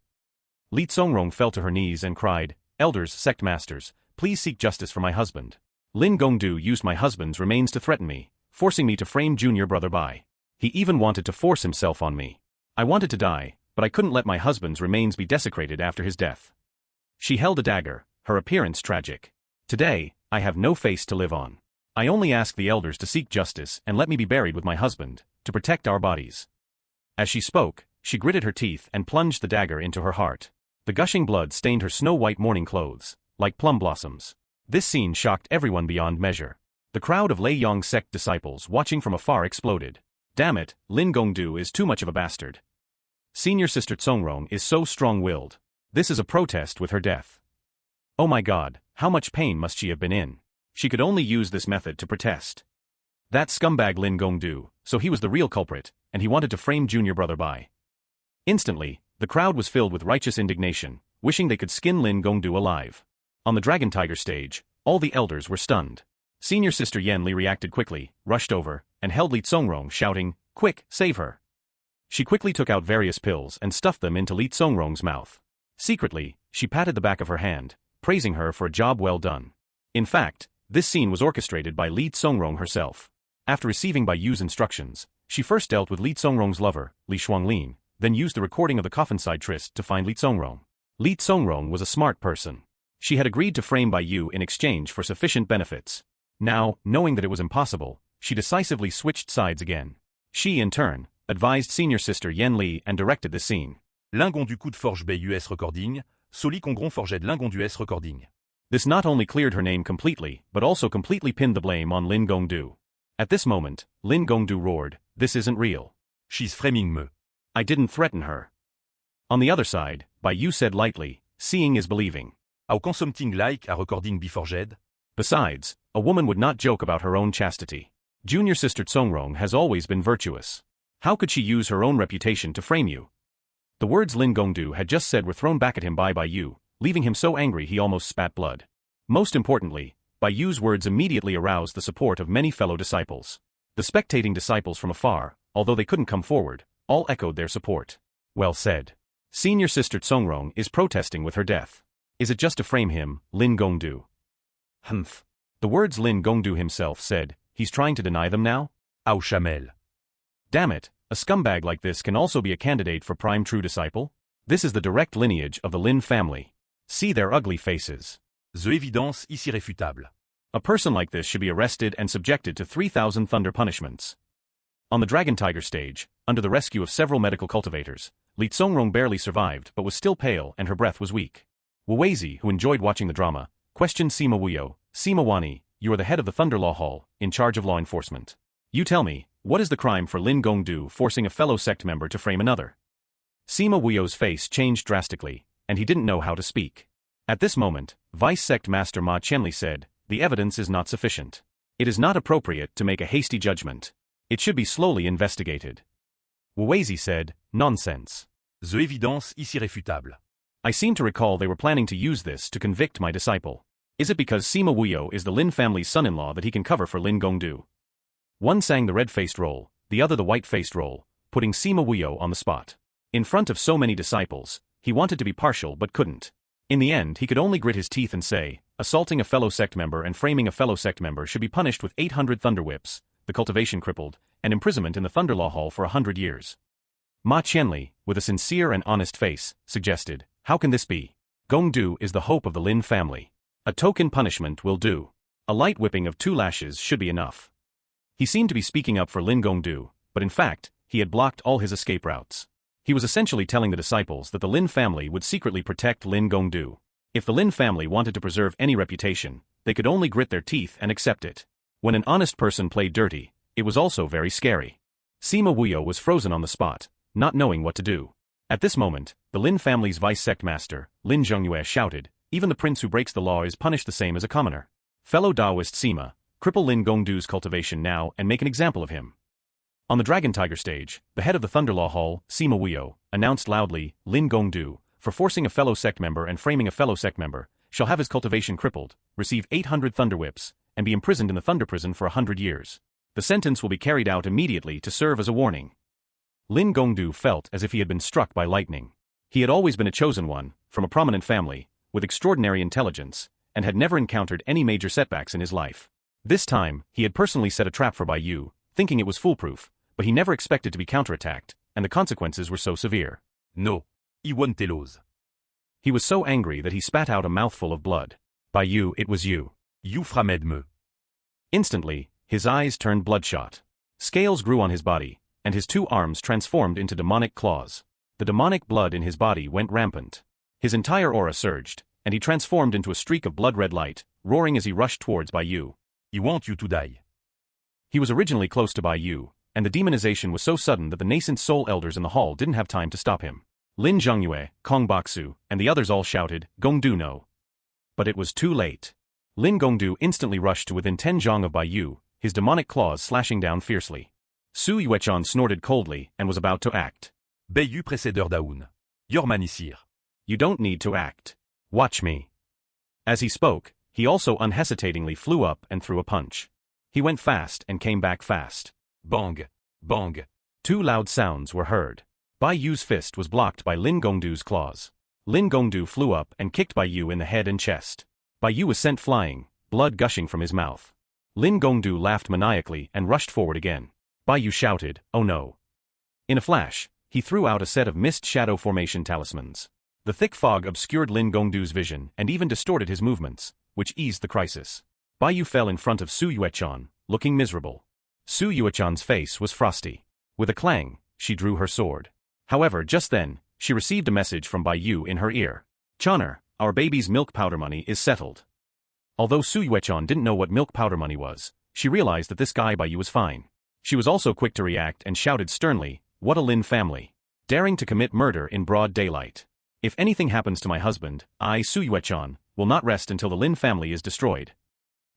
Li Tsongrong fell to her knees and cried, Elders, sect masters, please seek justice for my husband. Lin Gongdu used my husband's remains to threaten me, forcing me to frame junior brother Bai. He even wanted to force himself on me. I wanted to die, but I couldn't let my husband's remains be desecrated after his death. She held a dagger, her appearance tragic. Today, I have no face to live on. I only ask the elders to seek justice and let me be buried with my husband, to protect our bodies. As she spoke, she gritted her teeth and plunged the dagger into her heart. The gushing blood stained her snow-white mourning clothes, like plum blossoms. This scene shocked everyone beyond measure. The crowd of Lei Yong sect disciples watching from afar exploded. Damn it, Lin Gongdu is too much of a bastard. Senior Sister Tsongrong is so strong-willed. This is a protest with her death. Oh my god, how much pain must she have been in? She could only use this method to protest. That scumbag Lin Gongdu, so he was the real culprit, and he wanted to frame junior brother Bai. Instantly, the crowd was filled with righteous indignation, wishing they could skin Lin Gongdu alive. On the Dragon Tiger stage, all the elders were stunned. Senior Sister Yen Li reacted quickly, rushed over, and held Li Tsongrong, shouting, quick, save her. She quickly took out various pills and stuffed them into Li Tsongrong's mouth. Secretly, she patted the back of her hand, praising her for a job well done. In fact, this scene was orchestrated by Li Tsongrong herself. After receiving Bai Yu's instructions, she first dealt with Li Tsongrong's lover, Li Shuanglin, then used the recording of the coffin-side tryst to find Li Tsongrong. Li Tsongrong was a smart person. She had agreed to frame Bai Yu in exchange for sufficient benefits. Now, knowing that it was impossible, she decisively switched sides again. She, in turn, advised Senior Sister Yen Li and directed the scene. Lingon du coup de forge Bai US Recording, Soli Congron Forged Lingon du S Recording. This not only cleared her name completely, but also completely pinned the blame on Lin Gongdu. At this moment, Lin Gongdu roared, this isn't real. She's framing me. I didn't threaten her. On the other side, Bai Yu said lightly, seeing is believing. How can something like a recording be forged? Besides, a woman would not joke about her own chastity. Junior Sister Tsongrong has always been virtuous. How could she use her own reputation to frame you? The words Lin Gongdu had just said were thrown back at him by Bai Yu, leaving him so angry he almost spat blood. Most importantly, Bai Yu's words immediately aroused the support of many fellow disciples. The spectating disciples from afar, although they couldn't come forward, all echoed their support. Well said. Senior Sister Tsongrong is protesting with her death. Is it just to frame him, Lin Gongdu? Humph. The words Lin Gongdu himself said, he's trying to deny them now? Au chamel. Damn it, a scumbag like this can also be a candidate for prime true disciple? This is the direct lineage of the Lin family. See their ugly faces. The evidence is irréfutable. A person like this should be arrested and subjected to 3,000 thunder punishments. On the Dragon Tiger stage, under the rescue of several medical cultivators, Li Tsongrong barely survived but was still pale and her breath was weak. Wuweizi, who enjoyed watching the drama, questioned Sima Wuyo, Sima Wani, you are the head of the Thunder Law Hall, in charge of law enforcement. You tell me, what is the crime for Lin Gongdu forcing a fellow sect member to frame another? Sima Wuyo's face changed drastically, and he didn't know how to speak. At this moment, Vice Sect Master Ma Qianli said, the evidence is not sufficient. It is not appropriate to make a hasty judgment. It should be slowly investigated. Wuweizi said, nonsense. The evidence is irréfutable. I seem to recall they were planning to use this to convict my disciple. Is it because Sima Wuyo is the Lin family's son-in-law that he can cover for Lin Gongdu? One sang the red-faced role, the other the white-faced role, putting Sima Wuyo on the spot. In front of so many disciples, he wanted to be partial but couldn't. In the end, he could only grit his teeth and say, assaulting a fellow sect member and framing a fellow sect member should be punished with 800 thunder whips, the cultivation crippled, and imprisonment in the Thunder Law Hall for 100 years. Ma Qianli, with a sincere and honest face, suggested, "How can this be? Gongdu is the hope of the Lin family. A token punishment will do. A light whipping of 2 lashes should be enough." He seemed to be speaking up for Lin Gongdu, but in fact, he had blocked all his escape routes. He was essentially telling the disciples that the Lin family would secretly protect Lin Gongdu. If the Lin family wanted to preserve any reputation, they could only grit their teeth and accept it. When an honest person played dirty, it was also very scary. Sima Wuyo was frozen on the spot, not knowing what to do. At this moment, the Lin family's vice-sect master, Lin Zhongyue, shouted, "Even the prince who breaks the law is punished the same as a commoner. Fellow Taoist Sima, cripple Lin Gongdu's cultivation now and make an example of him." On the Dragon Tiger stage, the head of the Thunder Law Hall, Sima Wuyo, announced loudly, "Lin Gongdu, for forcing a fellow sect member and framing a fellow sect member, shall have his cultivation crippled, receive 800 thunder whips, and be imprisoned in the Thunder Prison for 100 years. The sentence will be carried out immediately to serve as a warning." Lin Gongdu felt as if he had been struck by lightning. He had always been a chosen one, from a prominent family, with extraordinary intelligence, and had never encountered any major setbacks in his life. This time, he had personally set a trap for Bai Yu, thinking it was foolproof, but he never expected to be counterattacked, and the consequences were so severe. No. I won't telos. He was so angry that he spat out a mouthful of blood. "Bai Yu, it was you. You framed me." Instantly, his eyes turned bloodshot. Scales grew on his body, and his 2 arms transformed into demonic claws. The demonic blood in his body went rampant. His entire aura surged, and he transformed into a streak of blood-red light, roaring as he rushed towards Bai Yu. I want you to die. He was originally close to Bai Yu, and the demonization was so sudden that the nascent soul elders in the hall didn't have time to stop him. Lin Zhongyue, Kong Baksu, and the others all shouted, "Gongdu no." But it was too late. Lin Gongdu instantly rushed to within 10 zhang of Bai Yu, his demonic claws slashing down fiercely. Su Yuechan snorted coldly and was about to act. Bai Yu précédeur daun. Your man is here. "You don't need to act. Watch me." As he spoke, he also unhesitatingly flew up and threw a punch. He went fast and came back fast. Bang. Bang. 2 loud sounds were heard. Bai Yu's fist was blocked by Lin Gongdu's claws. Lin Gongdu flew up and kicked Bai Yu in the head and chest. Bai Yu was sent flying, blood gushing from his mouth. Lin Gongdu laughed maniacally and rushed forward again. Bai Yu shouted, "Oh no." In a flash, he threw out a set of mist shadow formation talismans. The thick fog obscured Lin Gongdu's vision and even distorted his movements, which eased the crisis. Bai Yu fell in front of Su Yuechan, looking miserable. Su Yuechan's face was frosty. With a clang, she drew her sword. However, just then, she received a message from Bai Yu in her ear. "Chaner, our baby's milk powder money is settled." Although Su Yuechan didn't know what milk powder money was, she realized that this guy Bai Yu was fine. She was also quick to react and shouted sternly, "What a Lin family! Daring to commit murder in broad daylight. If anything happens to my husband, I, Su Yuechan, will not rest until the Lin family is destroyed."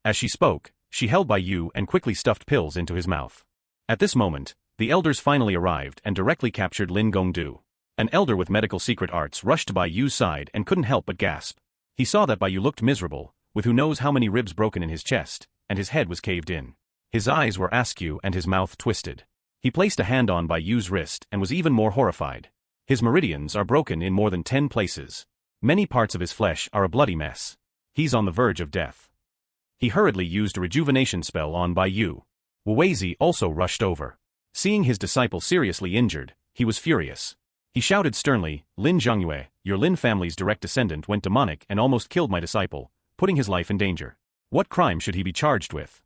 As she spoke, she held Bai Yu and quickly stuffed pills into his mouth. At this moment, the elders finally arrived and directly captured Lin Gongdu. An elder with medical secret arts rushed to Bai Yu's side and couldn't help but gasp. He saw that Bai Yu looked miserable, with who knows how many ribs broken in his chest, and his head was caved in. His eyes were askew and his mouth twisted. He placed a hand on Bai Yu's wrist and was even more horrified. His meridians are broken in more than 10 places. Many parts of his flesh are a bloody mess. He's on the verge of death. He hurriedly used a rejuvenation spell on Bai Yu. Wuweizi also rushed over. Seeing his disciple seriously injured, he was furious. He shouted sternly, "Lin Zhongyue, your Lin family's direct descendant went demonic and almost killed my disciple, putting his life in danger. What crime should he be charged with?"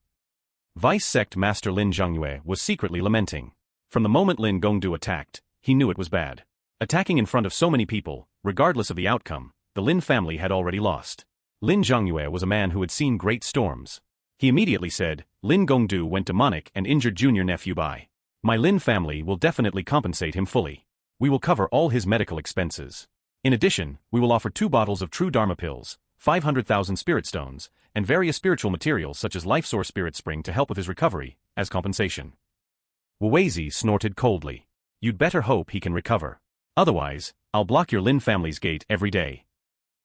Vice-sect Master Lin Zhongyue was secretly lamenting. From the moment Lin Gongdu attacked, he knew it was bad. Attacking in front of so many people, regardless of the outcome, the Lin family had already lost. Lin Zhongyue was a man who had seen great storms. He immediately said, "Lin Gongdu went demonic and injured junior nephew Bai. My Lin family will definitely compensate him fully. We will cover all his medical expenses. In addition, we will offer 2 bottles of true Dharma pills, 500,000 spirit stones, and various spiritual materials such as Life Source Spirit Spring to help with his recovery, as compensation." Wuweizi snorted coldly. "You'd better hope he can recover. Otherwise, I'll block your Lin family's gate every day."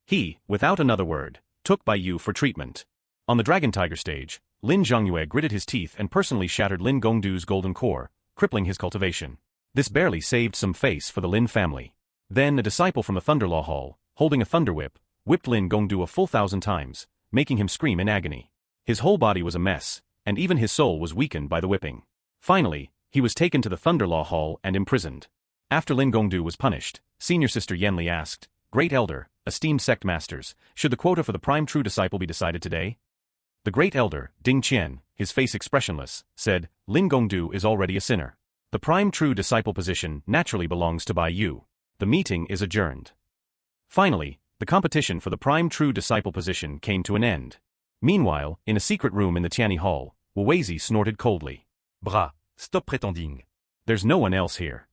He, without another word, took Bai Yu for treatment. On the Dragon Tiger stage, Lin Zhongyue gritted his teeth and personally shattered Lin Gongdu's golden core, crippling his cultivation. This barely saved some face for the Lin family. Then a disciple from the Thunder Law Hall, holding a thunder whip, whipped Lin Gongdu a full 1,000 times, making him scream in agony. His whole body was a mess, and even his soul was weakened by the whipping. Finally, he was taken to the Thunder Law Hall and imprisoned. After Lin Gongdu was punished, senior sister Yanli asked, Great Elder, esteemed sect masters, should the quota for the prime true disciple be decided today? The Great Elder, Ding Qian, his face expressionless, said, Lin Gongdu is already a sinner. The prime true disciple position naturally belongs to Bai Yu. The meeting is adjourned. Finally, the competition for the prime true disciple position came to an end. Meanwhile, in a secret room in the Tianyi Hall, Wuweizi snorted coldly. Bras, stop pretending. There's no one else here.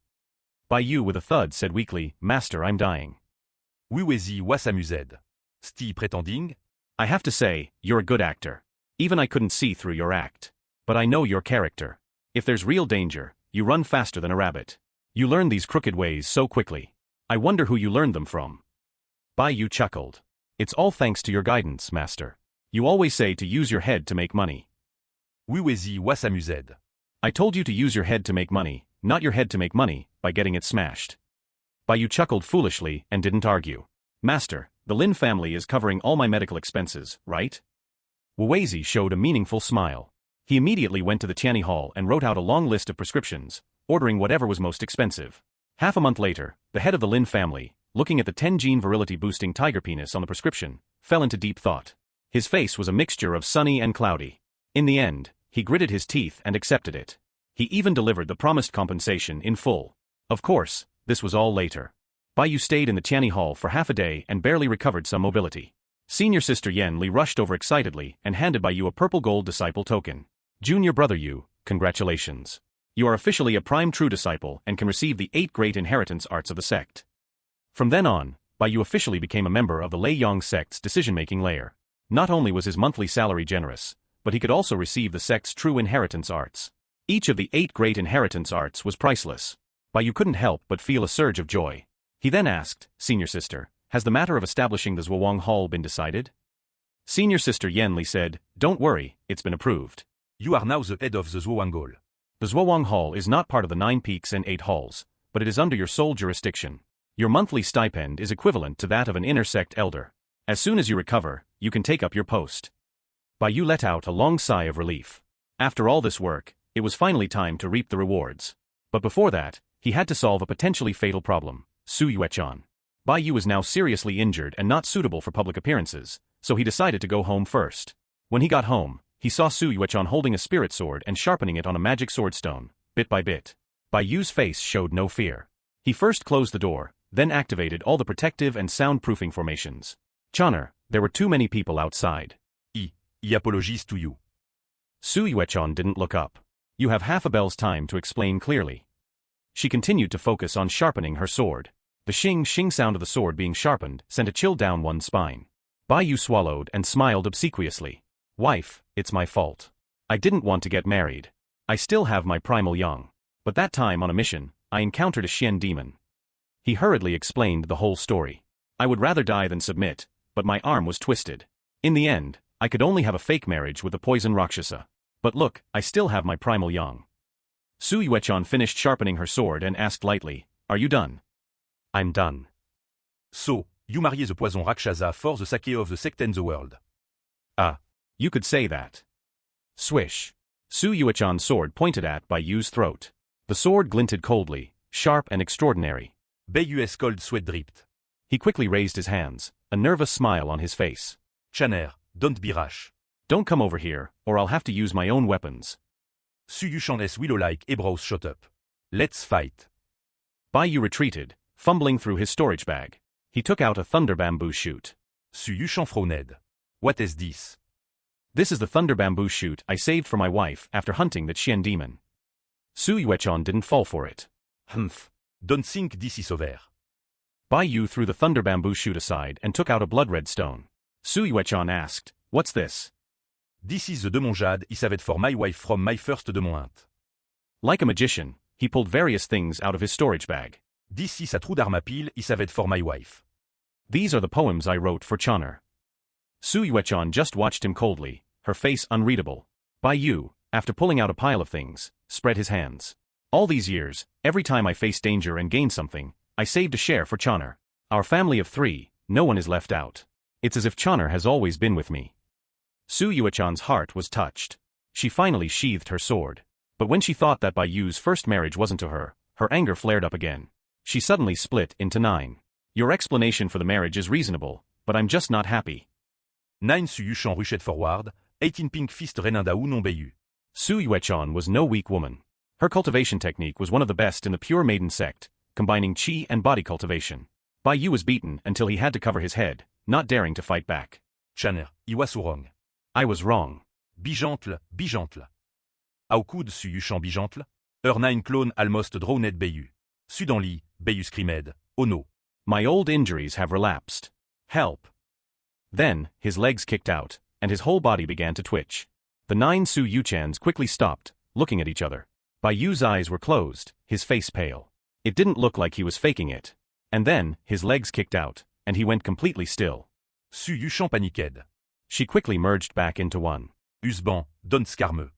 Bai Yu with a thud said weakly, Master, I'm dying. Wuweizi wa s'amused. Sti pretending? I have to say, you're a good actor. Even I couldn't see through your act. But I know your character. If there's real danger, you run faster than a rabbit. You learn these crooked ways so quickly. I wonder who you learned them from. Bai Yu chuckled. It's all thanks to your guidance, Master. You always say to use your head to make money. Wuweizi wa s'amused. I told you to use your head to make money, not your head to make money, by getting it smashed. Bai Yu chuckled foolishly and didn't argue. Master, the Lin family is covering all my medical expenses, right? Wuweizi showed a meaningful smile. He immediately went to the Tianyi Hall and wrote out a long list of prescriptions, ordering whatever was most expensive. Half a month later, the head of the Lin family, looking at the 10-gene virility-boosting tiger penis on the prescription, fell into deep thought. His face was a mixture of sunny and cloudy. In the end, he gritted his teeth and accepted it. He even delivered the promised compensation in full. Of course, this was all later. Bai Yu stayed in the Tianyi Hall for half a day and barely recovered some mobility. Senior sister Yan Li rushed over excitedly and handed Bai Yu a purple gold disciple token. Junior brother Yu, congratulations. You are officially a prime true disciple and can receive the 8 great inheritance arts of the sect. From then on, Bai Yu officially became a member of the Lei Yang sect's decision-making layer. Not only was his monthly salary generous, but he could also receive the sect's true inheritance arts. Each of the 8 great inheritance arts was priceless. Bai Yu couldn't help but feel a surge of joy. He then asked, Senior sister, has the matter of establishing the Zhuowang Hall been decided? Senior sister Yan Li said, Don't worry, it's been approved. You are now the head of the Zhuowang Hall. The Zhuowang Hall is not part of the 9 peaks and 8 halls, but it is under your sole jurisdiction. Your monthly stipend is equivalent to that of an inner sect elder. As soon as you recover, you can take up your post. Bai Yu let out a long sigh of relief. After all this work, it was finally time to reap the rewards. But before that, he had to solve a potentially fatal problem. Su Yuechan. Bai Yu was now seriously injured and not suitable for public appearances, so he decided to go home first. When he got home, he saw Su Yuechan holding a spirit sword and sharpening it on a magic swordstone, bit by bit. Bai Yu's face showed no fear. He first closed the door, then activated all the protective and soundproofing formations. Channer, there were too many people outside. I apologies to you. Su Yuechan didn't look up. You have half a bell's time to explain clearly. She continued to focus on sharpening her sword. The shing-shing sound of the sword being sharpened sent a chill down one's spine. Bai Yu swallowed and smiled obsequiously. Wife, it's my fault. I didn't want to get married. I still have my primal young. But that time on a mission, I encountered a Xian demon. He hurriedly explained the whole story. I would rather die than submit, but my arm was twisted. In the end, I could only have a fake marriage with the poison Rakshasa. But look, I still have my primal young. Su Yuechan finished sharpening her sword and asked lightly, Are you done? I'm done. So, you marry the poison Rakshasa for the sake of the sect and the world. Ah. You could say that. Swish. Su Yuechan's sword pointed at Bai Yu's throat. The sword glinted coldly, sharp and extraordinary. Bai Yu's cold sweat dripped. He quickly raised his hands, a nervous smile on his face. Channer, don't be rash. Don't come over here, or I'll have to use my own weapons. Su Yuchan's willow-like eyebrows shot up. Let's fight. Bai Yu retreated, fumbling through his storage bag. He took out a thunder bamboo shoot. Su Yuchan frowned. What is this? This is the thunder bamboo shoot I saved for my wife after hunting that Xian demon. Su Yuechan didn't fall for it. Humph. Don't think this is over. Bai Yu threw the thunder bamboo shoot aside and took out a blood-red stone. Su Yuechan asked, What's this? This is the demon jade I saved for my wife from my first demon hunt. Like a magician, he pulled various things out of his storage bag. This is a true dharma pile I saved for my wife. These are the poems I wrote for Channer. Su Yuechan just watched him coldly, her face unreadable. Bai Yu, after pulling out a pile of things, spread his hands. All these years, every time I faced danger and gained something, I saved a share for Channer. Our family of 3, no one is left out. It's as if Channer has always been with me. Su Yuechan's heart was touched. She finally sheathed her sword. But when she thought that Bai Yu's first marriage wasn't to her, her anger flared up again. She suddenly split into 9. Your explanation for the marriage is reasonable, but I'm just not happy. 9 Su Yuchan ruchet forward, 18 pink fist renindao non bayu. Su Yuechan was no weak woman. Her cultivation technique was one of the best in the pure maiden sect, combining chi and body cultivation. Bai Yu was beaten until he had to cover his head, not daring to fight back. Chaner, iwa surong. I was wrong. Bigentle, bigentle. Aukud Su Yuchan bigentle. 9 clone almost drowned bayu. Sudanli, bayu scrimed, oh no. My old injuries have relapsed. Help. Then, his legs kicked out, and his whole body began to twitch. The 9 Su Yuchans quickly stopped, looking at each other. Bai Yu's eyes were closed, his face pale. It didn't look like he was faking it. And then, his legs kicked out, and he went completely still. Su Yuchan paniqued. She quickly merged back into 1. Usban, don scarmeux.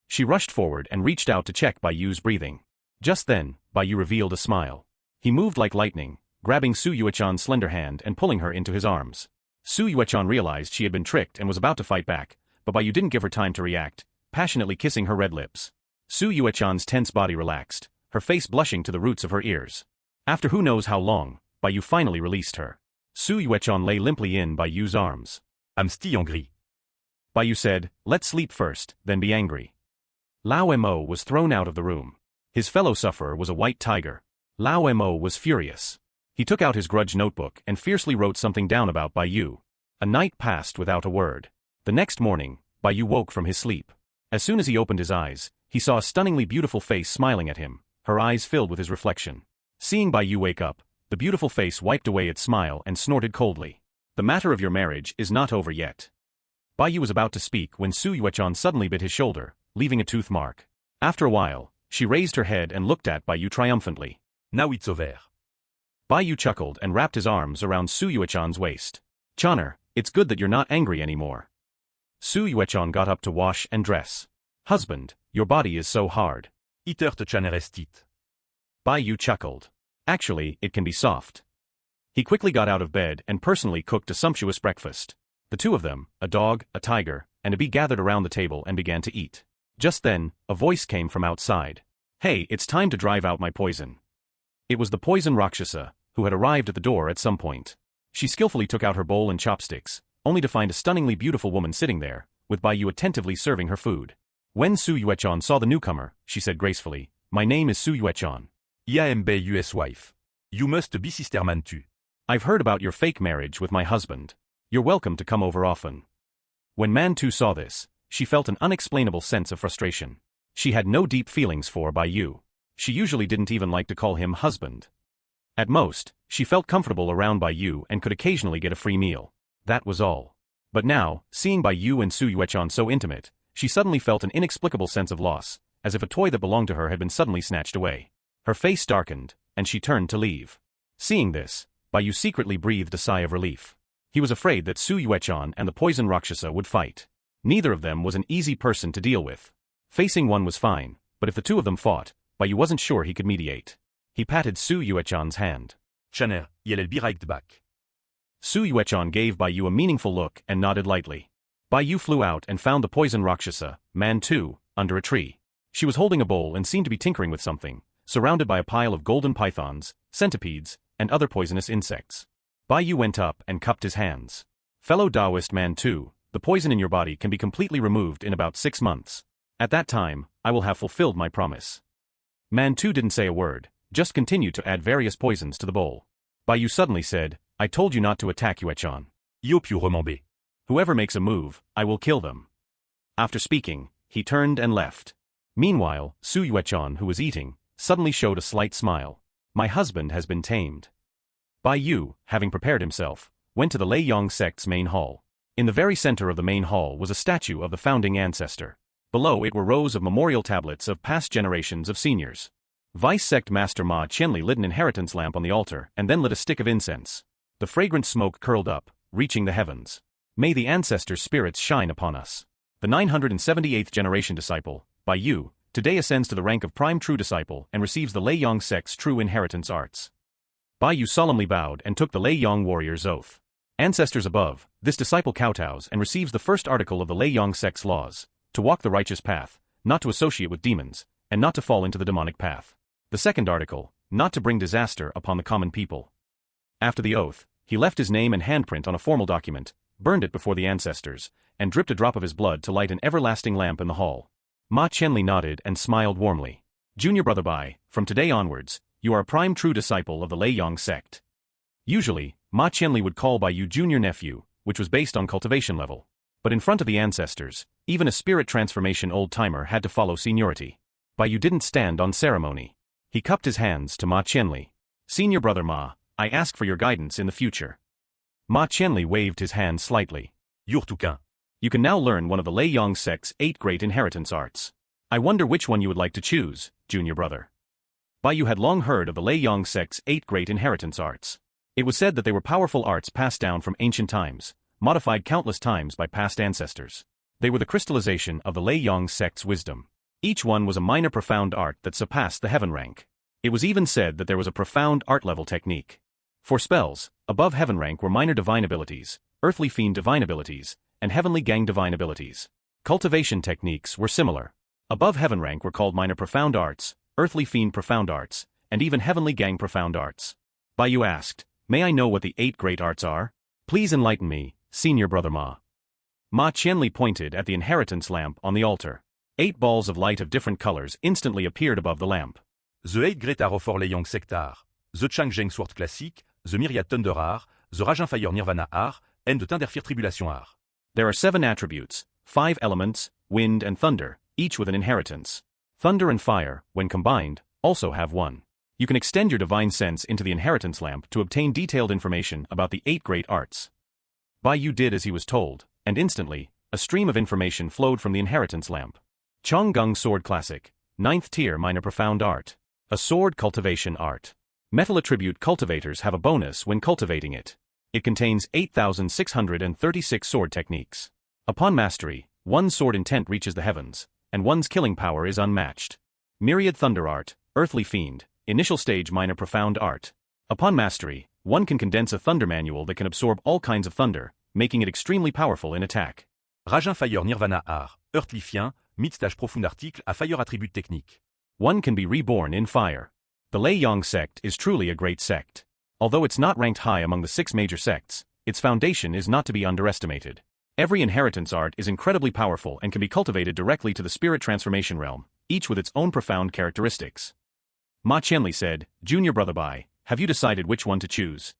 She rushed forward and reached out to check Bai Yu's breathing. Just then, Bai Yu revealed a smile. He moved like lightning, grabbing Su Yuechan's slender hand and pulling her into his arms. Su Yuechan realized she had been tricked and was about to fight back, but Bai Yu didn't give her time to react, passionately kissing her red lips. Su Yuechan's tense body relaxed, her face blushing to the roots of her ears. After who knows how long, Bai Yu finally released her. Su Yuechan lay limply in Bai Yu's arms. I'm still angry. Bai Yu said, let's sleep first, then be angry. Lao Mo was thrown out of the room. His fellow sufferer was a white tiger. Lao Mo was furious. He took out his grudge notebook and fiercely wrote something down about Bai Yu. A night passed without a word. The next morning, Bai Yu woke from his sleep. As soon as he opened his eyes, he saw a stunningly beautiful face smiling at him, her eyes filled with his reflection. Seeing Bai Yu wake up, the beautiful face wiped away its smile and snorted coldly. The matter of your marriage is not over yet. Bai Yu was about to speak when Su Yuechan suddenly bit his shoulder, leaving a tooth mark. After a while, she raised her head and looked at Bai Yu triumphantly. Now it's over. Bai Yu chuckled and wrapped his arms around Su Yuechan's waist. Chaner, it's good that you're not angry anymore. Su Yuechan got up to wash and dress. Husband, your body is so hard. Itert chaner estit. Bai Yu chuckled. Actually, it can be soft. He quickly got out of bed and personally cooked a sumptuous breakfast. The two of them, a dog, a tiger, and a bee gathered around the table and began to eat. Just then, a voice came from outside. Hey, it's time to drive out my poison. It was the poison Rakshasa, who had arrived at the door at some point. She skillfully took out her bowl and chopsticks, only to find a stunningly beautiful woman sitting there, with Bai Yu attentively serving her food. When Su Yuechan saw the newcomer, she said gracefully, My name is Su Yuechan. Iambe US wife. You must be sister man too. I've heard about your fake marriage with my husband. You're welcome to come over often. When Mantu saw this, she felt an unexplainable sense of frustration. She had no deep feelings for Bai Yu. She usually didn't even like to call him husband. At most, she felt comfortable around Bai Yu and could occasionally get a free meal. That was all. But now, seeing Bai Yu and Su Yuechan so intimate, she suddenly felt an inexplicable sense of loss, as if a toy that belonged to her had been suddenly snatched away. Her face darkened, and she turned to leave. Seeing this, Bai Yu secretly breathed a sigh of relief. He was afraid that Su Yuechan and the poison Rakshasa would fight. Neither of them was an easy person to deal with. Facing one was fine, but if the two of them fought, Bai Yu wasn't sure he could mediate. He patted Su Yuechan's hand. Chaner, yel'll be right back. Su Yuechan gave Bai Yu a meaningful look and nodded lightly. Bai Yu flew out and found the poison Rakshasa, Mantu, under a tree. She was holding a bowl and seemed to be tinkering with something, surrounded by a pile of golden pythons, centipedes, and other poisonous insects. Bai Yu went up and cupped his hands. Fellow Taoist Mantu, the poison in your body can be completely removed in about 6 months. At that time, I will have fulfilled my promise. Mantu didn't say a word, just continued to add various poisons to the bowl. Bai Yu suddenly said, I told you not to attack Yuechan. Yop you remember. Whoever makes a move, I will kill them. After speaking, he turned and left. Meanwhile, Su Yuechan, who was eating, suddenly showed a slight smile. My husband has been tamed. Bai Yu, having prepared himself, went to the Lei Yong sect's main hall. In the very center of the main hall was a statue of the founding ancestor. Below it were rows of memorial tablets of past generations of seniors. Vice Sect Master Ma Qianli lit an inheritance lamp on the altar and then lit a stick of incense. The fragrant smoke curled up, reaching the heavens. May the ancestors' spirits shine upon us. The 978th generation disciple, Bai Yu, today ascends to the rank of prime true disciple and receives the Lei Yong sect's true inheritance arts. Bai Yu solemnly bowed and took the Lei Yong warrior's oath. Ancestors above, this disciple kowtows and receives the first article of the Lei Yong sect's laws, to walk the righteous path, not to associate with demons, and not to fall into the demonic path. The second article, not to bring disaster upon the common people. After the oath, he left his name and handprint on a formal document, burned it before the ancestors, and dripped a drop of his blood to light an everlasting lamp in the hall. Ma Qianli nodded and smiled warmly. Junior brother Bai, from today onwards, you are a prime true disciple of the Lei Yang sect. Usually, Ma Qianli would call Bai Yu junior nephew, which was based on cultivation level. But in front of the ancestors, even a spirit transformation old-timer had to follow seniority. Bai Yu didn't stand on ceremony. He cupped his hands to Ma Qianli. Senior brother Ma, I ask for your guidance in the future. Ma Qianli waved his hand slightly. Yurtukin. You can now learn one of the Lei Yang sect's 8 great inheritance arts. I wonder which one you would like to choose, junior brother. Bai Yu had long heard of the Lei Yang sect's 8 great inheritance arts. It was said that they were powerful arts passed down from ancient times, modified countless times by past ancestors. They were the crystallization of the Lei Yang sect's wisdom. Each one was a minor profound art that surpassed the heaven rank. It was even said that there was a profound art-level technique. For spells, above heaven rank were minor divine abilities, earthly fiend divine abilities, and heavenly gang divine abilities. Cultivation techniques were similar. Above heaven rank were called minor profound arts, earthly fiend profound arts, and even heavenly gang profound arts. Bai Yu asked, may I know what the 8 great arts are? Please enlighten me, senior brother Ma. Ma Qianli pointed at the inheritance lamp on the altar. 8 balls of light of different colors instantly appeared above the lamp. The 8 great arts of Lei Yang sectar. The Changzheng sword classique, the myriad thunder art, the Ragin fire nirvana art, and the Tinderfire tribulation art. There are 7 attributes, 5 elements, wind and thunder, each with an inheritance. Thunder and fire, when combined, also have 1. You can extend your divine sense into the inheritance lamp to obtain detailed information about the 8 great arts. Bai Yu did as he was told, and instantly, a stream of information flowed from the inheritance lamp. Chonggung Sword Classic, 9th tier minor profound art. A sword cultivation art. Metal attribute cultivators have a bonus when cultivating it. It contains 8,636 sword techniques. Upon mastery, one's sword intent reaches the heavens, and one's killing power is unmatched. Myriad thunder art, earthly fiend, initial stage minor profound art. Upon mastery, one can condense a thunder manual that can absorb all kinds of thunder, making it extremely powerful in attack. Ragin fire nirvana art, earthly fiend, mid-stage profond article à fire attribute technique. One can be reborn in fire. The Lei Yang sect is truly a great sect. Although it's not ranked high among the 6 major sects, its foundation is not to be underestimated. Every inheritance art is incredibly powerful and can be cultivated directly to the spirit transformation realm, each with its own profound characteristics. Ma Qianli said, Junior brother Bai, have you decided which one to choose?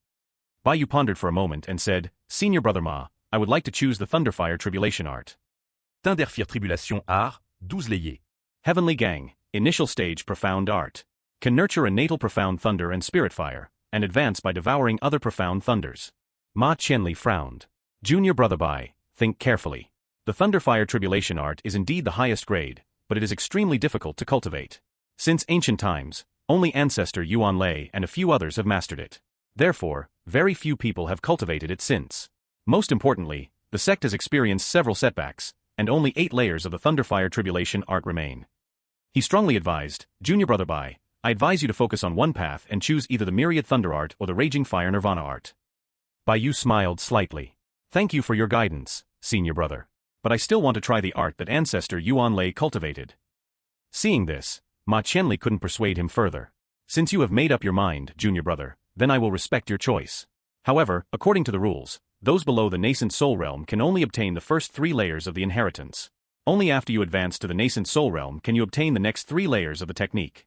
Bai Yu pondered for a moment and said, Senior brother Ma, I would like to choose the Thunderfire Tribulation art. Tinderfire tribulation art, 12 layers. Heavenly Gang, initial stage profound art. Can nurture a natal profound thunder and spirit fire, and advance by devouring other profound thunders. Ma Qianli frowned. Junior brother Bai, think carefully. The Thunderfire Tribulation art is indeed the highest grade, but it is extremely difficult to cultivate. Since ancient times, only ancestor Yuan Lei and a few others have mastered it. Therefore, very few people have cultivated it since. Most importantly, the sect has experienced several setbacks, and only 8 layers of the Thunderfire Tribulation art remain. He strongly advised, Junior brother Bai, I advise you to focus on one path and choose either the Myriad Thunder art or the Raging Fire Nirvana art. Bai Yu smiled slightly. Thank you for your guidance, senior brother. But I still want to try the art that ancestor Yuan Lei cultivated. Seeing this, Ma Qianli couldn't persuade him further. Since you have made up your mind, junior brother, then I will respect your choice. However, according to the rules, those below the nascent soul realm can only obtain the first 3 layers of the inheritance. Only after you advance to the nascent soul realm can you obtain the next 3 layers of the technique.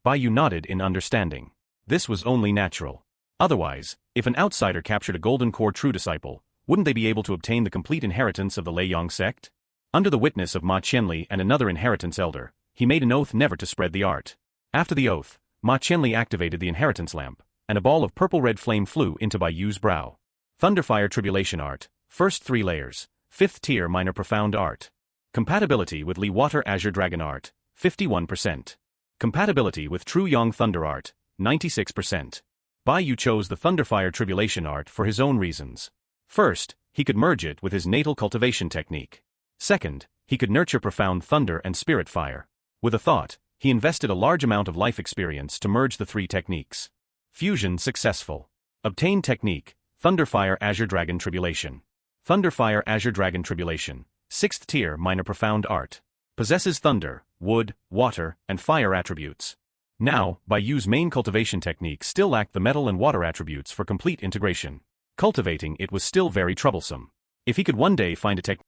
Bai Yu nodded in understanding. This was only natural. Otherwise, if an outsider captured a golden core true disciple, wouldn't they be able to obtain the complete inheritance of the Lei Yang sect? Under the witness of Ma Qianli and another inheritance elder, he made an oath never to spread the art. After the oath, Ma Qianli activated the inheritance lamp, and a ball of purple-red flame flew into Bai Yu's brow. Thunderfire Tribulation art, first 3 layers, 5th tier minor profound art. Compatibility with Li Water Azure Dragon art, 51%. Compatibility with True Yang Thunder art, 96%. Bai Yu chose the Thunderfire Tribulation art for his own reasons. First, he could merge it with his natal cultivation technique. Second, he could nurture profound thunder and spirit fire. With a thought, he invested a large amount of life experience to merge the 3 techniques. Fusion successful. Obtained technique, Thunderfire Azure Dragon Tribulation. Thunderfire Azure Dragon Tribulation, 6th tier minor profound art. Possesses thunder, wood, water, and fire attributes. Now, by Yu's main cultivation technique still lacked the metal and water attributes for complete integration. Cultivating it was still very troublesome. If he could one day find a technique